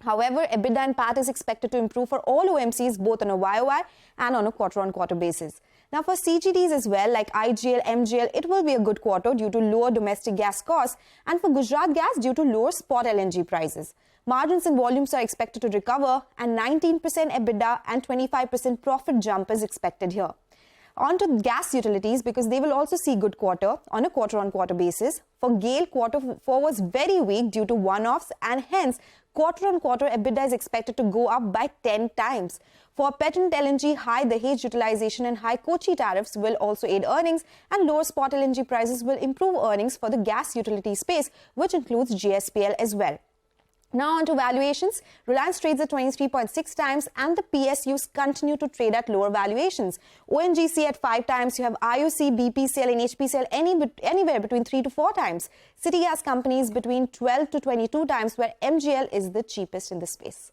However, EBITDA and PAT is expected to improve for all OMCs, both on a YOY and on a quarter-on-quarter basis. Now, for CGDs as well, like IGL, MGL, it will be a good quarter due to lower domestic gas costs, and for Gujarat Gas due to lower spot LNG prices. Margins and volumes are expected to recover, and 19% EBITDA and 25% profit jump is expected here. On to gas utilities, because they will also see good quarter on a quarter-on-quarter basis. For GAIL, quarter 4 was very weak due to one-offs, and hence quarter-on-quarter EBITDA is expected to go up by 10 times. For Petronet LNG, high Dahej utilization and high Kochi tariffs will also aid earnings, and lower spot LNG prices will improve earnings for the gas utility space, which includes GSPL as well. Now on to valuations. Reliance trades at 23.6 times and the PSUs continue to trade at lower valuations. ONGC at 5 times. You have IOC, BPCL and HPCL anywhere between 3 to 4 times. City gas companies between 12 to 22 times, where MGL is the cheapest in the space.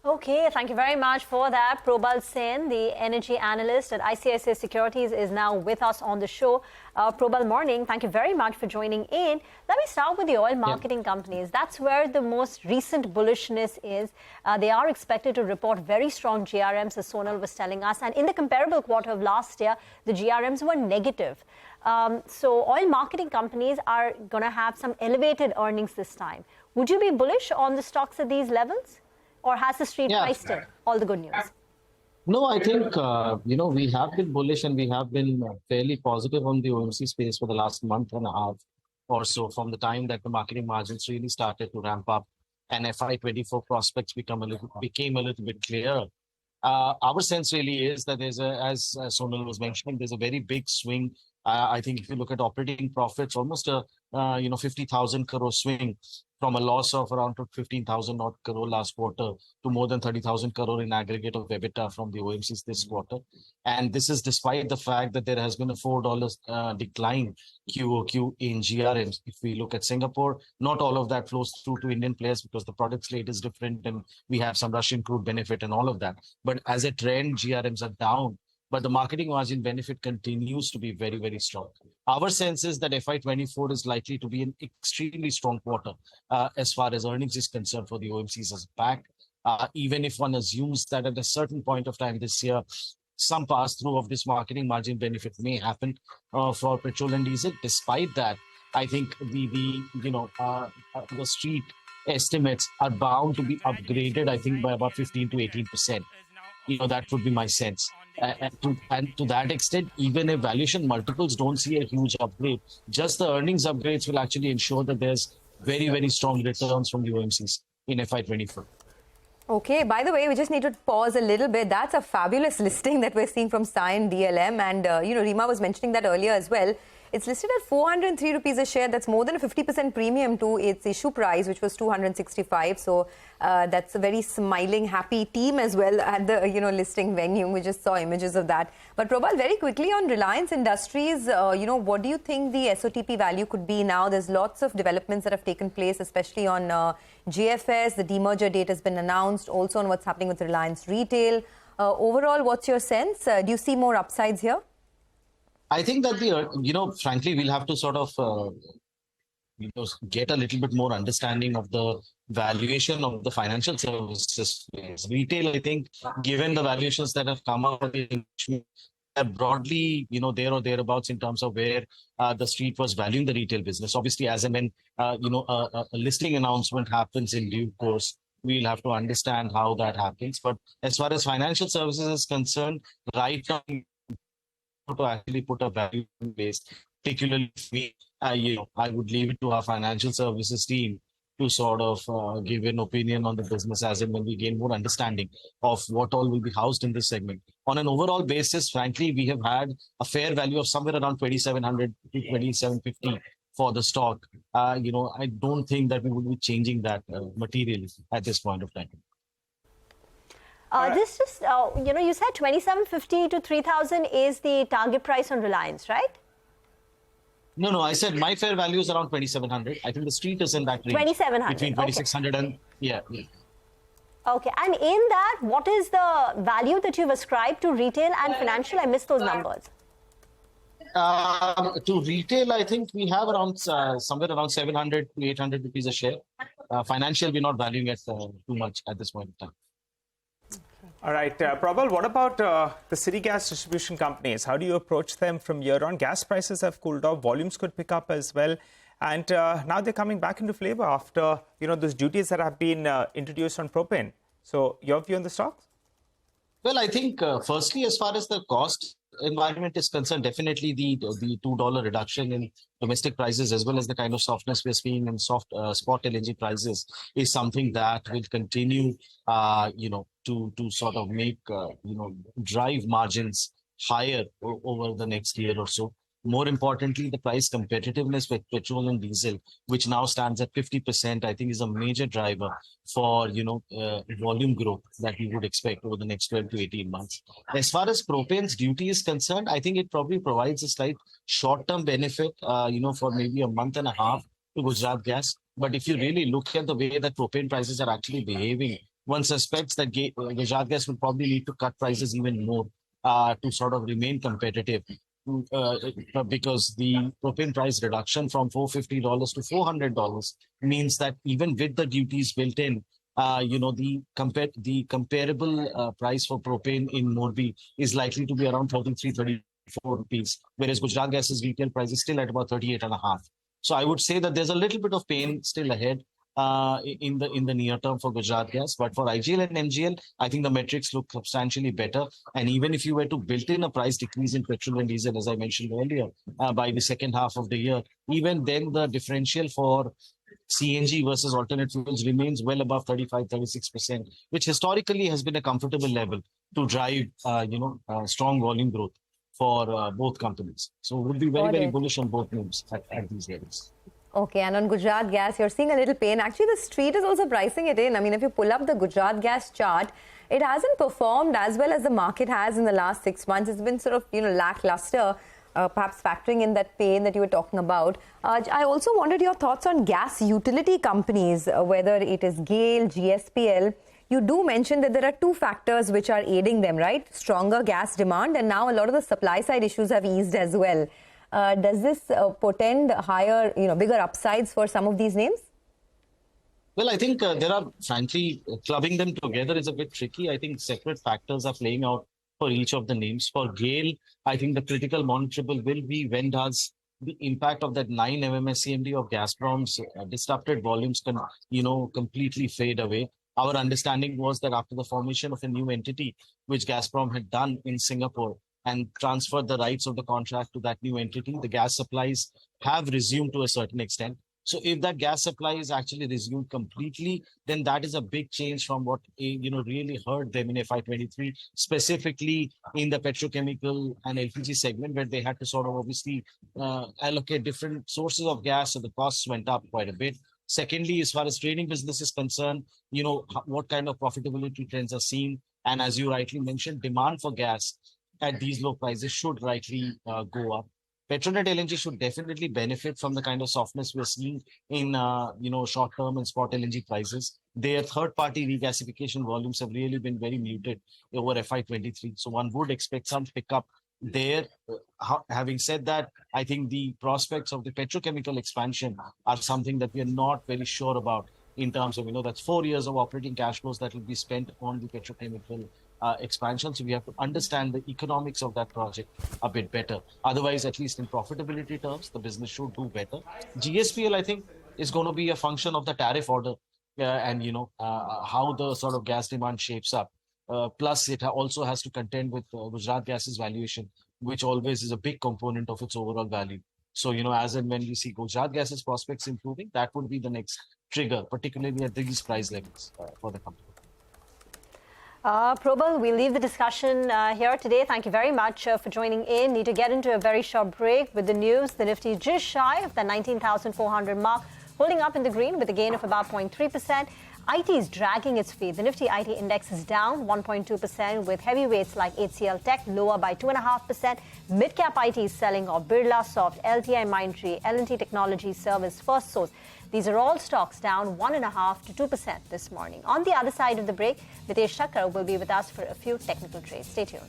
Okay, thank you very much for that. Probal Sen, the energy analyst at ICICI Securities, is now with us on the show. Probal, morning. Thank you very much for joining in. Let me start with the oil marketing companies. That's where the most recent bullishness is. They are expected to report very strong GRMs, as Sonal was telling us. And in the comparable quarter of last year, the GRMs were negative. So oil marketing companies are going to have some elevated earnings this time. Would you be bullish on the stocks at these levels? Or has the street priced in all the good news? No, I think, we have been bullish and we have been fairly positive on the OMC space for the last month and a half or so, from the time that the marketing margins really started to ramp up and FY24 prospects became a little bit clearer. Our sense really is that there's as Sonal was mentioning, there's a very big swing. I think if you look at operating profits, almost a 50,000 crore swing from a loss of around 15,000 odd crore last quarter to more than 30,000 crore in aggregate of EBITDA from the OMCs this quarter. And this is despite the fact that there has been a $4 decline QOQ in GRMs. If we look at Singapore, not all of that flows through to Indian players because the product slate is different and we have some Russian crude benefit and all of that. But as a trend, GRMs are down. But the marketing margin benefit continues to be very, very strong. Our sense is that FY24 is likely to be an extremely strong quarter as far as earnings is concerned for the OMCs as back. Even if one assumes that at a certain point of time this year, some pass-through of this marketing margin benefit may happen for petrol and diesel. Despite that, I think the street estimates are bound to be upgraded, I think, by about 15 to 18%. That would be my sense. And to that extent, even if valuation multiples don't see a huge upgrade, just the earnings upgrades will actually ensure that there's very, very strong returns from the OMCs in FY24. Okay, by the way, we just need to pause a little bit. That's a fabulous listing that we're seeing from Cyan DLM. And, Rima was mentioning that earlier as well. It's listed at 403 rupees a share. That's more than a 50% premium to its issue price, which was 265. So that's a very smiling, happy team as well at the listing venue. We just saw images of that. But Probal, very quickly on Reliance Industries, what do you think the SOTP value could be now? There's lots of developments that have taken place, especially on GFS. The demerger date has been announced. Also on what's happening with Reliance Retail. Overall, what's your sense? Do you see more upsides here? I think that frankly, we'll have to sort of, get a little bit more understanding of the valuation of the financial services space. Retail, I think, given the valuations that have come out, are broadly, there or thereabouts in terms of where the street was valuing the retail business. Obviously, as and when, a listing announcement happens in due course, we'll have to understand how that happens. But as far as financial services is concerned, right now, to actually put a value in place, particularly if I would leave it to our financial services team to sort of give an opinion on the business as and when we gain more understanding of what all will be housed in this segment. On an overall basis, frankly, we have had a fair value of somewhere around 2,700 to 2,750 for the stock. I don't think that we would be changing that materially at this point of time. You said 2,750 to 3,000 is the target price on Reliance, right? No, I said my fair value is around 2,700. I think the street is in that range. 2,700. Between 2,600 and, yeah. Okay, and in that, what is the value that you've ascribed to retail and financial? I missed those numbers. To retail, I think we have around somewhere around 700 to 800 rupees a share. Financial, we're not valuing it too much at this point in time. All right, Prabal, what about the city gas distribution companies? How do you approach them from year on? Gas prices have cooled off, volumes could pick up as well. And now they're coming back into flavor after, those duties that have been introduced on propane. So your view on the stocks? Well, I think firstly, as far as the cost environment is concerned, definitely the $2 reduction in domestic prices as well as the kind of softness we're seeing in spot LNG prices is something that will continue, to sort of make, drive margins higher over the next year or so. More importantly, the price competitiveness with petrol and diesel, which now stands at 50%, I think is a major driver for, volume growth that we would expect over the next 12 to 18 months. As far as propane's duty is concerned, I think it probably provides a slight short-term benefit, for maybe a month and a half to Gujarat Gas. But if you really look at the way that propane prices are actually behaving, one suspects that Gujarat Gas will probably need to cut prices even more to sort of remain competitive. Because the propane price reduction from $450 to $400 means that even with the duties built in, the comparable price for propane in Morbi is likely to be around 33, 34 rupees, whereas Gujarat Gas's retail price is still at about 38.5. So I would say that there's a little bit of pain still ahead in the near term for Gujarat Gas. But for IGL and MGL, I think the metrics look substantially better. And even if you were to build in a price decrease in petrol and diesel, as I mentioned earlier, by the second half of the year, even then the differential for CNG versus alternate fuels remains well above 35-36%, which historically has been a comfortable level to drive, strong volume growth for both companies. So we'll be very, very bullish on both names at these levels. Okay, and on Gujarat Gas, you're seeing a little pain. Actually, the street is also pricing it in. I mean, if you pull up the Gujarat Gas chart, it hasn't performed as well as the market has in the last 6 months. It's been sort of, lackluster, perhaps factoring in that pain that you were talking about. I also wanted your thoughts on gas utility companies, whether it is GAIL, GSPL. You do mention that there are two factors which are aiding them, right? Stronger gas demand, and now a lot of the supply side issues have eased as well. Does this portend higher, bigger upsides for some of these names? Well, I think there are, frankly, clubbing them together is a bit tricky. I think separate factors are playing out for each of the names. For GAIL, I think the critical monitorable will be when does the impact of that 9 MMSCMD of Gazprom's disrupted volumes completely fade away. Our understanding was that after the formation of a new entity, which Gazprom had done in Singapore, and transferred the rights of the contract to that new entity, the gas supplies have resumed to a certain extent. So if that gas supply is actually resumed completely, then that is a big change from what really hurt them in FY23, specifically in the petrochemical and LPG segment, where they had to sort of obviously allocate different sources of gas, so the costs went up quite a bit. Secondly, as far as trading business is concerned, what kind of profitability trends are seen, and as you rightly mentioned, demand for gas at these low prices should rightly go up. Petronet LNG should definitely benefit from the kind of softness we're seeing in, short-term and spot LNG prices. Their third-party regasification volumes have really been very muted over FY23. So one would expect some pickup there. Having said that, I think the prospects of the petrochemical expansion are something that we are not very sure about in terms of, that's 4 years of operating cash flows that will be spent on the petrochemical expansion. So we have to understand the economics of that project a bit better. Otherwise, at least in profitability terms, the business should do better. GSPL, I think, is going to be a function of the tariff order and, how the sort of gas demand shapes up. Plus, it also has to contend with Gujarat Gas's valuation, which always is a big component of its overall value. So, as and when we see Gujarat Gas's prospects improving, that would be the next trigger, particularly at these price levels for the company. Probal, we'll leave the discussion here today. Thank you very much for joining in. Need to get into a very short break with the news. The Nifty just shy of the 19,400 mark, holding up in the green with a gain of about 0.3%. IT is dragging its feet. The Nifty IT index is down 1.2% with heavyweights like HCL Tech lower by 2.5%. Mid-cap IT is selling off Birla Soft, LTI Mindtree, L&T Technology Service, First Source. These are all stocks down 1.5% to 2% this morning. On the other side of the break, Mitesh Thakkar will be with us for a few technical trades. Stay tuned.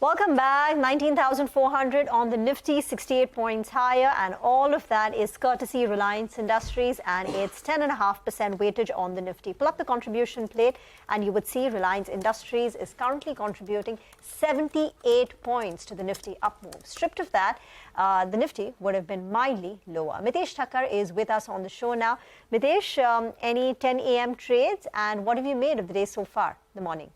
Welcome back. 19,400 on the Nifty, 68 points higher, and all of that is courtesy Reliance Industries, and it's 10.5% weightage on the Nifty. Pull up the contribution plate and you would see Reliance Industries is currently contributing 78 points to the Nifty up move. Stripped of that, the Nifty would have been mildly lower. Mitesh Thakkar is with us on the show now. Mitesh, any 10 a.m. trades, and what have you made of the day so far, the morning?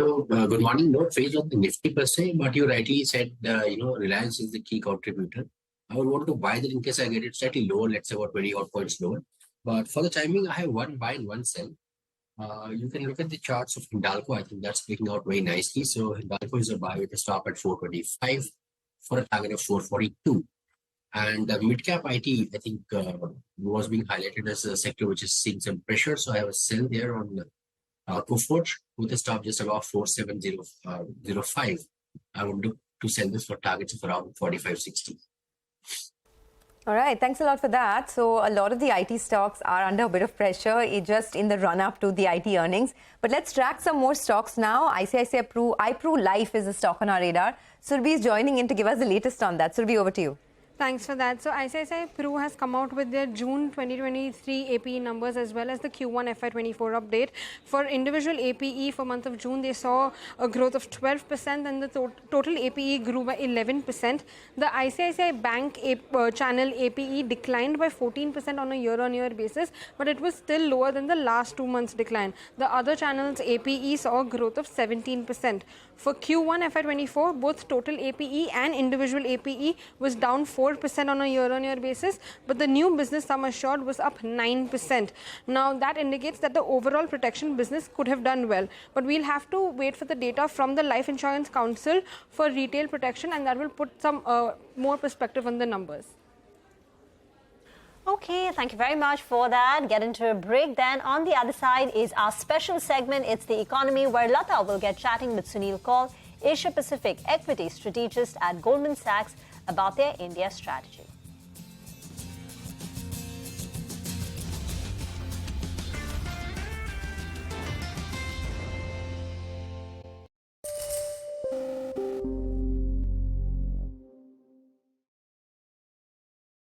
So, good morning. No trades on the Nifty per se, but you rightly said, Reliance is the key contributor. I would want to buy that in case I get it slightly lower, let's say about 20 odd points lower. But for the timing, I have one buy and one sell. You can look at the charts of Hindalco. I think that's picking out very nicely. So, Hindalco is a buy with a stop at 425 for a target of 442. And mid-cap IT, I think, was being highlighted as a sector which is seeing some pressure. So, I have a sell there on Coforge with a stop just above 47005. I would look to sell this for targets of around 45.60. All right, thanks a lot for that. So a lot of the IT stocks are under a bit of pressure just in the run-up to the IT earnings. But let's track some more stocks now. ICICI Pru Life is a stock on our radar. Surabhi is joining in to give us the latest on that. Surabhi, over to you. Thanks for that. So ICICI Pru has come out with their June 2023 APE numbers as well as the Q1 FY24 update. For individual APE for month of June, they saw a growth of 12% and the total APE grew by 11%. The ICICI Bank channel APE declined by 14% on a year-on-year basis, but it was still lower than the last 2 months decline. The other channels APE saw a growth of 17%. For Q1 FY24, both total APE and individual APE was down 4% on a year-on-year basis, but the new business sum assured was up 9%. Now, that indicates that the overall protection business could have done well, but we'll have to wait for the data from the Life Insurance Council for retail protection, and that will put some more perspective on the numbers. Okay, thank you very much for that. Get into a break then. On the other side is our special segment. It's the economy, where Lata will get chatting with Sunil Kaul, Asia Pacific equity strategist at Goldman Sachs, about their India strategy.